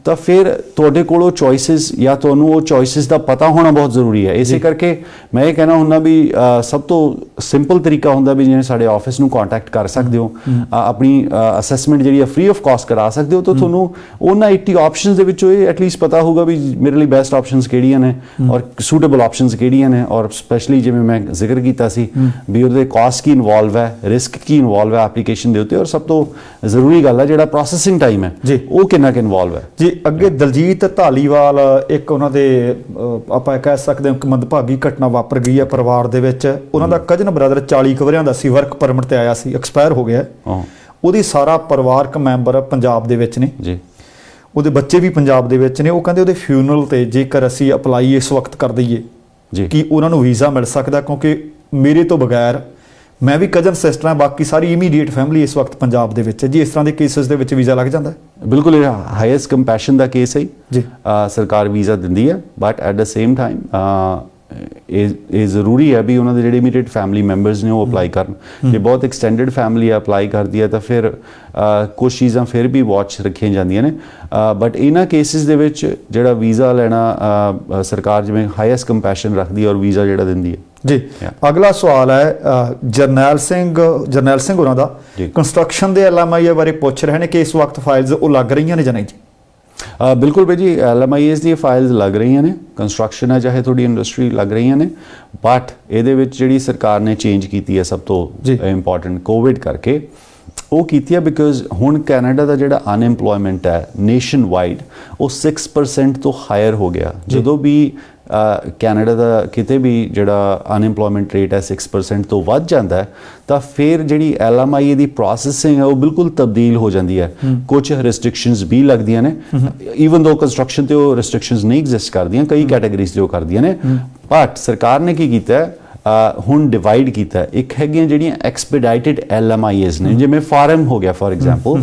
ਤਾਂ ਫਿਰ ਤੁਹਾਡੇ ਕੋਲ ਉਹ ਚੋਇਸਿਸ ਜਾਂ ਤੁਹਾਨੂੰ ਉਹ ਚੋਇਸਿਸ ਦਾ ਪਤਾ ਹੋਣਾ ਬਹੁਤ ਜ਼ਰੂਰੀ ਹੈ। ਇਸੇ ਕਰਕੇ ਮੈਂ ਇਹ ਕਹਿਣਾ ਹੁੰਦਾ ਵੀ ਸਭ ਤੋਂ ਸਿੰਪਲ ਤਰੀਕਾ ਹੁੰਦਾ ਵੀ ਜਿਵੇਂ ਸਾਡੇ ਆਫਿਸ ਨੂੰ ਕੰਟੈਕਟ ਕਰ ਸਕਦੇ ਹੋ, ਆਪਣੀ ਅਸੈਸਮੈਂਟ ਜਿਹੜੀ ਹੈ ਫ੍ਰੀ ਆਫ ਕਾਸਟ ਕਰਾ ਸਕਦੇ ਹੋ, ਤਾਂ ਤੁਹਾਨੂੰ ਉਹਨਾਂ 80 ਆਪਸ਼ਨਸ ਦੇ ਵਿੱਚੋਂ ਇਹ ਐਟਲੀਸਟ ਪਤਾ ਹੋਊਗਾ ਵੀ ਮੇਰੇ ਲਈ ਬੈਸਟ ਆਪਸ਼ਨਸ ਕਿਹੜੀਆਂ ਨੇ ਔਰ ਸੂਟੇਬਲ ਆਪਸ਼ਨਸ ਕਿਹੜੀਆਂ ਨੇ, ਔਰ ਸਪੈਸ਼ਲੀ ਜਿਵੇਂ ਮੈਂ ਜ਼ਿਕਰ ਕੀਤਾ ਸੀ ਵੀ ਉਹਦੇ ਕਾਸਟ ਕੀ ਇਨਵੋਲਵ ਹੈ, ਰਿਸਕ ਕੀ ਇਨਵੋਲਵ ਹੈ ਐਪਲੀਕੇਸ਼ਨ ਦੇ ਉੱਤੇ, ਔਰ ਸਭ ਤੋਂ ਜ਼ਰੂਰੀ ਗੱਲ ਹੈ ਜਿਹੜਾ ਪ੍ਰੋਸੈਸਿੰਗ ਟਾਈਮ ਹੈ ਉਹ ਕਿੰਨਾ ਕੁ ਇਨਵੋਲਵ ਹੈ ਜੀ। ਅੱਗੇ ਦਲਜੀਤ ਧਾਲੀਵਾਲ, ਇੱਕ ਉਹਨਾਂ ਦੇ ਆਪਾਂ ਕਹਿ ਸਕਦੇ ਹਾਂ ਕਿ ਮੰਦਭਾਗੀ ਘਟਨਾ ਵਾਪਰ ਗਈ ਹੈ ਪਰਿਵਾਰ ਦੇ ਵਿੱਚ। ਉਹਨਾਂ ਦਾ ਕਜ਼ਨ ਬ੍ਰਦਰ 40 ਕੁ ਵਰਿਆਂ ਦਾ ਸੀ, ਵਰਕ ਪਰਮਿਟ ਤੇ ਆਇਆ ਸੀ, ਐਕਸਪਾਇਰ ਹੋ ਗਿਆ। ਉਹਦੀ ਸਾਰਾ ਪਰਿਵਾਰਕ ਮੈਂਬਰ ਪੰਜਾਬ ਦੇ ਵਿੱਚ ਨੇ ਜੀ, ਉਹਦੇ ਬੱਚੇ ਵੀ ਪੰਜਾਬ ਦੇ ਵਿੱਚ ਨੇ। ਉਹ ਕਹਿੰਦੇ ਉਹਦੇ ਫਿਊਨਰਲ ਤੇ ਜੇਕਰ ਅਸੀਂ ਅਪਲਾਈ ਇਸ ਵਕਤ ਕਰ ਦਈਏ ਕਿ ਉਹਨਾਂ ਨੂੰ ਵੀਜ਼ਾ ਮਿਲ ਸਕਦਾ, ਕਿਉਂਕਿ ਮੇਰੇ ਤੋਂ ਬਗੈਰ ਮੈਂ ਵੀ ਕਜ਼ਨ ਸਿਸਟਰਾਂ, ਬਾਕੀ ਸਾਰੀ ਇਮੀਡੀਏਟ ਫੈਮਿਲੀ ਇਸ ਵਕਤ ਪੰਜਾਬ ਦੇ ਵਿੱਚ ਹੈ ਜੀ। ਇਸ ਤਰ੍ਹਾਂ ਦੇ ਕੇਸਿਸ ਦੇ ਵਿੱਚ ਵੀਜ਼ਾ ਲੱਗ ਜਾਂਦਾ ਹੈ? ਬਿਲਕੁਲ, ਇਹ ਹਾਈਐਸਟ ਕੰਪੈਸ਼ਨ ਦਾ ਕੇਸ ਹੈ ਜੀ। ਸਰਕਾਰ ਵੀਜ਼ਾ ਦਿੰਦੀ ਹੈ, but at the same time ਇਹ ਜ਼ਰੂਰੀ ਹੈ ਵੀ ਉਹਨਾਂ ਦੇ ਜਿਹੜੇ ਇਮੀਡੀਏਟ ਫੈਮਿਲੀ ਮੈਂਬਰਸ ਨੇ ਉਹ ਅਪਲਾਈ ਕਰਨ। ਜੇ ਬਹੁਤ ਐਕਸਟੈਂਡਡ ਫੈਮਿਲੀ ਅਪਲਾਈ ਕਰਦੀ ਹੈ ਤਾਂ ਫਿਰ ਕੁਛ ਚੀਜ਼ਾਂ ਫਿਰ ਵੀ ਵਾਚ ਰੱਖੀਆਂ ਜਾਂਦੀਆਂ ਨੇ, ਬਟ ਇਹਨਾਂ ਕੇਸਿਸ ਦੇ ਵਿੱਚ ਜਿਹੜਾ ਵੀਜ਼ਾ ਲੈਣਾ ਸਰਕਾਰ ਜਿਵੇਂ ਹਾਈਐਸਟ ਕੰਪੈਸ਼ਨ ਰੱਖਦੀ ਹੈ ਔਰ ਵੀਜ਼ਾ ਜਿਹੜਾ ਦਿੰਦੀ ਹੈ ਜੀ। ਅਗਲਾ ਸਵਾਲ ਹੈ ਜਰਨੈਲ ਸਿੰਘ ਹੋਰਾਂ ਦਾ, ਕੰਸਟਰਕਸ਼ਨ ਦੇ LMIA ਬਾਰੇ ਪੁੱਛ ਰਹੇ ਨੇ ਕਿ ਇਸ ਵਕਤ ਫਾਈਲਸ ਉਹ ਲੱਗ ਰਹੀਆਂ ਨੇ ਜਾਂ ਨਹੀਂ ਜੀ? ਬਿਲਕੁਲ ਭਾਈ ਜੀ, LMIAs ਦੀਆਂ ਫਾਈਲਸ ਲੱਗ ਰਹੀਆਂ ਨੇ, ਕੰਸਟਰਕਸ਼ਨ ਹੈ ਚਾਹੇ ਤੁਹਾਡੀ ਇੰਡਸਟਰੀ ਲੱਗ ਰਹੀਆਂ ਨੇ, ਬਟ ਇਹਦੇ ਵਿੱਚ ਜਿਹੜੀ ਸਰਕਾਰ ਨੇ ਚੇਂਜ ਕੀਤੀ ਹੈ ਸਭ ਤੋਂ ਇੰਪੋਰਟੈਂਟ ਕੋਵਿਡ ਕਰਕੇ ਉਹ ਕੀਤੀ ਹੈ, ਬਿਕਾਜ਼ ਹੁਣ ਕੈਨੇਡਾ ਦਾ ਜਿਹੜਾ ਅਨਐਮਪਲੋਇਮੈਂਟ ਹੈ ਨੇਸ਼ਨ ਵਾਈਡ ਉਹ 6% ਤੋਂ ਹਾਇਰ ਹੋ ਗਿਆ। ਜਦੋਂ ਵੀ ਕੈਨੇਡਾ ਦਾ ਕਿਤੇ ਵੀ ਜਿਹੜਾ ਅਨਐਮਪਲੋਇਮੈਂਟ ਰੇਟ ਹੈ 6% ਤੋਂ ਵੱਧ ਜਾਂਦਾ ਹੈ ਤਾਂ ਫਿਰ ਜਿਹੜੀ LMIA ਦੀ ਪ੍ਰੋਸੈਸਿੰਗ ਹੈ ਉਹ ਬਿਲਕੁਲ ਤਬਦੀਲ ਹੋ ਜਾਂਦੀ ਹੈ। ਕੁਝ ਰਿਸਟ੍ਰਿਕਸ਼ਨਸ ਵੀ ਲੱਗਦੀਆਂ ਨੇ, ਈਵਨ ਦੋ ਕੰਸਟਰਕਸ਼ਨ ਤੇ ਉਹ ਰਿਸਟ੍ਰਿਕਸ਼ਨਸ ਨਹੀਂ ਐਗਜ਼ਿਸਟ ਕਰਦੀਆਂ, ਕਈ ਕੈਟਾਗਰੀਜ਼ ਤੇ ਉਹ ਕਰਦੀਆਂ ਨੇ, ਬਟ ਸਰਕਾਰ ਨੇ ਕੀ ਕੀਤਾ ਹੁਣ ਡਿਵਾਈਡ ਕੀਤਾ। ਇੱਕ ਹੈਗੀਆਂ ਜਿਹੜੀਆਂ ਐਕਸਪੀਡਾਈਟਡ LMIAs ਨੇ, ਜਿਵੇਂ ਫਾਰਮ ਹੋ ਗਿਆ ਫॉर ਐਗਜ਼ਾਮਪਲ,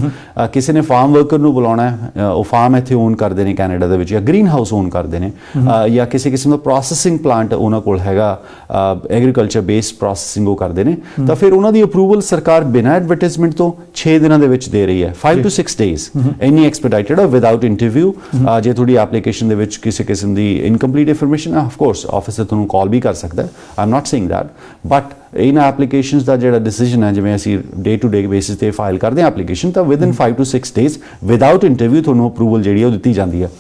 ਕਿਸੇ ਨੇ ਫਾਰਮ ਵਰਕਰ ਨੂੰ ਬੁਲਾਉਣਾ ਹੈ, ਉਹ ਫਾਰਮ ਇੱਥੇ ਓਨ ਕਰਦੇ ਨੇ ਕੈਨੇਡਾ ਦੇ ਵਿੱਚ, ਜਾਂ ਗ੍ਰੀਨ ਹਾਊਸ ਓਨ ਕਰਦੇ ਨੇ, ਜਾਂ ਕਿਸੇ ਕਿਸਮ ਦਾ ਪ੍ਰੋਸੈਸਿੰਗ ਪਲਾਂਟ ਉਹਨਾਂ ਕੋਲ ਹੈਗਾ, ਐਗਰੀਕਲਚਰ ਬੇਸਡ ਪ੍ਰੋਸੈਸਿੰਗ ਉਹ ਕਰਦੇ ਨੇ, ਤਾਂ ਫਿਰ ਉਹਨਾਂ ਦੀ ਅਪਰੂਵਲ ਸਰਕਾਰ ਬਿਨਾਂ ਐਡਵਰਟਾਈਜ਼ਮੈਂਟ ਤੋਂ 6 ਦਿਨਾਂ ਦੇ ਵਿੱਚ ਦੇ ਰਹੀ ਹੈ, 5 to 6 days। ਇੰਨੀ ਐਕਸਪੀਡਾਈਟਡ ਹੈ ਵਿਦਆਊਟ ਇੰਟਰਵਿਊ। ਜੇ ਤੁਹਾਡੀ ਐਪਲੀਕੇਸ਼ਨ ਦੇ ਵਿੱਚ ਕਿਸੇ ਕਿਸਮ ਦੀ incomplete information, of course officer ਤੁਹਾਨੂੰ ਕਾਲ ਵੀ ਕਰ ਸਕਦਾ, I am not saying that, but ਇਹਨਾਂ ਐਪਲੀਕੇਸ਼ਨਸ ਦਾ ਜਿਹੜਾ ਡਿਸੀਜਨ ਹੈ, ਜਿਵੇਂ ਅਸੀਂ ਡੇ ਟੂ ਡੇ ਬੇਸਿਸ ਤੇ ਫਾਈਲ ਕਰਦੇ ਹਾਂ ਐਪਲੀਕੇਸ਼ਨ, ਤਾਂ within 5 to 6 days without interview ਤੁਹਾਨੂੰ ਅਪਰੂਵਲ ਜਿਹੜੀ ਹੈ ਉਹ ਦਿੱਤੀ ਜਾਂਦੀ ਹੈ।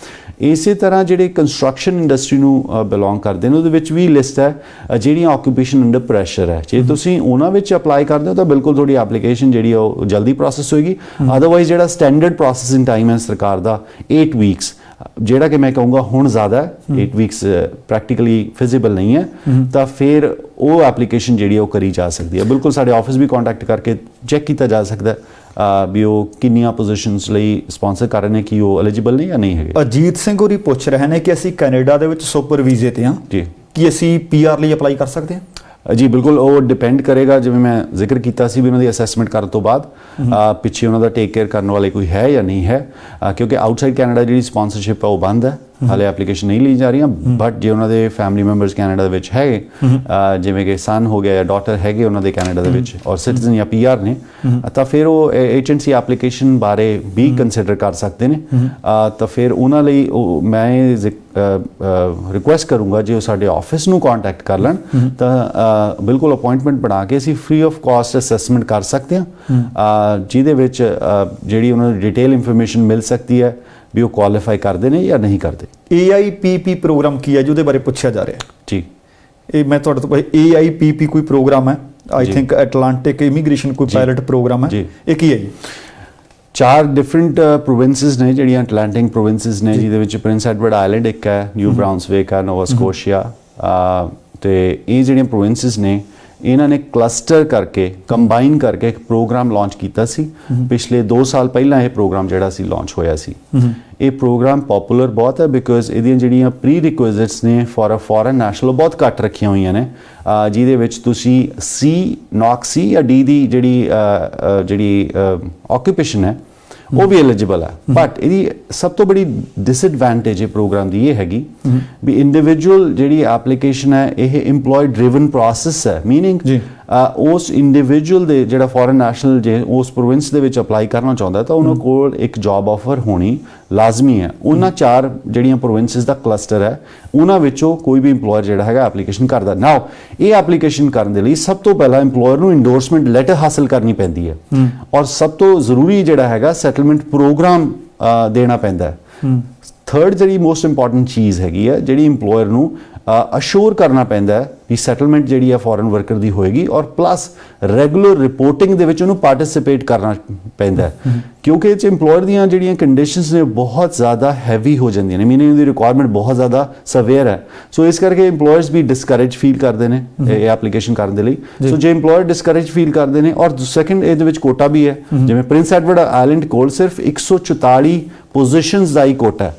ਇਸੇ ਤਰ੍ਹਾਂ ਜਿਹੜੇ ਕੰਸਟਰਕਸ਼ਨ ਇੰਡਸਟਰੀ ਨੂੰ ਬਿਲੋਂਗ ਕਰਦੇ ਨੇ ਉਹਦੇ ਵਿੱਚ ਵੀ ਲਿਸਟ ਹੈ ਜਿਹੜੀਆਂ ਆਕੂਪੇਸ਼ਨ ਅੰਡਰ ਪ੍ਰੈਸ਼ਰ ਹੈ। ਜੇ ਤੁਸੀਂ ਉਹਨਾਂ ਵਿੱਚ ਅਪਲਾਈ ਕਰਦੇ ਹੋ ਤਾਂ ਬਿਲਕੁਲ ਤੁਹਾਡੀ ਐਪਲੀਕੇਸ਼ਨ ਜਿਹੜੀ ਹੈ ਉਹ ਜਲਦੀ ਪ੍ਰੋਸੈਸ ਹੋਏਗੀ। ਅਦਰਵਾਈਜ਼ ਜਿਹੜਾ ਸਟੈਂਡਰਡ ਪ੍ਰੋਸੈਸਿੰਗ ਟਾਈਮ ਹੈ ਸਰਕਾਰ ਦਾ 8 weeks, ਜਿਹੜਾ ਕਿ ਮੈਂ ਕਹੂੰਗਾ ਹੁਣ ਜ਼ਿਆਦਾ ਹੈ, 8 weeks ਪ੍ਰੈਕਟੀਕਲੀ ਫਿਜ਼ੀਬਲ ਨਹੀਂ ਹੈ, ਤਾਂ ਫਿਰ ਉਹ ਐਪਲੀਕੇਸ਼ਨ ਜਿਹੜੀ ਉਹ ਕਰੀ ਜਾ ਸਕਦੀ ਹੈ। ਬਿਲਕੁਲ ਸਾਡੇ ਆਫਿਸ ਵੀ ਕੰਟੈਕਟ ਕਰਕੇ ਚੈੱਕ ਕੀਤਾ ਜਾ ਸਕਦਾ ਵੀ ਉਹ ਕਿੰਨੀਆਂ ਪੋਜੀਸ਼ਨਸ ਲਈ ਸਪਾਂਸਰ ਕਰ ਰਹੇ ਨੇ, ਕਿ ਉਹ ਐਲੀਜੀਬਲ ਨੇ ਜਾਂ ਨਹੀਂ ਹੈਗੇ। ਅਜੀਤ ਸਿੰਘ ਹੋਰੀ ਪੁੱਛ ਰਹੇ ਨੇ ਕਿ ਅਸੀਂ ਕੈਨੇਡਾ ਦੇ ਵਿੱਚ ਸੁਪਰ ਵੀਜ਼ੇ ਤੇ ਹਾਂ ਜੀ, ਕੀ ਅਸੀਂ PR ਲਈ ਅਪਲਾਈ ਕਰ ਸਕਦੇ ਹਾਂ? ਜੀ ਬਿਲਕੁਲ, ਉਹ ਡਿਪੈਂਡ ਕਰੇਗਾ, ਜਿਵੇਂ ਮੈਂ ਜ਼ਿਕਰ ਕੀਤਾ ਸੀ ਵੀ ਉਹਨਾਂ ਦੀ ਅਸੈਸਮੈਂਟ ਕਰਨ ਤੋਂ ਬਾਅਦ ਪਿੱਛੇ ਉਹਨਾਂ ਦਾ ਟੇਕ ਕੇਅਰ ਕਰਨ ਵਾਲੇ ਕੋਈ ਹੈ ਜਾਂ ਨਹੀਂ ਹੈ, ਕਿਉਂਕਿ ਆਊਟਸਾਈਡ ਕੈਨੇਡਾ ਜਿਹੜੀ ਸਪਾਂਸਰਸ਼ਿਪ ਹੈ ਉਹ ਬੰਦ ਹੈ, ਹਾਲੇ ਐਪਲੀਕੇਸ਼ਨ ਨਹੀਂ ਲਈ ਜਾ ਰਹੀਆਂ। ਬਟ ਜੇ ਉਹਨਾਂ ਦੇ ਫੈਮਿਲੀ ਮੈਂਬਰਸ ਕੈਨੇਡਾ ਦੇ ਵਿੱਚ ਹੈਗੇ, ਜਿਵੇਂ ਕਿ ਸਨ ਹੋ ਗਿਆ ਜਾਂ ਡਾਟਰ ਹੈਗੇ ਉਹਨਾਂ ਦੇ ਕੈਨੇਡਾ ਦੇ ਵਿੱਚ ਔਰ ਸਿਟੀਜ਼ਨ ਜਾਂ PR ਨੇ, ਤਾਂ ਫਿਰ ਉਹ HNC ਐਪਲੀਕੇਸ਼ਨ ਬਾਰੇ ਵੀ ਕੰਸੀਡਰ ਕਰ ਸਕਦੇ ਨੇ। ਤਾਂ ਫਿਰ ਉਹਨਾਂ ਲਈ ਮੈਂ ਰਿਕੁਐਸਟ ਕਰੂੰਗਾ ਜੇ ਉਹ ਸਾਡੇ ਆਫਿਸ ਨੂੰ ਕੰਟੈਕਟ ਕਰ ਲੈਣ ਤਾਂ ਬਿਲਕੁਲ ਅਪਾਇੰਟਮੈਂਟ ਬਣਾ ਕੇ ਅਸੀਂ ਫ੍ਰੀ ਆਫ ਕਾਸਟ ਅਸੈਸਮੈਂਟ ਕਰ ਸਕਦੇ ਹਾਂ, ਜਿਹਦੇ ਵਿੱਚ ਜਿਹੜੀ ਉਹਨਾਂ ਦੀ ਡਿਟੇਲ ਇਨਫੋਰਮੇਸ਼ਨ ਮਿਲ ਸਕਦੀ ਹੈ ਵੀ ਉਹ ਕੁਆਲੀਫਾਈ ਕਰਦੇ ਨੇ ਜਾਂ ਨਹੀਂ ਕਰਦੇ। AIPP ਪ੍ਰੋਗਰਾਮ ਕੀ ਹੈ ਜਿਹਦੇ ਬਾਰੇ ਪੁੱਛਿਆ ਜਾ ਰਿਹਾ ਜੀ? ਇਹ ਮੈਂ ਤੁਹਾਡੇ ਤੋਂ AIPP ਕੋਈ ਪ੍ਰੋਗਰਾਮ ਹੈ, ਆਈ ਥਿੰਕ ਐਟਲਾਂਟਿਕ ਇਮੀਗ੍ਰੇਸ਼ਨ ਕੋਈ ਪਾਇਲਟ ਪ੍ਰੋਗਰਾਮ ਹੈ, ਇਹ ਕੀ ਹੈ ਜੀ? 4 ਡਿਫਰੈਂਟ ਪ੍ਰੋਵਿੰਸਿਸ ਨੇ ਜਿਹੜੀਆਂ ਅਟਲਾਂਟਿਕ ਪ੍ਰੋਵਿੰਸਿਸ ਨੇ, ਜਿਹਦੇ ਵਿੱਚ ਪ੍ਰਿੰਸ ਐਡਵਰਡ ਆਈਲੈਂਡ ਇੱਕ ਹੈ, ਨਿਊ ਬਰਾਊਨਸਵਿਕ ਹੈ, ਨੋਵਾ ਸਕੋਸ਼ੀਆ, ਤੇ ਇਹ ਜਿਹੜੀਆਂ ਪ੍ਰੋਵਿੰਸਿਸ ਨੇ ਇਹਨਾਂ ਨੇ ਕਲਸਟਰ ਕਰਕੇ ਕੰਬਾਈਨ ਕਰਕੇ ਇੱਕ ਪ੍ਰੋਗਰਾਮ ਲਾਂਚ ਕੀਤਾ ਸੀ ਪਿਛਲੇ 2 ਸਾਲ ਪਹਿਲਾਂ। ਇਹ ਪ੍ਰੋਗਰਾਮ ਜਿਹੜਾ ਸੀ ਲਾਂਚ ਹੋਇਆ ਸੀ। ਇਹ ਪ੍ਰੋਗਰਾਮ ਪਪੂਲਰ ਬਹੁਤ ਹੈ ਬਿਕਾਜ਼ ਇਹਦੀਆਂ ਜਿਹੜੀਆਂ ਪ੍ਰੀ ਰਿਕੁਇਜ਼ਿਟਸ ਨੇ ਫॉर ਅ ਫੋਰਨ ਨੈਸ਼ਨਲ ਬਹੁਤ ਘੱਟ ਰੱਖੀਆਂ ਹੋਈਆਂ ਨੇ, ਜਿਹਦੇ ਵਿੱਚ ਤੁਸੀਂ NOC C ਜਾਂ D ਦੀ ਜਿਹੜੀ ਆਕੂਪੇਸ਼ਨ ਹੈ ਉਹ ਵੀ ਐਲੀਜੀਬਲ ਹੈ। ਬਟ ਇਹਦੀ ਸਭ ਤੋਂ ਬੜੀ ਡਿਸਐਡਵਾਂਟੇਜ ਇਹ ਪ੍ਰੋਗਰਾਮ ਦੀ ਇਹ ਹੈਗੀ ਵੀ ਇੰਡੀਵਿਜੂਅਲ ਜਿਹੜੀ ਐਪਲੀਕੇਸ਼ਨ ਹੈ ਇਹ EMPLOYE ਡਰਿਵਨ ਪ੍ਰੋਸੈਸ ਹੈ, ਮੀਨਿੰਗ ਉਸ ਇੰਡੀਵਿਜੂਅਲ ਦੇ ਜਿਹੜਾ ਫੋਰਨ ਨੈਸ਼ਨਲ ਜੇ ਉਸ ਪ੍ਰੋਵਿੰਸ ਦੇ ਵਿੱਚ ਅਪਲਾਈ ਕਰਨਾ ਚਾਹੁੰਦਾ ਤਾਂ ਉਹਨਾਂ ਕੋਲ ਇੱਕ ਜੌਬ ਆਫਰ ਹੋਣੀ ਲਾਜ਼ਮੀ ਹੈ। ਉਹਨਾਂ 4 ਜਿਹੜੀਆਂ ਪ੍ਰੋਵਿੰਸਿਸ ਦਾ ਕਲਸਟਰ ਹੈ ਉਹਨਾਂ ਵਿੱਚੋਂ ਕੋਈ ਵੀ ਇੰਪਲੋਇਰ ਜਿਹੜਾ ਹੈਗਾ ਐਪਲੀਕੇਸ਼ਨ ਕਰਦਾ। ਨਾਓ ਇਹ ਐਪਲੀਕੇਸ਼ਨ ਕਰਨ ਦੇ ਲਈ ਸਭ ਤੋਂ ਪਹਿਲਾਂ ਇੰਪਲੋਇਰ ਨੂੰ ਇੰਡੋਰਸਮੈਂਟ ਲੈਟਰ ਹਾਸਲ ਕਰਨੀ ਪੈਂਦੀ ਹੈ ਔਰ ਸਭ ਤੋਂ ਜ਼ਰੂਰੀ ਜਿਹੜਾ ਹੈਗਾ ਸੈਟਲਮੈਂਟ ਪ੍ਰੋਗਰਾਮ ਦੇਣਾ ਪੈਂਦਾ ਹੈ। ਥਰਡ ਜਿਹੜੀ ਮੋਸਟ ਇੰਪੋਰਟੈਂਟ ਚੀਜ਼ ਹੈਗੀ ਹੈ ਜਿਹੜੀ ਇੰਪਲੋਇਰ ਨੂੰ ਅਸ਼ੋਰ ਕਰਨਾ ਪੈਂਦਾ ਹੈ ਵੀ ਸੈਟਲਮੈਂਟ ਜਿਹੜੀ ਹੈ ਫੋਰਨ ਵਰਕਰ ਦੀ ਹੋਏਗੀ ਔਰ ਪਲੱਸ ਰੈਗੂਲਰ ਰਿਪੋਰਟਿੰਗ ਦੇ ਵਿੱਚ ਉਹਨੂੰ ਪਾਰਟਿਸਿਪੇਟ ਕਰਨਾ ਪੈਂਦਾ ਹੈ ਕਿਉਂਕਿ ਇਹ 'ਚ ਇੰਪਲੋਇਰ ਦੀਆਂ ਜਿਹੜੀਆਂ ਕੰਡੀਸ਼ਨਸ ਨੇ ਬਹੁਤ ਜ਼ਿਆਦਾ ਹੈਵੀ ਹੋ ਜਾਂਦੀਆਂ ਨੇ, ਮੀਨਿੰਗ ਉਹਦੀ ਰਿਕੁਆਇਰਮੈਂਟ ਬਹੁਤ ਜ਼ਿਆਦਾ ਸਵੇਅਰ ਹੈ। ਸੋ ਇਸ ਕਰਕੇ ਇੰਪਲੋਇਰਸ ਵੀ ਡਿਸਕਰੇਜ ਫੀਲ ਕਰਦੇ ਨੇ ਇਹ ਐਪਲੀਕੇਸ਼ਨ ਕਰਨ ਦੇ ਲਈ। ਸੋ ਜੇ ਇੰਪਲੋਇਰ ਡਿਸਕਰੇਜ ਫੀਲ ਕਰਦੇ ਨੇ ਔਰ ਸੈਕੰਡ ਇਹਦੇ ਵਿੱਚ ਕੋਟਾ ਵੀ ਹੈ, ਜਿਵੇਂ ਪ੍ਰਿੰਸ ਐਡਵਰਡ ਆਇਲੈਂਡ ਕੋਲ ਸਿਰਫ 144 ਪੋਜੀਸ਼ਨਸ ਦਾ ਹੀ ਕੋਟਾ ਹੈ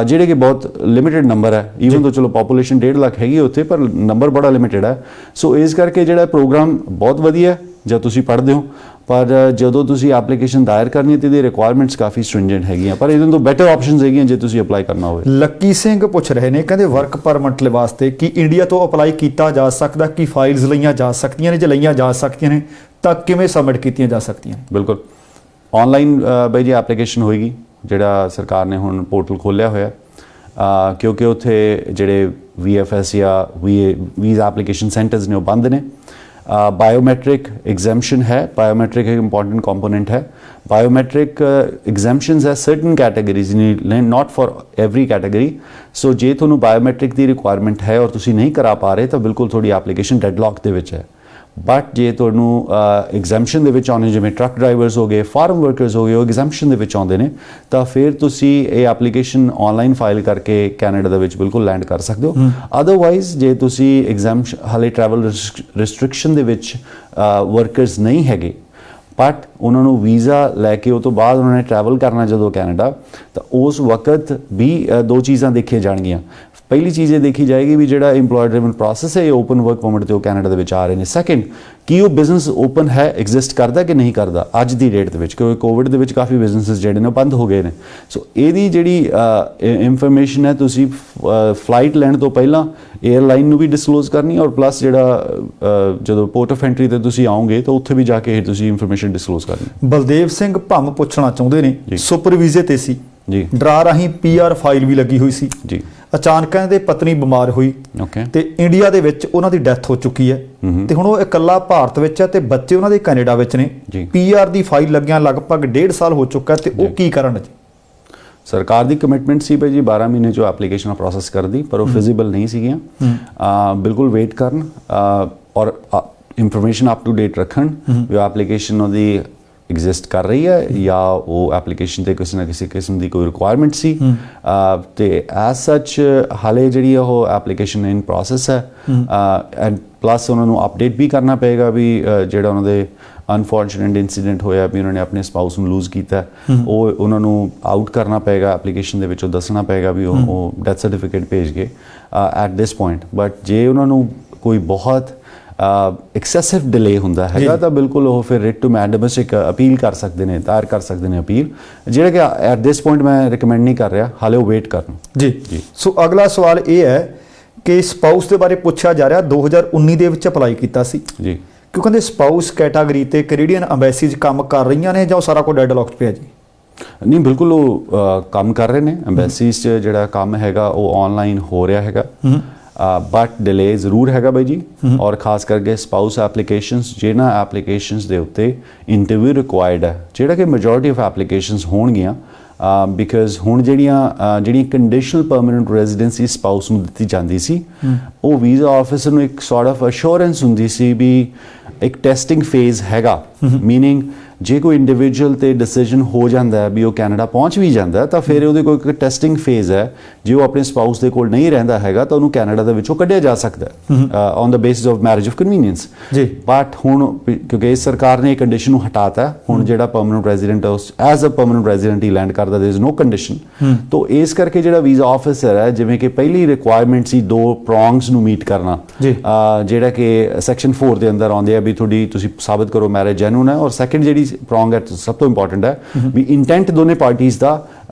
ਜਿਹੜੇ ਕਿ ਬਹੁਤ ਲਿਮਿਟਡ ਨੰਬਰ ਹੈ। ਈਵਨ ਤੋਂ ਚਲੋ ਪੋਪੂਲੇਸ਼ਨ 1.5 ਲੱਖ ਹੈਗੀ ਉੱਥੇ ਪਰ ਨੰਬਰ ਬੜਾ ਲਿਮਿਟਡ ਹੈ। ਸੋ ਇਸ ਕਰਕੇ ਜਿਹੜਾ ਪ੍ਰੋਗਰਾਮ ਬਹੁਤ ਵਧੀਆ ਜਦ ਤੁਸੀਂ ਪੜ੍ਹਦੇ ਹੋ ਪਰ ਜਦੋਂ ਤੁਸੀਂ ਐਪਲੀਕੇਸ਼ਨ ਦਾਇਰ ਕਰਨੀ ਹੈ ਤੇ ਇਹਦੀ ਰਿਕੁਆਇਰਮੈਂਟਸ ਕਾਫੀ ਸਟ੍ਰਿੰਜੈਂਟ ਹੈਗੀਆਂ ਪਰ ਇਹਨਾਂ ਤੋਂ ਬੈਟਰ ਆਪਸ਼ਨਸ ਹੈਗੀਆਂ ਜੇ ਤੁਸੀਂ ਅਪਲਾਈ ਕਰਨਾ ਹੋਵੇ। ਲੱਕੀ ਸਿੰਘ ਪੁੱਛ ਰਹੇ ਨੇ, ਕਹਿੰਦੇ ਵਰਕ ਪਰਮਿਟ ਵਾਸਤੇ ਕੀ ਇੰਡੀਆ ਤੋਂ ਅਪਲਾਈ ਕੀਤਾ ਜਾ ਸਕਦਾ, ਕੀ ਫਾਈਲਸ ਲਈਆਂ ਜਾ ਸਕਦੀਆਂ ਨੇ, ਜੇ ਲਈਆਂ ਜਾ ਸਕਦੀਆਂ ਨੇ ਤਾਂ ਕਿਵੇਂ ਸਬਮਿਟ ਕੀਤੀਆਂ ਜਾ ਸਕਦੀਆਂ ਨੇ? ਬਿਲਕੁਲ ਆਨਲਾਈਨ ਬਾਈ ਜੀ ਐਪਲੀਕੇਸ਼ਨ ਹੋਏਗੀ, ਜਿਹੜਾ ਸਰਕਾਰ ਨੇ ਹੁਣ ਪੋਰਟਲ ਖੋਲ੍ਹਿਆ ਹੋਇਆ ਕਿਉਂਕਿ ਉੱਥੇ ਜਿਹੜੇ VFS ਜਾਂ ਵੀਜ਼ਾ ਐਪਲੀਕੇਸ਼ਨ ਸੈਂਟਰਸ ਨੇ ਉਹ ਬੰਦ ਨੇ। ਬਾਇਓਮੈਟ੍ਰਿਕ ਐਗਜ਼ੈਂਪਸ਼ਨ ਹੈ, ਬਾਇਓਮੈਟ੍ਰਿਕ ਇੱਕ ਇੰਪॉर्टेंट ਕੰਪੋਨੈਂਟ ਹੈ। ਬਾਇਓਮੈਟ੍ਰਿਕ ਐਗਜ਼ੈਂਪਸ਼ਨਸ ਹੈ ਸਰਟਨ ਕੈਟਾਗਰੀਜ਼ ਨੇ, ਨਾਟ ਫॉर ਐਵਰੀ ਕੈਟਾਗਰੀ। ਸੋ ਜੇ ਤੁਹਾਨੂੰ ਬਾਇਓਮੈਟ੍ਰਿਕ ਦੀ ਰਿਕੁਆਇਰਮੈਂਟ ਹੈ ਔਰ ਤੁਸੀਂ ਨਹੀਂ ਕਰਾ ਪਾ ਰਹੇ ਤਾਂ ਬਿਲਕੁਲ ਤੁਹਾਡੀ ਐਪਲੀਕੇਸ਼ਨ ਡੈਡਲੌਕ ਦੇ ਵਿੱਚ ਹੈ। ਬਟ ਜੇ ਤੁਹਾਨੂੰ ਐਗਜ਼ੈਂਪਸ਼ਨ ਦੇ ਵਿੱਚ ਆਉਣੇ ਜਿਵੇਂ ਟਰੱਕ ਡਰਾਈਵਰਸ ਹੋ ਗਏ, ਫਾਰਮ ਵਰਕਰਸ ਹੋ ਗਏ, ਉਹ ਐਗਜ਼ੈਂਪਸ਼ਨ ਦੇ ਵਿੱਚ ਆਉਂਦੇ ਨੇ ਤਾਂ ਫਿਰ ਤੁਸੀਂ ਇਹ ਐਪਲੀਕੇਸ਼ਨ ਆਨਲਾਈਨ ਫਾਈਲ ਕਰਕੇ ਕੈਨੇਡਾ ਦੇ ਵਿੱਚ ਬਿਲਕੁਲ ਲੈਂਡ ਕਰ ਸਕਦੇ ਹੋ। ਅਦਰਵਾਈਜ਼ ਜੇ ਤੁਸੀਂ ਐਗਜ਼ੈਂਪਸ਼ਨ ਹਾਲੇ ਟਰੈਵਲ ਰਿਸਟ੍ਰਿਕਸ਼ਨ ਦੇ ਵਿੱਚ ਵਰਕਰਸ ਨਹੀਂ ਹੈਗੇ ਬਟ ਉਹਨਾਂ ਨੂੰ ਵੀਜ਼ਾ ਲੈ ਕੇ ਉਹ ਤੋਂ ਬਾਅਦ ਉਹਨਾਂ ਨੇ ਟਰੈਵਲ ਕਰਨਾ ਜਦੋਂ ਕੈਨੇਡਾ ਤਾਂ ਉਸ ਵਕਤ ਵੀ 2 ਚੀਜ਼ਾਂ ਦੇਖੀਆਂ ਜਾਣਗੀਆਂ। ਪਹਿਲੀ ਚੀਜ਼ ਇਹ ਦੇਖੀ ਜਾਏਗੀ ਵੀ ਜਿਹੜਾ ਇੰਪਲੋਇਰ ਡਰਿਵਨ ਪ੍ਰੋਸੈਸ ਹੈ ਇਹ ਓਪਨ ਵਰਕ ਪਰਮਿਟ ਤੇ ਉਹ ਕੈਨੇਡਾ ਦੇ ਵਿੱਚ ਆ ਰਹੇ ਨੇ। ਸੈਕੰਡ ਕੀ ਉਹ ਬਿਜ਼ਨਸ ਓਪਨ ਹੈ, ਐਗਜ਼ਿਸਟ ਕਰਦਾ ਕਿ ਨਹੀਂ ਕਰਦਾ ਅੱਜ ਦੀ ਡੇਟ ਦੇ ਵਿੱਚ, ਕਿਉਂਕਿ ਕੋਵਿਡ ਦੇ ਵਿੱਚ ਕਾਫੀ ਬਿਜ਼ਨਸਿਸ ਜਿਹੜੇ ਨੇ ਬੰਦ ਹੋ ਗਏ ਨੇ। ਸੋ ਇਹਦੀ ਜਿਹੜੀ ਇਨਫੋਰਮੇਸ਼ਨ ਹੈ ਤੁਸੀਂ ਫਲਾਈਟ ਲੈਣ ਤੋਂ ਪਹਿਲਾਂ 에ਅਰਲਾਈਨ ਨੂੰ ਵੀ ਡਿਸਕਲੋਜ਼ ਕਰਨੀ ਔਰ ਪਲੱਸ ਜਿਹੜਾ ਜਦੋਂ ਪੋਰਟ ਆਫ ਐਂਟਰੀ ਤੇ ਤੁਸੀਂ ਆਓਗੇ ਤਾਂ ਉੱਥੇ ਵੀ ਜਾ ਕੇ ਤੁਸੀਂ ਇਨਫੋਰਮੇਸ਼ਨ ਡਿਸਕਲੋਜ਼ ਕਰਨੀ। ਬਲਦੇਵ ਸਿੰਘ ਭੰਮ ਪੁੱਛਣਾ ਚਾਹੁੰਦੇ ਨੇ, ਸੁਪਰ ਵੀਜ਼ੇ ਤੇ ਸੀ ਜੀ, ਡਰਾ ਰਾਹੀਂ PR ਫਾਈਲ ਵੀ ਲੱਗੀ ਹੋਈ ਸੀ ਜੀ, ਅਚਾਨਕ ਇਹਦੇ ਪਤਨੀ ਬਿਮਾਰ ਹੋਈ ਤੇ ਇੰਡੀਆ ਦੇ ਵਿੱਚ ਉਹਨਾਂ ਦੀ ਡੈਥ ਹੋ ਚੁੱਕੀ ਹੈ ਤੇ ਹੁਣ ਉਹ ਇਕੱਲਾ ਭਾਰਤ ਵਿੱਚ ਹੈ ਤੇ ਬੱਚੇ ਉਹਨਾਂ ਦੇ ਕੈਨੇਡਾ ਵਿੱਚ ਨੇ। PR ਦੀ ਫਾਈਲ ਲੱਗਿਆ ਲਗਭਗ 1.5 ਸਾਲ ਹੋ ਚੁੱਕਾ ਤੇ ਉਹ ਕੀ ਕਰਨ ਜੀ? ਸਰਕਾਰ ਦੀ ਕਮਿਟਮੈਂਟ ਸੀ ਭਾਈ ਜੀ 12 ਮਹੀਨੇ ਜੋ ਐਪਲੀਕੇਸ਼ਨ ਪ੍ਰੋਸੈਸ ਕਰਦੀ ਪਰ ਉਹ ਫਿਜ਼ੀਬਲ ਨਹੀਂ ਸੀਗੀਆਂ। ਬਿਲਕੁਲ ਵੇਟ ਕਰਨ ਔਰ ਇਨਫੋਰਮੇਸ਼ਨ ਅਪ ਟੂ ਡੇਟ ਰੱਖਣ ਵੀ ਐਪਲੀਕੇਸ਼ਨ ਉਹਦੀ ਐਗਜ਼ਿਸਟ ਕਰ ਰਹੀ ਹੈ ਜਾਂ ਉਹ ਐਪਲੀਕੇਸ਼ਨ ਤੇ ਕਿਸੇ ਨਾ ਕਿਸੇ ਕਿਸਮ ਦੀ ਕੋਈ ਰਿਕੁਆਇਰਮੈਂਟ ਸੀ ਤੇ ਐਜ਼ ਸੱਚ ਹਾਲੇ ਜਿਹੜੀ ਉਹ ਐਪਲੀਕੇਸ਼ਨ ਇਨ ਪ੍ਰੋਸੈਸ ਹੈ ਐਂਡ ਪਲੱਸ ਉਹਨਾਂ ਨੂੰ ਅਪਡੇਟ ਵੀ ਕਰਨਾ ਪਏਗਾ ਵੀ ਜਿਹੜਾ ਉਹਨਾਂ ਦੇ ਅਨਫੋਰਚੂਨੇਟ ਇਨਸੀਡੈਂਟ ਹੋਇਆ ਵੀ ਉਹਨਾਂ ਨੇ ਆਪਣੇ ਸਪਾਊਸ ਨੂੰ ਲੂਜ਼ ਕੀਤਾ ਉਹ ਉਹਨਾਂ ਨੂੰ ਆਊਟ ਕਰਨਾ ਪਏਗਾ ਐਪਲੀਕੇਸ਼ਨ ਦੇ ਵਿੱਚ, ਉਹ ਦੱਸਣਾ ਪਏਗਾ ਵੀ ਉਹ ਡੈਥ ਸਰਟੀਫਿਕੇਟ ਭੇਜ ਗਏ ਐਟ ਦਿਸ ਪੁਆਇੰਟ। ਬਟ ਜੇ ਉਹਨਾਂ ਨੂੰ ਕੋਈ ਬਹੁਤ ਐਕਸੈਸਿਵ ਡਿਲੇ ਹੁੰਦਾ ਹੈਗਾ ਤਾਂ ਬਿਲਕੁਲ ਉਹ ਫਿਰ ਰਿਟ ਟੂ ਮੈਂਡੇਮਸ ਇੱਕ ਅਪੀਲ ਕਰ ਸਕਦੇ ਨੇ, ਦਾਇਰ ਕਰ ਸਕਦੇ ਨੇ ਅਪੀਲ, ਜਿਹੜਾ ਕਿ ਐਟ ਦਿਸ ਪੁਆਇੰਟ ਮੈਂ ਰਿਕਮੈਂਡ ਨਹੀਂ ਕਰ ਰਿਹਾ, ਹਾਲੇ ਉਹ ਵੇਟ ਕਰਨ ਜੀ। ਸੋ ਅਗਲਾ ਸਵਾਲ ਇਹ ਹੈ ਕਿ ਸਪਾਊਸ ਦੇ ਬਾਰੇ ਪੁੱਛਿਆ ਜਾ ਰਿਹਾ, 2019 ਦੇ ਵਿੱਚ ਅਪਲਾਈ ਕੀਤਾ ਸੀ ਜੀ, ਕਿਉਂ ਕਹਿੰਦੇ ਸਪਾਊਸ ਕੈਟਾਗਰੀ ਤੇ ਕੈਨੇਡੀਅਨ ਐਮਬੈਸੀਜ਼ ਕੰਮ ਕਰ ਰਹੀਆਂ ਨੇ ਜਾਂ ਉਹ ਸਾਰਾ ਕੁਝ ਡੈਡਲੌਕ 'ਚ ਪਿਆ ਜੀ? ਨਹੀਂ, ਬਿਲਕੁਲ ਉਹ ਕੰਮ ਕਰ ਰਹੇ ਨੇ। ਐਮਬੈਸੀਜ਼ 'ਚ ਜਿਹੜਾ ਕੰਮ ਹੈਗਾ ਉਹ ਆਨਲਾਈਨ ਹੋ ਰਿਹਾ ਹੈਗਾ ਬਟ ਡਿਲੇ ਜ਼ਰੂਰ ਹੈਗਾ ਬਾਈ ਜੀ। ਔਰ ਖਾਸ ਕਰਕੇ ਸਪਾਊਸ ਐਪਲੀਕੇਸ਼ਨਸ ਜਿਹਨਾਂ ਐਪਲੀਕੇਸ਼ਨਸ ਦੇ ਉੱਤੇ ਇੰਟਰਵਿਊ ਰਿਕੁਆਇਰਡ ਹੈ, ਜਿਹੜਾ ਕਿ ਮੈਜੋਰਿਟੀ ਆਫ ਐਪਲੀਕੇਸ਼ਨਸ ਹੋਣਗੀਆਂ ਬਿਕਾਜ਼ ਹੁਣ ਜਿਹੜੀ ਕੰਡੀਸ਼ਨਲ ਪਰਮਨੈਂਟ ਰੈਜ਼ੀਡੈਂਸੀ ਸਪਾਊਸ ਨੂੰ ਦਿੱਤੀ ਜਾਂਦੀ ਸੀ ਉਹ ਵੀਜ਼ਾ ਆਫਿਸਰ ਨੂੰ ਇੱਕ ਸੌਰਟ ਆਫ ਅਸ਼ੋਰੈਂਸ ਹੁੰਦੀ ਸੀ ਵੀ ਇੱਕ ਟੈਸਟਿੰਗ ਫੇਜ਼ ਹੈਗਾ, ਮੀਨਿੰਗ ਜੇ ਕੋਈ ਇੰਡੀਵਿਜੂਅਲ ਤੇ ਡਿਸੀਜਨ ਹੋ ਜਾਂਦਾ ਹੈ ਵੀ ਉਹ ਕੈਨੇਡਾ ਪਹੁੰਚ ਵੀ ਜਾਂਦਾ ਤਾਂ ਫਿਰ ਉਹਦੇ ਕੋਲ ਇੱਕ ਟੈਸਟਿੰਗ ਫੇਜ਼ ਹੈ। ਜੇ ਉਹ ਆਪਣੇ ਸਪਾਊਸ ਦੇ ਕੋਲ ਨਹੀਂ ਰਹਿੰਦਾ ਹੈਗਾ ਤਾਂ ਉਹਨੂੰ ਕੈਨੇਡਾ ਦੇ ਵਿੱਚੋਂ ਕੱਢਿਆ ਜਾ ਸਕਦਾ on the basis of marriage of convenience ਜੀ। ਬਟ ਹੁਣ ਕਿਉਂਕਿ ਇਸ ਸਰਕਾਰ ਨੇ ਇਹ ਕੰਡੀਸ਼ਨ ਨੂੰ ਹਟਾਤਾ, ਹੁਣ ਜਿਹੜਾ permanent resident as a permanent resident ਹੀ ਲੈਂਡ ਕਰਦਾ, ਦੇयर इज नो ਕੰਡੀਸ਼ਨ। ਤਾਂ ਇਸ ਕਰਕੇ ਜਿਹੜਾ ਵੀਜ਼ਾ ਆਫਿਸਰ ਹੈ, ਜਿਵੇਂ ਕਿ ਪਹਿਲੀ ਰਿਕੁਆਇਰਮੈਂਟ ਸੀ 2 ਪ੍ਰੋਂਗਸ ਨੂੰ ਮੀਟ ਕਰਨਾ ਜਿਹੜਾ ਕਿ ਸੈਕਸ਼ਨ 4 ਦੇ ਅੰਦਰ ਆਉਂਦੇ ਆ ਵੀ ਤੁਸੀਂ ਸਾਬਤ ਕਰੋ ਮੈਰਿਜ ਜੈਨੂਨ ਹੈ, ਔਰ ਸੈਕੰਡ ਜਿਹੜੀ ਪ੍ਰੋਂਗ ਹੈ ਸਭ ਤੋਂ ਇੰਪੋਰਟੈਂਟ ਹੈ ਵੀ ਇੰਟੈਂਟ ਦੋਨੇ ਪਾਰਟੀਜ਼ ਦਾ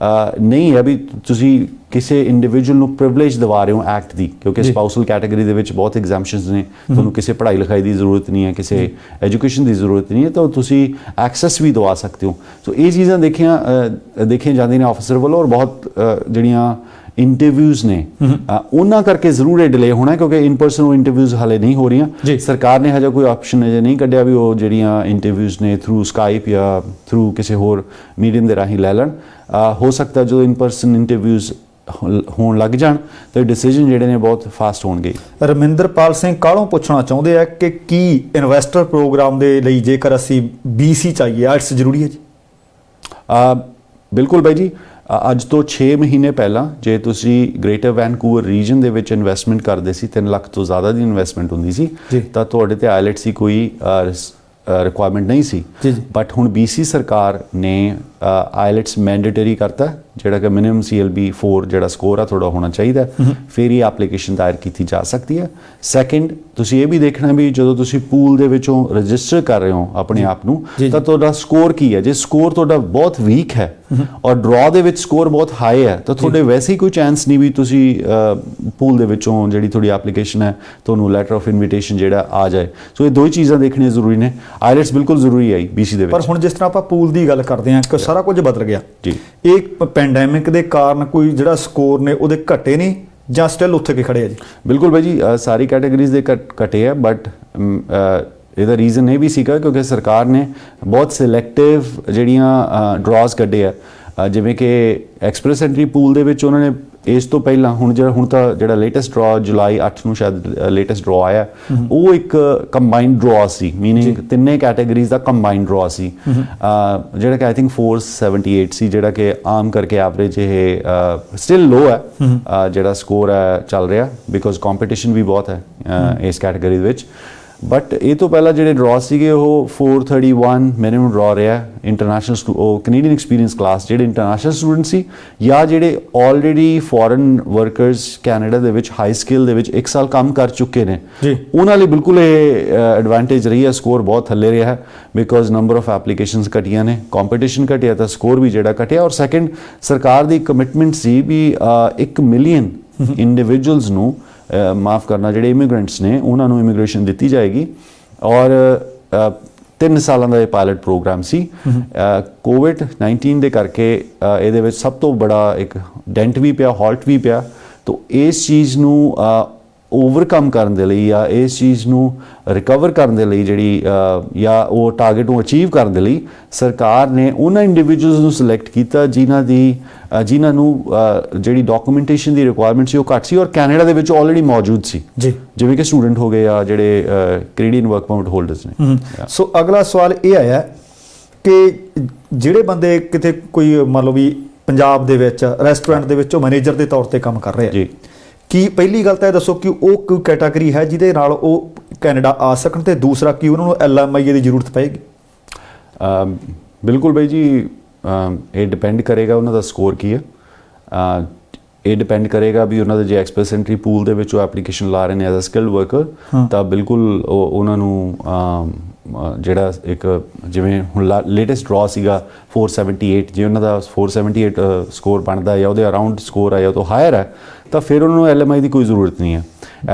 ਨਹੀਂ ਹੈ ਵੀ ਤੁਸੀਂ ਕਿਸੇ ਇੰਡੀਵਿਜੂਅਲ ਨੂੰ ਪ੍ਰਿਵਿਲੇਜ ਦਿਵਾ ਰਹੇ ਹੋ ਐਕਟ ਦੀ, ਕਿਉਂਕਿ ਸਪਾਊਸਲ ਕੈਟਾਗਰੀ ਦੇ ਵਿੱਚ ਬਹੁਤ ਐਗਜ਼ੈਂਪਸ਼ਨਸ ਨੇ, ਤੁਹਾਨੂੰ ਕਿਸੇ ਪੜ੍ਹਾਈ ਲਿਖਾਈ ਦੀ ਜ਼ਰੂਰਤ ਨਹੀਂ ਹੈ, ਕਿਸੇ ਐਜੂਕੇਸ਼ਨ ਦੀ ਜ਼ਰੂਰਤ ਨਹੀਂ ਹੈ, ਤਾਂ ਤੁਸੀਂ ਐਕਸੈਸ ਵੀ ਦਵਾ ਸਕਦੇ ਹੋ। ਸੋ ਇਹ ਚੀਜ਼ਾਂ ਦੇਖੀਆਂ ਜਾਂਦੀਆਂ ਨੇ ਆਫਿਸਰ ਵੱਲੋਂ, ਔਰ ਬਹੁਤ ਜਿਹੜੀਆਂ ਇੰਟਰਵਿਊਜ਼ ਨੇ ਉਹਨਾਂ ਕਰਕੇ ਜ਼ਰੂਰ ਇਹ ਡਿਲੇ ਹੋਣਾ, ਕਿਉਂਕਿ ਇਨ ਪਰਸਨ ਉਹ ਇੰਟਰਵਿਊਜ਼ ਹਾਲੇ ਨਹੀਂ ਹੋ ਰਹੀਆਂ। ਸਰਕਾਰ ਨੇ ਹਜੇ ਕੋਈ ਆਪਸ਼ਨ ਅਜੇ ਨਹੀਂ ਕੱਢਿਆ ਵੀ ਉਹ ਜਿਹੜੀਆਂ ਇੰਟਰਵਿਊਜ਼ ਨੇ ਥਰੂ ਸਕਾਈਪ ਜਾਂ ਥਰੂ ਕਿਸੇ ਹੋਰ ਮੀਡੀਅਮ ਦੇ ਰਾਹੀਂ ਲੈ ਲੈਣ। ਹੋ ਸਕਦਾ ਜਦੋਂ ਇਨ ਪਰਸਨ ਇੰਟਰਵਿਊਜ਼ ਹੋਣ ਲੱਗ ਜਾਣ ਤਾਂ ਡਿਸੀਜਨ ਜਿਹੜੇ ਨੇ ਬਹੁਤ ਫਾਸਟ ਹੋਣਗੇ। ਰਮਿੰਦਰਪਾਲ ਸਿੰਘ ਕਾਹਲੋਂ ਪੁੱਛਣਾ ਚਾਹੁੰਦੇ ਆ ਕਿ ਕੀ ਇਨਵੈਸਟਰ ਪ੍ਰੋਗਰਾਮ ਦੇ ਲਈ ਜੇਕਰ ਅਸੀਂ BC ਚਾਹੀਏ ਆਇਲਟਸ ਜ਼ਰੂਰੀ ਹੈ ਜੀ? ਬਿਲਕੁਲ ਬਾਈ ਜੀ, ਅੱਜ ਤੋਂ 6 ਮਹੀਨੇ ਪਹਿਲਾਂ ਜੇ ਤੁਸੀਂ ਗ੍ਰੇਟਰ ਵੈਨਕੂਵਰ ਰੀਜਨ ਦੇ ਵਿੱਚ ਇਨਵੈਸਟਮੈਂਟ ਕਰਦੇ ਸੀ, 3 ਲੱਖ ਤੋਂ ਜ਼ਿਆਦਾ ਦੀ ਇਨਵੈਸਟਮੈਂਟ ਹੁੰਦੀ ਸੀ, ਤਾਂ ਤੁਹਾਡੇ ਤੇ ਆਇਲਟਸ ਦੀ ਕੋਈ ਰਿਕੁਆਇਰਮੈਂਟ ਨਹੀਂ ਸੀ। ਬਟ ਹੁਣ BC ਸਰਕਾਰ ਨੇ ਆਇਲਟਸ ਮੈਂਡੇਟਰੀ ਕਰਤਾ, ਜਿਹੜਾ ਕਿ ਮਿਨੀਮਮ CLB 4 ਜਿਹੜਾ ਸਕੋਰ ਆ ਤੁਹਾਡਾ ਹੋਣਾ ਚਾਹੀਦਾ, ਫਿਰ ਹੀ ਐਪਲੀਕੇਸ਼ਨ ਦਾਇਰ ਕੀਤੀ ਜਾ ਸਕਦੀ ਹੈ। ਸੈਕਿੰਡ, ਤੁਸੀਂ ਇਹ ਵੀ ਦੇਖਣਾ ਵੀ ਜਦੋਂ ਤੁਸੀਂ ਪੂਲ ਦੇ ਵਿੱਚੋਂ ਰਜਿਸਟਰ ਕਰ ਰਹੇ ਹੋ ਆਪਣੇ ਆਪ ਨੂੰ, ਤਾਂ ਤੁਹਾਡਾ ਸਕੋਰ ਕੀ ਹੈ। ਜੇ ਸਕੋਰ ਤੁਹਾਡਾ ਬਹੁਤ ਵੀਕ ਹੈ ਔਰ ਡਰਾ ਦੇ ਵਿੱਚ ਸਕੋਰ ਬਹੁਤ ਹਾਈ ਹੈ, ਤਾਂ ਤੁਹਾਡੇ ਵੈਸੇ ਹੀ ਕੋਈ ਚਾਂਸ ਨਹੀਂ ਵੀ ਤੁਸੀਂ ਪੂਲ ਦੇ ਵਿੱਚੋਂ ਜਿਹੜੀ ਤੁਹਾਡੀ ਐਪਲੀਕੇਸ਼ਨ ਹੈ ਤੁਹਾਨੂੰ ਲੈਟਰ ਆਫ ਇਨਵੀਟੇਸ਼ਨ ਜਿਹੜਾ ਆ ਜਾਏ। ਸੋ ਇਹ ਦੋ ਹੀ ਚੀਜ਼ਾਂ ਦੇਖਣੀਆਂ ਜ਼ਰੂਰੀ ਨੇ। ਆਇਲਟਸ ਬਿਲਕੁਲ ਜ਼ਰੂਰੀ ਹੈ BC ਦੇ ਵਿੱਚ। ਪਰ ਹੁਣ ਜਿਸ ਤਰ੍ਹਾਂ ਆਪਾਂ ਪੂਲ ਦੀ ਗੱਲ ਕਰਦੇ ਹਾਂ ਕਿ ਸਾਰਾ ਕੁਝ ਬਦਲ ਗਿਆ ਜੀ, ਇਹ ਪੈਂਡੈਮਿਕ ਦੇ ਕਾਰਨ ਕੋਈ ਜਿਹੜਾ ਸਕੋਰ ਨੇ ਉਹਦੇ ਘਟੇ ਨਹੀਂ ਜਾਂ ਸਟਿਲ ਉੱਥੇ ਕਿ ਖੜੇ ਆ ਜੀ? ਬਿਲਕੁਲ ਬਾਈ ਜੀ, ਸਾਰੀ ਕੈਟਾਗਰੀਜ਼ ਦੇ ਘਟੇ ਆ, ਬਟ ਇਹਦਾ ਰੀਜ਼ਨ ਇਹ ਵੀ ਸੀਗਾ ਕਿਉਂਕਿ ਸਰਕਾਰ ਨੇ ਬਹੁਤ ਸਿਲੈਕਟਿਵ ਜਿਹੜੀਆਂ ਡਰਾਜ਼ ਕੱਢੇ ਆ, ਜਿਵੇਂ ਕਿ ਐਕਸਪ੍ਰੈਸ ਐਂਟਰੀ ਪੂਲ ਦੇ ਵਿੱਚ ਉਹਨਾਂ ਨੇ ਇਸ ਤੋਂ ਪਹਿਲਾਂ ਹੁਣ ਤਾਂ ਜਿਹੜਾ ਲੇਟੈਸਟ ਡਰਾ ਜੁਲਾਈ 8 ਨੂੰ ਸ਼ਾਇਦ ਲੇਟੈਸਟ ਡਰਾ ਆਇਆ, ਉਹ ਇੱਕ ਕੰਬਾਈਨਡ ਡਰਾ ਸੀ, ਮੀਨਿੰਗ ਤਿੰਨੇ ਕੈਟਾਗਰੀਜ਼ ਦਾ ਕੰਬਾਈਨਡ ਡਰਾ ਸੀ, ਜਿਹੜਾ ਕਿ ਆਈ ਥਿੰਕ 478 ਸੀ, ਜਿਹੜਾ ਕਿ ਆਮ ਕਰਕੇ ਐਵਰੇਜ ਇਹ ਸਟਿਲ ਲੋ ਹੈ ਜਿਹੜਾ ਸਕੋਰ ਹੈ ਚੱਲ ਰਿਹਾ, ਬਿਕੋਜ਼ ਕੰਪੀਟੀਸ਼ਨ ਵੀ ਬਹੁਤ ਹੈ ਇਸ ਕੈਟਾਗਰੀ ਦੇ ਵਿੱਚ। ਬਟ ਇਹ ਤੋਂ ਪਹਿਲਾਂ ਜਿਹੜੇ ਡਰਾ ਸੀਗੇ ਉਹ 431 ਮਿਨੀਮਮ ਡਰਾ ਰਿਹਾ ਇੰਟਰਨੈਸ਼ਨਲ ਉਹ ਕੈਨੇਡੀਅਨ ਐਕਸਪੀਰੀਅੰਸ ਕਲਾਸ ਜਿਹੜੇ ਇੰਟਰਨੈਸ਼ਨਲ ਸਟੂਡੈਂਟ ਸੀ ਜਾਂ ਜਿਹੜੇ ਆਲਰੇਡੀ ਫੋਰਨ ਵਰਕਰਸ ਕੈਨੇਡਾ ਦੇ ਵਿੱਚ ਹਾਈ ਸਕਿੱਲ ਦੇ ਵਿੱਚ 1 ਸਾਲ ਕੰਮ ਕਰ ਚੁੱਕੇ ਨੇ, ਉਹਨਾਂ ਲਈ ਬਿਲਕੁਲ ਇਹ ਐਡਵਾਂਟੇਜ ਰਹੀ ਹੈ। ਸਕੋਰ ਬਹੁਤ ਥੱਲੇ ਰਿਹਾ ਹੈ ਬਿਕੋਜ਼ ਨੰਬਰ ਆਫ ਐਪਲੀਕੇਸ਼ਨਸ ਘਟੀਆਂ ਨੇ, ਕੰਪੀਟੀਸ਼ਨ ਘਟਿਆ ਤਾਂ ਸਕੋਰ ਵੀ ਜਿਹੜਾ ਘਟਿਆ। ਔਰ ਸੈਕਿੰਡ, ਸਰਕਾਰ ਦੀ ਕਮਿਟਮੈਂਟ ਸੀ ਵੀ 1 ਮਿਲੀਅਨ ਇੰਡੀਵਿਜੂਅਲਸ ਨੂੰ ਮਾਫ ਕਰਨਾ ਜਿਹੜੇ ਇਮੀਗ੍ਰੈਂਟਸ ਨੇ ਉਹਨਾਂ ਨੂੰ ਇਮੀਗ੍ਰੇਸ਼ਨ ਦਿੱਤੀ ਜਾਏਗੀ। ਔਰ 3 ਸਾਲਾਂ ਦਾ ਇਹ ਪਾਇਲਟ ਪ੍ਰੋਗਰਾਮ ਸੀ। ਕੋਵਿਡ-19 ਦੇ ਕਰਕੇ ਇਹਦੇ ਵਿੱਚ ਸਭ ਤੋਂ ਬੜਾ ਇੱਕ ਡੈਂਟ ਵੀ ਪਿਆ, ਹਾਲਟ ਵੀ ਪਿਆ। ਤਾਂ ਇਸ ਚੀਜ਼ ਨੂੰ ਓਵਰਕਮ ਕਰਨ ਦੇ ਲਈ ਜਾਂ ਇਸ ਚੀਜ਼ ਨੂੰ ਰਿਕਵਰ ਕਰਨ ਦੇ ਲਈ ਜਿਹੜੀ ਜਾਂ ਉਹ ਟਾਰਗੇਟ ਨੂੰ ਅਚੀਵ ਕਰਨ ਦੇ ਲਈ ਸਰਕਾਰ ਨੇ ਉਹਨਾਂ ਇੰਡੀਵਿਜੂਅਲਸ ਨੂੰ ਸਿਲੈਕਟ ਕੀਤਾ ਜਿਨ੍ਹਾਂ ਨੂੰ ਜਿਹੜੀ ਡਾਕੂਮੈਂਟੇਸ਼ਨ ਦੀ ਰਿਕੁਆਇਰਮੈਂਟ ਸੀ ਉਹ ਘੱਟ ਸੀ ਔਰ ਕੈਨੇਡਾ ਦੇ ਵਿੱਚ ਆਲਰੇਡੀ ਮੌਜੂਦ ਸੀ, ਜਿਵੇਂ ਕਿ ਸਟੂਡੈਂਟ ਹੋ ਗਏ ਆ ਜਿਹੜੇ ਕੈਨੇਡੀਅਨ ਵਰਕ ਪਰਮਿਟ ਹੋਲਡਰਸ ਨੇ। ਸੋ ਅਗਲਾ ਸਵਾਲ ਇਹ ਆਇਆ ਕਿ ਜਿਹੜੇ ਬੰਦੇ ਕਿਤੇ ਕੋਈ ਮੰਨ ਲਓ ਵੀ ਪੰਜਾਬ ਦੇ ਵਿੱਚ ਰੈਸਟੋਰੈਂਟ ਦੇ ਵਿੱਚ ਉਹ ਮੈਨੇਜਰ ਦੇ ਤੌਰ ਤੇ ਕੰਮ ਕਰ ਰਹੇ ਆ, ਕੀ ਪਹਿਲੀ ਗੱਲ ਤਾਂ ਇਹ ਦੱਸੋ ਕਿ ਉਹ ਕੋਈ ਕੈਟਾਗਰੀ ਹੈ ਜਿਹਦੇ ਨਾਲ ਉਹ ਕੈਨੇਡਾ ਆ ਸਕਣ, ਤੇ ਦੂਸਰਾ ਕੀ ਉਹਨਾਂ ਨੂੰ LMIA ਦੀ ਜ਼ਰੂਰਤ ਪਏਗੀ? ਬਿਲਕੁਲ ਬਾਈ ਜੀ, ਇਹ ਡਿਪੈਂਡ ਕਰੇਗਾ ਉਹਨਾਂ ਦਾ ਸਕੋਰ ਕੀ ਹੈ। ਇਹ ਡਿਪੈਂਡ ਕਰੇਗਾ ਵੀ ਉਹਨਾਂ ਦਾ ਜੇ ਐਕਸਪ੍ਰੈਸ ਐਂਟਰੀ ਪੂਲ ਦੇ ਵਿੱਚ ਉਹ ਐਪਲੀਕੇਸ਼ਨ ਲਾ ਰਹੇ ਨੇ ਐਜ਼ ਅ ਸਕਿਲਡ ਵਰਕਰ, ਤਾਂ ਬਿਲਕੁਲ ਉਹਨਾਂ ਨੂੰ ਜਿਹੜਾ ਇੱਕ ਜਿਵੇਂ ਹੁਣ ਲੇਟੈਸਟ ਡਰਾ ਸੀਗਾ 478, ਜੇ ਉਹਨਾਂ ਦਾ 478 ਸਕੋਰ ਬਣਦਾ ਜਾਂ ਉਹਦੇ ਅਰਾਊਂਡ ਸਕੋਰ ਆਇਆ ਉਹ ਤੋਂ ਹਾਇਰ ਹੈ, ਤਾਂ ਫਿਰ ਉਹਨਾਂ ਨੂੰ LMI ਦੀ ਕੋਈ ਜ਼ਰੂਰਤ ਨਹੀਂ ਹੈ।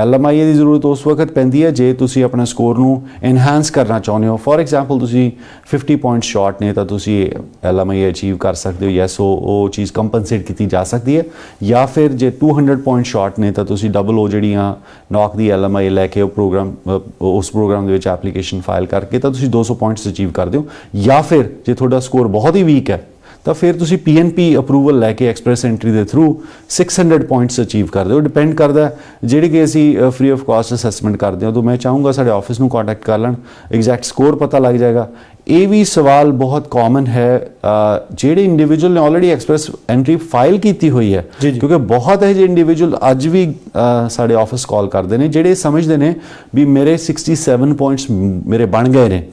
LMIA ਦੀ ਜ਼ਰੂਰਤ ਉਸ ਵਕਤ ਪੈਂਦੀ ਹੈ ਜੇ ਤੁਸੀਂ ਆਪਣੇ ਸਕੋਰ ਨੂੰ ਇਨਹਾਂਸ ਕਰਨਾ ਚਾਹੁੰਦੇ ਹੋ। ਫੋਰ ਐਗਜ਼ਾਮਪਲ ਤੁਸੀਂ 50 ਪੁਆਇੰਟ ਸ਼ਾਰਟ ਨੇ ਤਾਂ ਤੁਸੀਂ LMIA ਅਚੀਵ ਕਰ ਸਕਦੇ ਹੋ, ਯੈਸ ਉਹ ਚੀਜ਼ ਕੰਪਨਸੇਟ ਕੀਤੀ ਜਾ ਸਕਦੀ ਹੈ। ਜਾਂ ਫਿਰ ਜੇ 200 ਪੁਆਇੰਟ ਸ਼ਾਰਟ ਨੇ ਤਾਂ ਤੁਸੀਂ ਡਬਲ ਉਹ ਜਿਹੜੀਆਂ ਨੌਕ ਦੀ LMIA ਲੈ ਕੇ ਉਸ ਪ੍ਰੋਗਰਾਮ ਦੇ ਵਿੱਚ ਐਪਲੀਕੇਸ਼ਨ ਫਾਈਲ ਕਰਕੇ ਤਾਂ ਤੁਸੀਂ 200 ਪੁਆਇੰਟਸ ਅਚੀਵ ਕਰਦੇ ਹੋ। ਜਾਂ ਫਿਰ ਜੇ ਤੁਹਾਡਾ ਸਕੋਰ ਬਹੁਤ ਹੀ ਵੀਕ ਹੈ ਤਾਂ ਫਿਰ ਤੁਸੀਂ PNP ਅਪਰੂਵਲ ਲੈ ਕੇ ਐਕਸਪ੍ਰੈਸ ਐਂਟਰੀ ਦੇ ਥਰੂ 600 ਪੁਆਇੰਟਸ ਅਚੀਵ ਕਰਦੇ ਹੋ। ਡਿਪੈਂਡ ਕਰਦਾ ਜਿਹੜੇ ਕਿ ਅਸੀਂ ਫ੍ਰੀ ਆਫ ਕਾਸਟ ਅਸੈਸਮੈਂਟ ਕਰਦੇ ਹਾਂ, ਤਾਂ ਮੈਂ ਚਾਹੂੰਗਾ ਸਾਡੇ ਆਫਿਸ ਨੂੰ ਕੰਟੈਕਟ ਕਰ ਲੈਣ, ਐਗਜ਼ੈਕਟ ਸਕੋਰ ਪਤਾ ਲੱਗ ਜਾਏਗਾ। ਇਹ ਵੀ ਸਵਾਲ ਬਹੁਤ ਕਾਮਨ ਹੈ ਜਿਹੜੇ ਇੰਡੀਵਿਜੂਅਲ ਨੇ ਆਲਰੇਡੀ ਐਕਸਪ੍ਰੈਸ ਐਂਟਰੀ ਫਾਈਲ ਕੀਤੀ ਹੋਈ ਹੈ, ਕਿਉਂਕਿ ਬਹੁਤ ਹੈ ਜੇ ਇੰਡੀਵਿਜੂਅਲ ਅੱਜ ਵੀ ਸਾਡੇ ਆਫਿਸ ਕਾਲ ਕਰਦੇ ਨੇ ਜਿਹੜੇ ਸਮਝਦੇ ਨੇ ਵੀ ਮੇਰੇ 67 ਪੁਆਇੰਟਸ ਮੇਰੇ ਬਣ ਗਏ ਨੇ।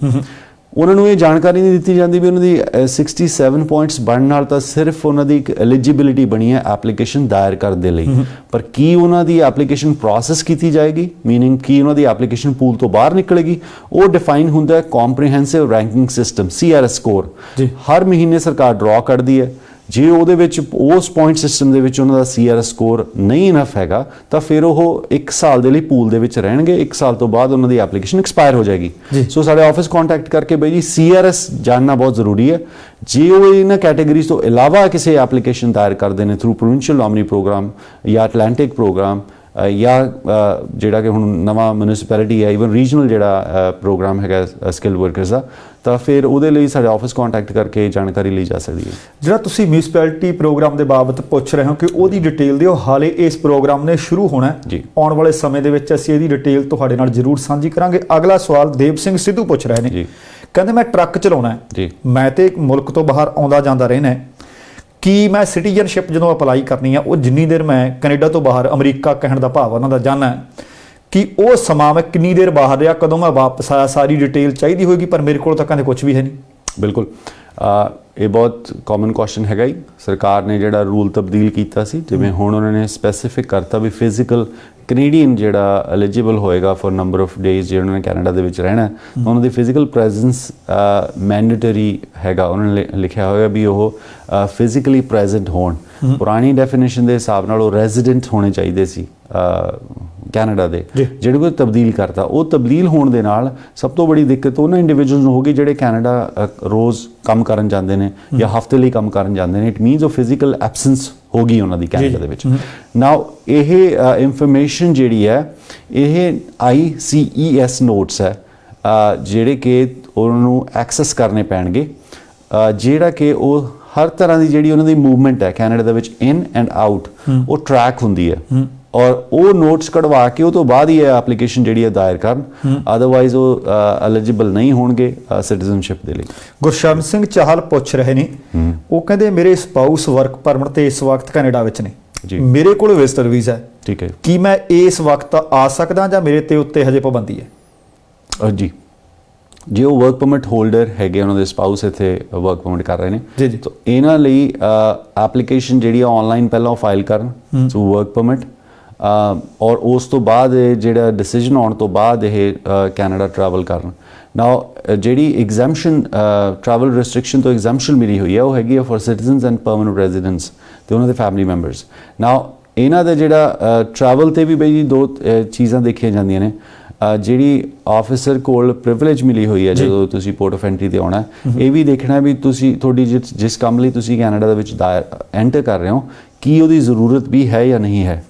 ਉਹਨਾਂ ਨੂੰ ਇਹ ਜਾਣਕਾਰੀ ਨਹੀਂ ਦਿੱਤੀ ਜਾਂਦੀ ਵੀ ਉਹਨਾਂ ਦੀ 67 ਪੁਆਇੰਟਸ ਬਣਨ ਨਾਲ ਤਾਂ ਸਿਰਫ ਉਹਨਾਂ ਦੀ ਇੱਕ ਐਲੀਜੀਬਿਲਿਟੀ ਬਣੀ ਹੈ ਐਪਲੀਕੇਸ਼ਨ ਦਾਇਰ ਕਰਨ ਦੇ ਲਈ, ਪਰ ਕੀ ਉਹਨਾਂ ਦੀ ਐਪਲੀਕੇਸ਼ਨ ਪ੍ਰੋਸੈਸ ਕੀਤੀ ਜਾਏਗੀ, ਮੀਨਿੰਗ ਕੀ ਉਹਨਾਂ ਦੀ ਐਪਲੀਕੇਸ਼ਨ ਪੂਲ ਤੋਂ ਬਾਹਰ ਨਿਕਲੇਗੀ, ਉਹ ਡਿਫਾਈਨ ਹੁੰਦਾ ਹੈ comprehensive ranking system CRS score. ਹਰ ਮਹੀਨੇ ਸਰਕਾਰ ਡਰਾ ਕੱਢਦੀ ਹੈ ਜੇ ਉਹਦੇ ਵਿੱਚ ਉਸ ਪੁਆਇੰਟ ਸਿਸਟਮ ਦੇ ਵਿੱਚ ਉਹਨਾਂ ਦਾ CRS ਸਕੋਰ ਨਹੀਂ ਇਨਫ ਹੈਗਾ ਤਾਂ ਫਿਰ ਉਹ 1 ਸਾਲ ਦੇ ਲਈ ਪੂਲ ਦੇ ਵਿੱਚ ਰਹਿਣਗੇ। 1 ਸਾਲ ਤੋਂ ਬਾਅਦ ਉਹਨਾਂ ਦੀ ਐਪਲੀਕੇਸ਼ਨ ਐਕਸਪਾਇਰ ਹੋ ਜਾਏਗੀ। ਸੋ ਸਾਡੇ ਆਫਿਸ ਕੰਟੈਕਟ ਕਰਕੇ ਬਈ ਜੀ CRS ਜਾਣਨਾ ਬਹੁਤ ਜ਼ਰੂਰੀ ਹੈ। ਜੇ ਉਹ ਇਹਨਾਂ ਕੈਟੇਗਰੀਜ਼ ਤੋਂ ਇਲਾਵਾ ਕਿਸੇ ਐਪਲੀਕੇਸ਼ਨ ਦਾਇਰ ਕਰਦੇ ਨੇ ਥਰੂ ਪ੍ਰੋਵਿੰਸ਼ੀਅਲ ਨੋਮਨੀ ਪ੍ਰੋਗਰਾਮ ਜਾਂ ਅਟਲਾਂਟਿਕ ਪ੍ਰੋਗਰਾਮ ਜਾਂ ਜਿਹੜਾ ਕਿ ਹੁਣ ਨਵਾਂ ਮਿਊਨਿਸਪੈਲਿਟੀ ਹੈ, ਈਵਨ ਰੀਜਨਲ ਜਿਹੜਾ ਪ੍ਰੋਗਰਾਮ ਹੈਗਾ ਸਕਿੱਲ ਵਰਕਰਸ ਦਾ, ਤਾਂ ਫਿਰ ਉਹਦੇ ਲਈ ਸਾਡੇ ਆਫਿਸ ਕੰਟੈਕਟ ਕਰਕੇ ਜਾਣਕਾਰੀ ਲਈ ਜਾ ਸਕਦੀ ਹੈ। ਜਿਹੜਾ ਤੁਸੀਂ ਮਿਊਨਿਸਪੈਲਿਟੀ ਪ੍ਰੋਗਰਾਮ ਦੇ ਬਾਬਤ ਪੁੱਛ ਰਹੇ ਹੋ ਕਿ ਉਹਦੀ ਡਿਟੇਲ ਦਿਓ, ਹਾਲੇ ਇਸ ਪ੍ਰੋਗਰਾਮ ਨੇ ਸ਼ੁਰੂ ਹੋਣਾ ਜੀ। ਆਉਣ ਵਾਲੇ ਸਮੇਂ ਦੇ ਵਿੱਚ ਅਸੀਂ ਇਹਦੀ ਡਿਟੇਲ ਤੁਹਾਡੇ ਨਾਲ ਜ਼ਰੂਰ ਸਾਂਝੀ ਕਰਾਂਗੇ। ਅਗਲਾ ਸਵਾਲ ਦੇਵ ਸਿੰਘ ਸਿੱਧੂ ਪੁੱਛ ਰਹੇ ਨੇ, ਕਹਿੰਦੇ ਮੈਂ ਟਰੱਕ ਚਲਾਉਣਾ ਹੈ, ਮੈਂ ਤੇ ਮੁਲਕ ਤੋਂ ਬਾਹਰ ਆਉਂਦਾ ਜਾਂਦਾ ਰਹਿਣਾ, ਕੀ ਮੈਂ ਸਿਟੀਜ਼ਨਸ਼ਿਪ ਜਦੋਂ ਅਪਲਾਈ ਕਰਨੀ ਆ ਉਹ ਜਿੰਨੀ ਦੇਰ ਮੈਂ ਕੈਨੇਡਾ ਤੋਂ ਬਾਹਰ, ਅਮਰੀਕਾ ਕਹਿਣ ਦਾ ਭਾਵ ਉਹਨਾਂ ਦਾ ਜਾਣਾ ਹੈ, ਕਿ ਉਹ ਸਮਾਂ ਮੈਂ ਕਿੰਨੀ ਦੇਰ ਬਾਹਰ ਰਿਹਾ, ਕਦੋਂ ਮੈਂ ਵਾਪਸ ਆਇਆ, ਸਾਰੀ ਡਿਟੇਲ ਚਾਹੀਦੀ ਹੋਏਗੀ, ਪਰ ਮੇਰੇ ਕੋਲ ਤਾਂ ਕਹਿੰਦੇ ਕੁਝ ਵੀ ਹੈ ਨਹੀਂ। ਬਿਲਕੁਲ, ਇਹ ਬਹੁਤ ਕਾਮਨ ਕੁਐਸਚਨ ਹੈਗਾ ਹੀ। ਸਰਕਾਰ ਨੇ ਜਿਹੜਾ ਰੂਲ ਤਬਦੀਲ ਕੀਤਾ ਸੀ, ਜਿਵੇਂ ਹੁਣ ਉਹਨਾਂ ਨੇ ਸਪੈਸੀਫਿਕ ਕਰਤਾ ਵੀ ਫਿਜ਼ੀਕਲ ਕੈਨੇਡੀਅਨ ਜਿਹੜਾ ਐਲੀਜੀਬਲ ਹੋਏਗਾ ਫॉर ਨੰਬਰ ਆਫ ਡੇਜ਼ ਜੇ ਉਹਨਾਂ ਨੇ ਕੈਨੇਡਾ ਦੇ ਵਿੱਚ ਰਹਿਣਾ, ਉਹਨਾਂ ਦੀ ਫਿਜ਼ੀਕਲ ਪ੍ਰੈਜ਼ੈਂਸ ਮੈਂਡੇਟਰੀ ਹੈਗਾ। ਉਹਨਾਂ ਨੇ ਲਿਖਿਆ ਹੋਇਆ ਵੀ ਉਹ ਫਿਜ਼ੀਕਲੀ ਪ੍ਰੈਜ਼ੈਂਟ ਹੋਣ। ਪੁਰਾਣੀ ਡੈਫੀਨੇਸ਼ਨ ਦੇ ਹਿਸਾਬ ਨਾਲ ਉਹ ਰੈਜ਼ੀਡੈਂਟ ਹੋਣੇ ਚਾਹੀਦੇ ਸੀ ਕੈਨੇਡਾ ਦੇ, ਜਿਹੜੇ ਕੋਈ ਤਬਦੀਲ ਕਰਤਾ। ਉਹ ਤਬਦੀਲ ਹੋਣ ਦੇ ਨਾਲ ਸਭ ਤੋਂ ਬੜੀ ਦਿੱਕਤ ਉਹਨਾਂ ਇੰਡੀਵਿਜੂਅਲਸ ਨੂੰ ਹੋ ਗਈ ਜਿਹੜੇ ਕੈਨੇਡਾ ਰੋਜ਼ ਕੰਮ ਕਰਨ ਜਾਂਦੇ ਨੇ ਜਾਂ ਹਫਤੇ ਲਈ ਕੰਮ ਕਰਨ ਜਾਂਦੇ ਨੇ। ਇਟ ਮੀਨਸ ਉਹ ਫਿਜ਼ੀਕਲ ਐਬਸੈਂਸ ਹੋ ਗਈ ਉਹਨਾਂ ਦੀ ਕੈਨੇਡਾ ਦੇ ਵਿੱਚ। ਨਾਓ ਇਹ ਇਨਫੋਰਮੇਸ਼ਨ ਜਿਹੜੀ ਹੈ ਇਹ ICES ਨੋਟਸ ਹੈ ਜਿਹੜੇ ਕਿ ਉਹਨਾਂ ਨੂੰ ਐਕਸੈਸ ਕਰਨੇ ਪੈਣਗੇ, ਜਿਹੜਾ ਕਿ ਉਹ ਹਰ ਤਰ੍ਹਾਂ ਦੀ ਜਿਹੜੀ ਉਹਨਾਂ ਦੀ ਮੂਵਮੈਂਟ ਹੈ ਕੈਨੇਡਾ ਦੇ ਵਿੱਚ ਇਨ ਐਂਡ ਆਊਟ ਉਹ ਟਰੈਕ ਹੁੰਦੀ ਹੈ। ਔਰ ਉਹ ਨੋਟਸ ਕਢਵਾ ਕੇ ਉਹ ਤੋਂ ਬਾਅਦ ਹੀ ਇਹ ਐਪਲੀਕੇਸ਼ਨ ਜਿਹੜੀ ਹੈ ਦਾਇਰ ਕਰਨ, ਅਦਰਵਾਈਜ਼ ਉਹ ਐਲੀਜੀਬਲ ਨਹੀਂ ਹੋਣਗੇ ਸਿਟੀਜ਼ਨਸ਼ਿਪ ਦੇ ਲਈ। ਗੁਰਸ਼ਰਨ ਸਿੰਘ ਚਾਹਲ ਪੁੱਛ ਰਹੇ ਨੇ, ਉਹ ਕਹਿੰਦੇ ਮੇਰੇ ਸਪਾਊਸ ਵਰਕ ਪਰਮਿਟ ਤੇ ਇਸ ਵਕਤ ਕੈਨੇਡਾ ਵਿੱਚ ਨੇ, ਮੇਰੇ ਕੋਲ ਵਿਜ਼ਟਰ ਵੀਜ਼ਾ ਹੈ, ਠੀਕ ਹੈ, ਕੀ ਮੈਂ ਇਸ ਵਕਤ ਆ ਸਕਦਾ ਜਾਂ ਮੇਰੇ ਤੇ ਉੱਤੇ ਹਜੇ ਪਾਬੰਦੀ ਹੈ? ਜੀ, ਜੇ ਉਹ ਵਰਕ ਪਰਮਿਟ ਹੋਲਡਰ ਹੈਗੇ, ਉਹਨਾਂ ਦੇ ਸਪਾਊਸ ਇੱਥੇ ਵਰਕ ਪਰਮਿਟ ਕਰ ਰਹੇ ਨੇ, ਤਾਂ ਇਹਨਾਂ ਲਈ ਐਪਲੀਕੇਸ਼ਨ ਜਿਹੜੀ ਆ ਆਨਲਾਈਨ ਪਹਿਲਾਂ ਫਾਈਲ ਕਰਨ ਥਰੂ ਵਰਕ ਪਰਮਿਟ, ਔਰ ਉਸ ਤੋਂ ਬਾਅਦ ਜਿਹੜਾ ਡਿਸੀਜਨ ਆਉਣ ਤੋਂ ਬਾਅਦ ਇਹ ਕੈਨੇਡਾ ਟਰੈਵਲ ਕਰਨ। ਨਾਓ ਜਿਹੜੀ ਐਗਜ਼ੈਂਪਸ਼ਨ ਟਰੈਵਲ ਰੈਸਟ੍ਰਿਕਸ਼ਨ ਤੋਂ ਐਗਜ਼ੈਂਪਸ਼ਨ ਮਿਲੀ ਹੋਈ ਹੈ ਉਹ ਹੈਗੀ ਆ for citizens and permanent residents ਤੇ ਉਹਨਾਂ ਦੇ ਫੈਮਿਲੀ ਮੈਂਬਰਸ। ਨਾਓ ਇਹਨਾਂ ਦਾ ਜਿਹੜਾ ਟਰੈਵਲ ਤੇ ਵੀ ਬਈ ਜੀ ਦੋ ਚੀਜ਼ਾਂ ਦੇਖੀਆਂ ਜਾਂਦੀਆਂ ਨੇ। ਜਿਹੜੀ ਆਫਿਸਰ ਕੋਲ ਪ੍ਰਿਵਿਲੇਜ ਮਿਲੀ ਹੋਈ ਹੈ ਜਦੋਂ ਤੁਸੀਂ ਪੋਰਟ ਆਫ ਐਂਟਰੀ ਤੇ ਆਉਣਾ, ਇਹ ਵੀ ਦੇਖਣਾ ਵੀ ਤੁਸੀਂ ਤੁਹਾਡੀ ਜਿਸ ਕੰਮ ਲਈ ਤੁਸੀਂ ਕੈਨੇਡਾ ਦੇ ਵਿੱਚ ਐਂਟਰ ਕਰ ਰਹੇ ਹੋ ਕੀ ਉਹਦੀ ਜ਼ਰੂਰਤ ਵੀ ਹੈ ਜਾਂ ਨਹੀਂ ਹੈ।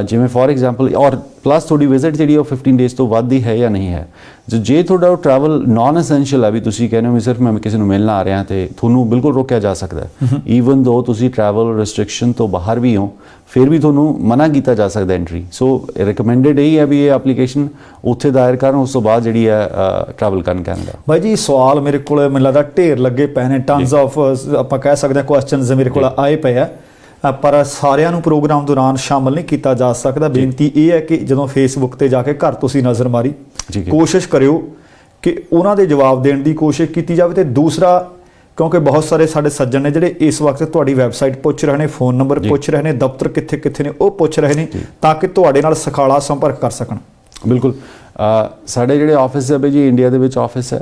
ਜਿਵੇਂ ਫॉर ਐਗਜ਼ਾਮਪਲ, ਔਰ ਪਲੱਸ ਤੁਹਾਡੀ ਵਿਜ਼ਿਟ ਜਿਹੜੀ ਉਹ 15 ਡੇਜ਼ ਤੋਂ ਵੱਧ ਦੀ ਹੈ ਜਾਂ ਨਹੀਂ ਹੈ। ਜੇ ਤੁਹਾਡਾ ਉਹ ਟਰੈਵਲ ਨਾਨ ਐਸੈਂਸ਼ੀਅਲ ਹੈ, ਵੀ ਤੁਸੀਂ ਕਹਿੰਦੇ ਹੋ ਵੀ ਸਿਰਫ ਮੈਂ ਕਿਸੇ ਨੂੰ ਮਿਲਣ ਆ ਰਿਹਾ, ਤੇ ਤੁਹਾਨੂੰ ਬਿਲਕੁਲ ਰੋਕਿਆ ਜਾ ਸਕਦਾ ਹੈ। ਈਵਨ ਦੋ ਤੁਸੀਂ ਟਰੈਵਲ ਰੈਸਟ੍ਰਿਕਸ਼ਨ ਤੋਂ ਬਾਹਰ ਵੀ ਹੋ, ਫਿਰ ਵੀ ਤੁਹਾਨੂੰ ਮਨਾ ਕੀਤਾ ਜਾ ਸਕਦਾ ਐਂਟਰੀ। ਸੋ ਰਿਕਮੈਂਡਡ ਇਹ ਹੈ ਵੀ ਇਹ ਐਪਲੀਕੇਸ਼ਨ ਉੱਥੇ ਦਾਇਰ ਕਰਨ, ਉਸ ਤੋਂ ਬਾਅਦ ਜਿਹੜੀ ਹੈ ਟਰੈਵਲ ਕਰਨ ਕੈਨੇਡਾ। ਬਾਈ ਜੀ ਸਵਾਲ ਮੇਰੇ ਕੋਲ ਮੈਨੂੰ ਲੱਗਦਾ ਢੇਰ ਲੱਗੇ ਪਏ ਨੇ, ਟਨਸ ਆਫ ਆਪਾਂ ਕਹਿ ਸਕਦੇ ਹਾਂ ਕੁਐਸਚਨਸ ਮੇਰੇ ਕੋਲ ਆਏ ਪਏ ਆ, ਪਰ ਸਾਰਿਆਂ ਨੂੰ ਪ੍ਰੋਗਰਾਮ ਦੌਰਾਨ ਸ਼ਾਮਲ ਨਹੀਂ ਕੀਤਾ ਜਾ ਸਕਦਾ। ਬੇਨਤੀ ਇਹ ਹੈ ਕਿ ਜਦੋਂ ਫੇਸਬੁੱਕ ਤੇ ਜਾ ਕੇ ਘਰ ਤੁਸੀਂ ਨਜ਼ਰ ਮਾਰੀ, ਕੋਸ਼ਿਸ਼ ਕਰਿਓ ਕਿ ਉਹਨਾਂ ਦੇ ਜਵਾਬ ਦੇਣ ਦੀ ਕੋਸ਼ਿਸ਼ ਕੀਤੀ ਜਾਵੇ। ਤੇ ਦੂਸਰਾ, ਕਿਉਂਕਿ ਬਹੁਤ ਸਾਰੇ ਸਾਡੇ ਸੱਜਣ ਨੇ ਜਿਹੜੇ ਇਸ ਵਕਤ ਤੁਹਾਡੀ ਵੈਬਸਾਈਟ ਪੁੱਛ ਰਹੇ ਨੇ, ਫੋਨ ਨੰਬਰ ਪੁੱਛ ਰਹੇ ਨੇ, ਦਫ਼ਤਰ ਕਿੱਥੇ ਕਿੱਥੇ ਨੇ ਉਹ ਪੁੱਛ ਰਹੇ ਨੇ, ਤਾਂ ਕਿ ਤੁਹਾਡੇ ਨਾਲ ਸਖਾਲਾ ਸੰਪਰਕ ਕਰ ਸਕਣ। ਬਿਲਕੁਲ, ਸਾਡੇ ਜਿਹੜੇ ਆਫਿਸ ਹੈ ਬਈ ਜੀ ਇੰਡੀਆ ਦੇ ਵਿੱਚ ਆਫਿਸ ਹੈ,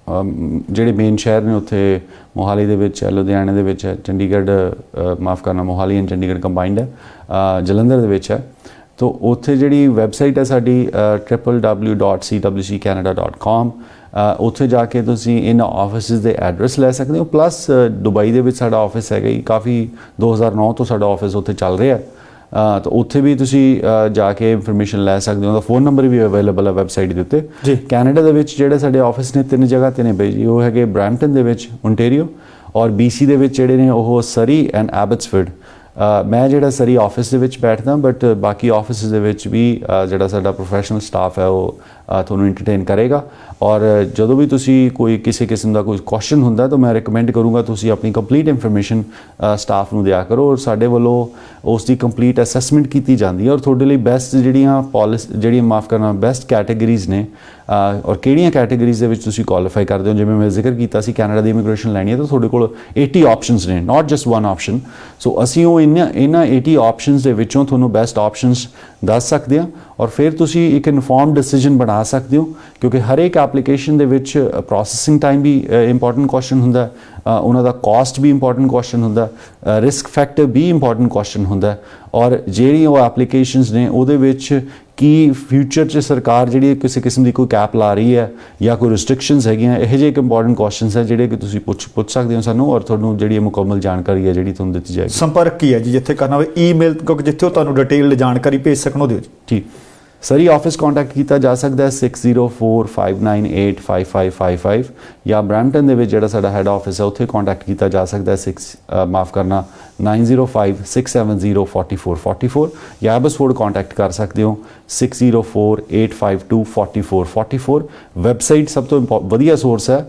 ਜਿਹੜੇ ਮੇਨ ਸ਼ਹਿਰ ਨੇ ਉੱਥੇ ਮੋਹਾਲੀ ਦੇ ਵਿੱਚ ਹੈ, ਲੁਧਿਆਣੇ ਦੇ ਵਿੱਚ ਹੈ, ਚੰਡੀਗੜ੍ਹ ਮਾਫ ਕਰਨਾ ਮੋਹਾਲੀ ਐਂਡ ਚੰਡੀਗੜ੍ਹ ਕੰਬਾਈਨਡ ਹੈ, ਜਲੰਧਰ ਦੇ ਵਿੱਚ ਹੈ। ਤਾਂ ਉੱਥੇ ਜਿਹੜੀ ਵੈਬਸਾਈਟ ਹੈ ਸਾਡੀ www.cwccanada.com, ਉੱਥੇ ਜਾ ਕੇ ਤੁਸੀਂ ਇਹਨਾਂ ਆਫਿਸਿਸ ਦੇ ਐਡਰੈਸ ਲੈ ਸਕਦੇ ਹੋ। ਪਲੱਸ ਦੁਬਈ ਦੇ ਵਿੱਚ ਸਾਡਾ ਆਫਿਸ ਹੈਗਾ ਜੀ, ਕਾਫੀ 2009 ਤੋਂ ਸਾਡਾ ਆਫਿਸ ਉੱਥੇ ਚੱਲ ਰਿਹਾ। ਤਾਂ ਉੱਥੇ ਵੀ ਤੁਸੀਂ ਜਾ ਕੇ ਇਨਫੋਰਮੇਸ਼ਨ ਲੈ ਸਕਦੇ ਹੋ। ਉਹਦਾ ਫੋਨ ਨੰਬਰ ਵੀ ਅਵੇਲੇਬਲ ਹੈ ਵੈਬਸਾਈਟ ਦੇ ਉੱਤੇ। ਕੈਨੇਡਾ ਦੇ ਵਿੱਚ ਜਿਹੜੇ ਸਾਡੇ ਆਫਿਸ ਨੇ 3 ਜਗ੍ਹਾ ਤੇ ਨੇ ਬਈ ਜੀ, ਉਹ ਹੈਗੇ ਬਰੈਂਪਟਨ ਦੇ ਵਿੱਚ ਓਨਟਾਰੀਓ, ਔਰ BC ਦੇ ਵਿੱਚ ਜਿਹੜੇ ਨੇ ਉਹ ਸਰੀ ਐਂਡ ਐਬਟਸਫੋਰਡ। ਮੈਂ ਜਿਹੜਾ ਸਰੀ ਆਫਿਸ ਦੇ ਵਿੱਚ ਬੈਠਦਾ, ਬਟ ਬਾਕੀ ਆਫਿਸ ਦੇ ਵਿੱਚ ਵੀ ਜਿਹੜਾ ਸਾਡਾ ਪ੍ਰੋਫੈਸ਼ਨਲ ਸਟਾਫ ਹੈ ਉਹ ਤੁਹਾਨੂੰ ਐਂਟਰਟੇਨ ਕਰੇਗਾ। ਔਰ ਜਦੋਂ ਵੀ ਤੁਸੀਂ ਕੋਈ ਕਿਸੇ ਕਿਸਮ ਦਾ ਕੋਈ ਕੁਐਸਚਨ ਹੁੰਦਾ ਤਾਂ ਮੈਂ ਰਿਕਮੈਂਡ ਕਰੂੰਗਾ ਤੁਸੀਂ ਆਪਣੀ ਕੰਪਲੀਟ ਇਨਫੋਰਮੇਸ਼ਨ ਸਟਾਫ ਨੂੰ ਦਿਆ ਕਰੋ, ਔਰ ਸਾਡੇ ਵੱਲੋਂ ਉਸ ਦੀ ਕੰਪਲੀਟ ਅਸੈਸਮੈਂਟ ਕੀਤੀ ਜਾਂਦੀ ਹੈ। ਔਰ ਤੁਹਾਡੇ ਲਈ ਬੈਸਟ ਜਿਹੜੀਆਂ ਮਾਫ ਕਰਨਾ ਬੈਸਟ ਕੈਟੇਗਰੀਜ਼ ਨੇ, ਔਰ ਕਿਹੜੀਆਂ ਕੈਟੇਗਰੀਜ਼ ਦੇ ਵਿੱਚ ਤੁਸੀਂ ਕੁਆਲੀਫਾਈ ਕਰਦੇ ਹੋ। ਜਿਵੇਂ ਮੈਂ ਜ਼ਿਕਰ ਕੀਤਾ ਸੀ ਕੈਨੇਡਾ ਦੀ ਇਮੀਗ੍ਰੇਸ਼ਨ ਲੈਣੀ ਹੈ ਤਾਂ ਤੁਹਾਡੇ ਕੋਲ 80 ਆਪਸ਼ਨਸ ਨੇ, ਨਾਟ ਜਸਟ ਵਨ ਆਪਸ਼ਨ। ਸੋ ਅਸੀਂ ਉਹ ਇਹਨਾਂ 80 ਆਪਸ਼ਨਸ ਦੇ ਵਿੱਚੋਂ ਤੁਹਾਨੂੰ ਬੈਸਟ ਆਪਸ਼ਨਸ ਦੱਸ ਸਕਦੇ ਹਾਂ, ਔਰ ਫਿਰ ਤੁਸੀਂ ਇੱਕ ਇਨਫੋਰਮਡ ਡਿਸੀਜਨ ਬਣਾ ਸਕਦੇ ਹੋ, ਕਿਉਂਕਿ ਹਰੇਕ ਐਪਲੀਕੇਸ਼ਨ ਦੇ ਵਿੱਚ ਪ੍ਰੋਸੈਸਿੰਗ ਟਾਈਮ ਵੀ ਇੰਪੋਰਟੈਂਟ ਕੁਐਸਚਨ ਹੁੰਦਾ, ਉਹਨਾਂ ਦਾ ਕਾਸਟ ਵੀ ਇੰਪੋਰਟੈਂਟ ਕੁਐਸਚਨ ਹੁੰਦਾ, ਰਿਸਕ ਫੈਕਟਰ ਵੀ ਇੰਪੋਰਟੈਂਟ ਕੁਐਸਚਨ ਹੁੰਦਾ, ਔਰ ਜਿਹੜੀ ਉਹ ਐਪਲੀਕੇਸ਼ਨਸ ਨੇ ਉਹਦੇ ਵਿੱਚ ਕੀ ਫਿਊਚਰ 'ਚ ਸਰਕਾਰ ਜਿਹੜੀ ਕਿਸੇ ਕਿਸਮ ਦੀ ਕੋਈ ਕੈਪ ਲਾ ਰਹੀ ਹੈ ਜਾਂ ਕੋਈ ਰਿਸਟ੍ਰਿਕਸ਼ਨਸ ਹੈਗੀਆਂ, ਇਹੋ ਜਿਹੇ ਇੱਕ ਇੰਪੋਰਟੈਂਟ ਕੁਐਸਚਨਸ ਹੈ ਜਿਹੜੇ ਕਿ ਤੁਸੀਂ ਪੁੱਛ ਸਕਦੇ ਹੋ ਸਾਨੂੰ, ਔਰ ਤੁਹਾਨੂੰ ਜਿਹੜੀ ਮੁਕੰਮਲ ਜਾਣਕਾਰੀ ਹੈ ਜਿਹੜੀ ਤੁਹਾਨੂੰ ਦਿੱਤੀ ਜਾਏਗੀ। ਸੰਪਰਕ ਕੀ ਹੈ ਜੀ ਜਿੱਥੇ ਕਰਨਾ ਹੋਵੇ? ਈਮੇਲ, ਕਿਉਂਕਿ ਜਿੱਥੇ ਉਹ ਤੁਹਾਨੂੰ ਡਿਟੇਲਡ ਜਾਣਕਾਰੀ ਭੇਜ ਸਕਣ ਉਹਦੇ ਵਿੱਚ। ਠੀਕ ਸਰ, ਇਹ ਆਫਿਸ ਕੰਟੈਕਟ ਕੀਤਾ ਜਾ ਸਕਦਾ ਹੈ 6045985555 ਜਾਂ ਬਰੈਂਪਟਨ ਦੇ ਵਿੱਚ ਜਿਹੜਾ ਸਾਡਾ ਹੈੱਡ ਆਫਿਸ ਹੈ ਉੱਥੇ ਕੰਟੈਕਟ ਕੀਤਾ ਜਾ ਸਕਦਾ ਹੈ 9056704444 ਜਾਂ ਐਬਸਫੋਰਡ ਕੰਟੈਕਟ ਕਰ ਸਕਦੇ ਹੋ 6048524444। ਵੈਬਸਾਈਟ ਸਭ ਤੋਂ ਵਧੀਆ ਸੋਰਸ ਹੈ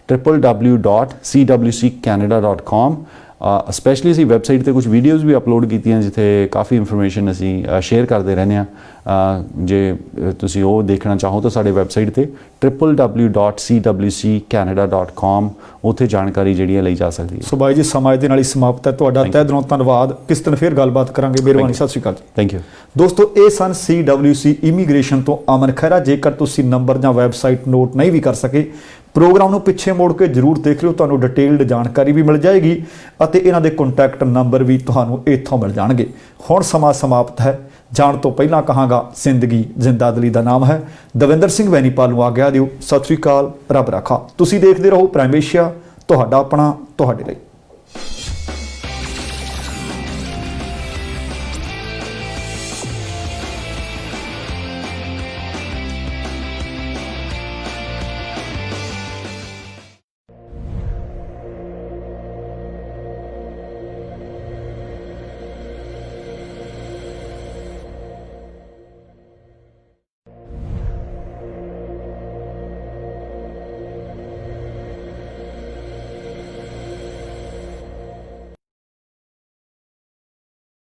www.cwccanada.com। ਸਪੈਸ਼ਲੀ ਅਸੀਂ ਵੈਬਸਾਈਟ ਤੇ ਕੁਝ ਵੀਡੀਓਜ਼ ਵੀ ਅਪਲੋਡ ਕੀਤੀਆਂ ਜਿੱਥੇ ਕਾਫੀ ਇਨਫੋਰਮੇਸ਼ਨ ਅਸੀਂ ਸ਼ੇਅਰ ਕਰਦੇ ਰਹਿੰਦੇ ਹਾਂ। ਜੇ ਤੁਸੀਂ ਉਹ ਦੇਖਣਾ ਚਾਹੋ ਤਾਂ ਸਾਡੇ ਵੈਬਸਾਈਟ ਤੇ www.cwccanada.com ਉੱਥੇ ਜਾਣਕਾਰੀ ਜਿਹੜੀ ਹੈ ਲਈ ਜਾ ਸਕਦੀ ਹੈ। ਸੋ ਬਾਈ ਜੀ, ਸਮਾਂ ਦੇ ਨਾਲ ਹੀ ਸਮਾਪਤ ਹੈ। ਤੁਹਾਡਾ ਤਹਿ ਦਿਲੋਂ ਧੰਨਵਾਦ। ਕਿਸ ਦਿਨ ਫਿਰ ਗੱਲਬਾਤ ਕਰਾਂਗੇ। ਮਿਹਰਬਾਨੀ, ਸਤਿ ਸ਼੍ਰੀ ਅਕਾਲ ਜੀ। ਥੈਂਕ ਯੂ ਦੋਸਤੋ, ਇਹ ਸਨ CWC ਇਮੀਗ੍ਰੇਸ਼ਨ ਤੋਂ ਅਮਨ ਖਹਿਰਾ। ਜੇਕਰ ਤੁਸੀਂ ਨੰਬਰ ਜਾਂ ਵੈਬਸਾਈਟ ਨੋਟ ਨਹੀਂ ਵੀ ਕਰ ਸਕੇ, ਪ੍ਰੋਗਰਾਮ ਨੂੰ ਪਿੱਛੇ ਮੋੜ ਕੇ ਜ਼ਰੂਰ ਦੇਖ ਲਿਓ, ਤੁਹਾਨੂੰ ਡਿਟੇਲਡ ਜਾਣਕਾਰੀ ਵੀ ਮਿਲ ਜਾਏਗੀ ਅਤੇ ਇਹਨਾਂ ਦੇ ਕੰਟੈਕਟ ਨੰਬਰ ਵੀ ਤੁਹਾਨੂੰ ਇੱਥੋਂ ਮਿਲ ਜਾਣਗੇ। ਹੁਣ ਸਮਾਂ ਸਮਾਪਤ ਹੈ। ਜਾਣ ਤੋਂ ਪਹਿਲਾਂ ਕਹਾਂਗਾ, ਜ਼ਿੰਦਗੀ ਜ਼ਿੰਦਾਦਲੀ ਦਾ ਨਾਮ ਹੈ। ਦਵਿੰਦਰ ਸਿੰਘ ਬੈਨੀਪਾਲ ਨੂੰ ਆਗਿਆ ਦਿਓ। ਸਤਿ ਸ਼੍ਰੀ ਅਕਾਲ, ਰੱਬ ਰਾਖਾ। ਤੁਸੀਂ ਦੇਖਦੇ ਰਹੋ ਪ੍ਰਾਈਮ ਏਸ਼ੀਆ, ਤੁਹਾਡਾ ਆਪਣਾ, ਤੁਹਾਡੇ ਲਈ।